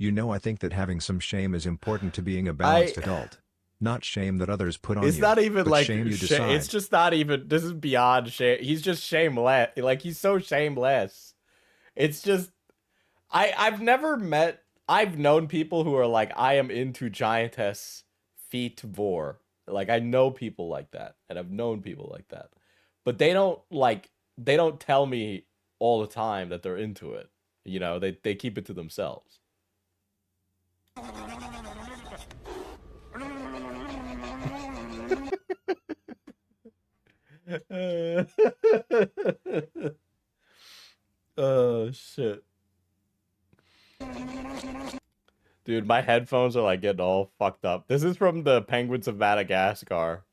You know, I think that having some shame is important to being a balanced adult. Not shame that others put on you. It's not even but like shame you decide. it's just not even. This is beyond shame. He's just shameless. Like he's so shameless. It's just I've never met. I've known people who are like, I am into giantess feet vor. Like I know people like that, and I've known people like that, but they don't tell me all the time that they're into it. You know, they keep it to themselves. Oh shit. Dude, my headphones are like getting all fucked up. This is from the Penguins of Madagascar,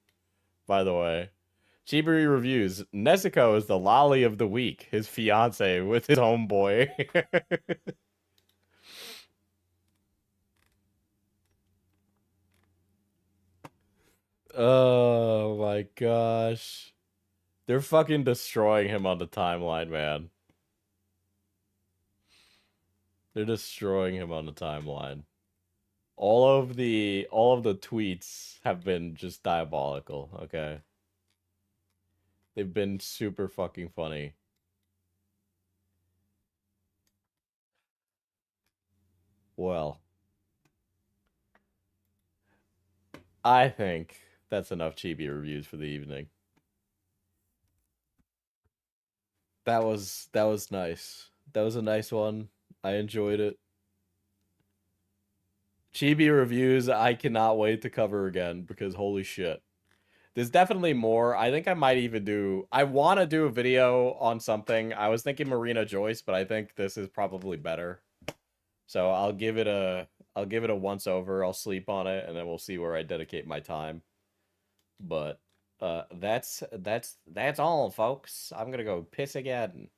by the way. Chibi reviews. Nezuko is the lolly of the week, his fiance with his homeboy. Oh my gosh. They're fucking destroying him on the timeline, man. They're destroying him on the timeline. All of the tweets have been just diabolical, okay? They've been super fucking funny. Well. I think that's enough Chibi reviews for the evening. That was nice. That was a nice one. I enjoyed it. Chibi reviews, I cannot wait to cover again because holy shit. There's definitely more. I think I might even do... I want to do a video on something. I was thinking Marina Joyce, but I think this is probably better. So I'll give it a once over. I'll sleep on it, and then we'll see where I dedicate my time. But that's all, folks. I'm gonna go piss again.